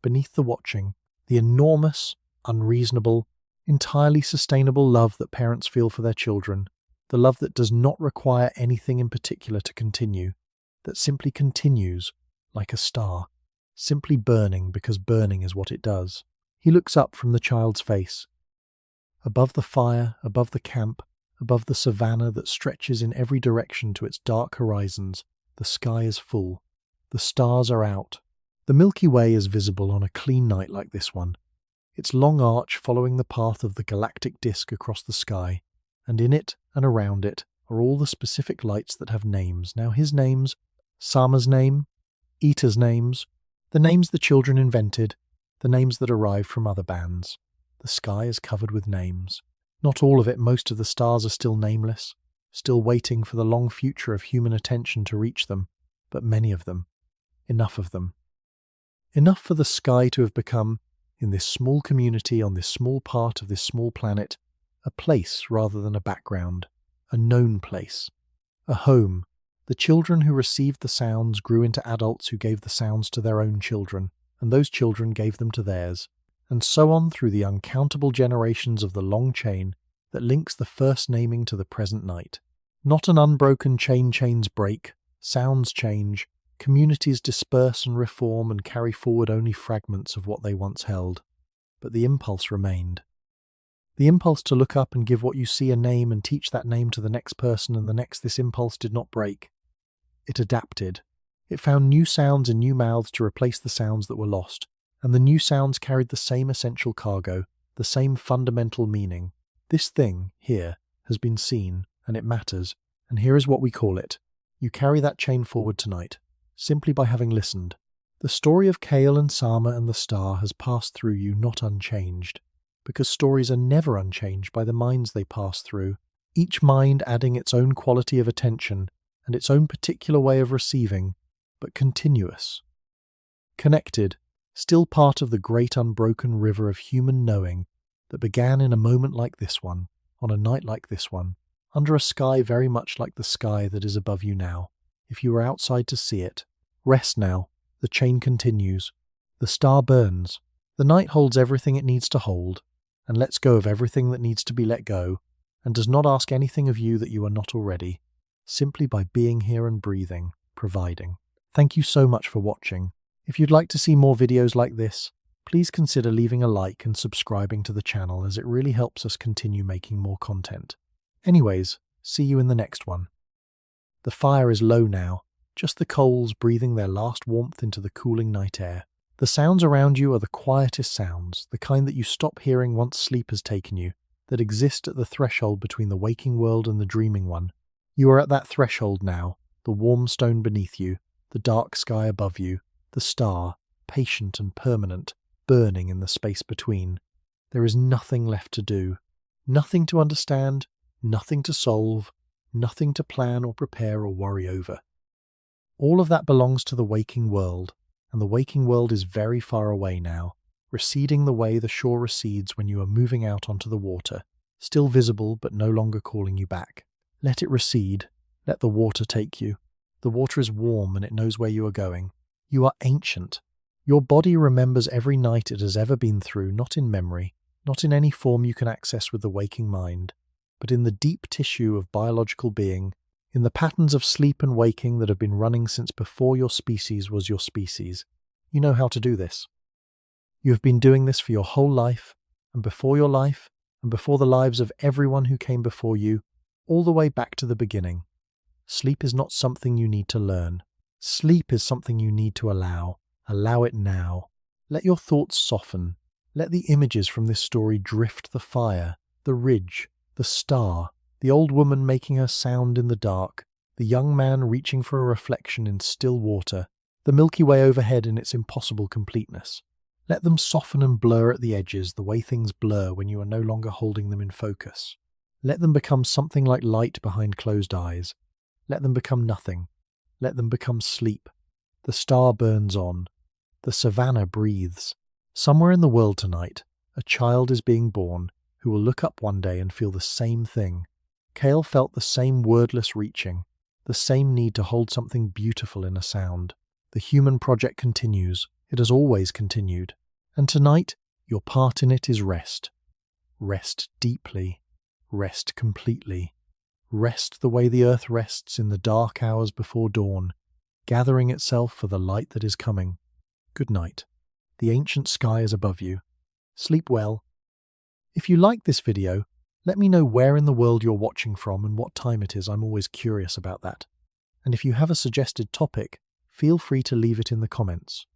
beneath the watching, the enormous, unreasonable, entirely sustainable love that parents feel for their children, the love that does not require anything in particular to continue, that simply continues, like a star, simply burning because burning is what it does. He looks up from the child's face. Above the fire, above the camp, above the savanna that stretches in every direction to its dark horizons, the sky is full. The stars are out. The Milky Way is visible on a clean night like this one, its long arch following the path of the galactic disk across the sky, and in it and around it are all the specific lights that have names. Now his names, Sama's name, Ita's names, the names the children invented, the names that arrived from other bands. The sky is covered with names. Not all of it, most of the stars are still nameless, still waiting for the long future of human attention to reach them, but many of them, enough of them. Enough for the sky to have become, in this small community on this small part of this small planet, a place rather than a background, a known place, a home. The children who received the sounds grew into adults who gave the sounds to their own children, and those children gave them to theirs, and so on through the uncountable generations of the long chain that links the first naming to the present night. Not an unbroken chains break, sounds change, communities disperse and reform and carry forward only fragments of what they once held, but the impulse remained. The impulse to look up and give what you see a name and teach that name to the next person and the next. This impulse did not break. It adapted. It found new sounds in new mouths to replace the sounds that were lost, and the new sounds carried the same essential cargo, the same fundamental meaning. This thing, here, has been seen, and it matters, and here is what we call it. You carry that chain forward tonight, simply by having listened. The story of Kael and Sama and the star has passed through you not unchanged, because stories are never unchanged by the minds they pass through, each mind adding its own quality of attention and its own particular way of receiving, but continuous. Connected, still part of the great unbroken river of human knowing that began in a moment like this one, on a night like this one, under a sky very much like the sky that is above you now. If you were outside to see it, rest now, the chain continues, the star burns, the night holds everything it needs to hold, and lets go of everything that needs to be let go, and does not ask anything of you that you are not already, simply by being here and breathing, providing. Thank you so much for watching. If you'd like to see more videos like this, please consider leaving a like and subscribing to the channel, as it really helps us continue making more content. Anyways, see you in the next one. The fire is low now, just the coals breathing their last warmth into the cooling night air. The sounds around you are the quietest sounds, the kind that you stop hearing once sleep has taken you, that exist at the threshold between the waking world and the dreaming one. You are at that threshold now, the warm stone beneath you, the dark sky above you, the star, patient and permanent, burning in the space between. There is nothing left to do, nothing to understand, Nothing to solve, nothing to plan or prepare or worry over. All of that belongs to the waking world, and the waking world is very far away now, receding the way the shore recedes when you are moving out onto the water, still visible but no longer calling you back. Let it recede. Let the water take you. The water is warm and it knows where you are going. You are ancient. Your body remembers every night it has ever been through, not in memory, not in any form you can access with the waking mind, but in the deep tissue of biological being, in the patterns of sleep and waking that have been running since before your species was your species. You know how to do this. You have been doing this for your whole life, and before your life, and before the lives of everyone who came before you, all the way back to the beginning. Sleep is not something you need to learn. Sleep is something you need to allow. Allow it now. Let your thoughts soften. Let the images from this story drift: the fire, the ridge, the star, the old woman making her sound in the dark, the young man reaching for a reflection in still water, the Milky Way overhead in its impossible completeness. Let them soften and blur at the edges the way things blur when you are no longer holding them in focus. Let them become something like light behind closed eyes. Let them become nothing. Let them become sleep. The star burns on. The Savanna breathes. Somewhere in the world tonight, a child is being born who will look up one day and feel the same thing. Kael felt the same wordless reaching, the same need to hold something beautiful in a sound. The human project continues. It has always continued. And tonight, your part in it is rest. Rest deeply. Rest completely. Rest the way the earth rests in the dark hours before dawn, gathering itself for the light that is coming. Good night. The ancient sky is above you. Sleep well. If you like this video, let me know where in the world you're watching from and what time it is. I'm always curious about that. And if you have a suggested topic, feel free to leave it in the comments.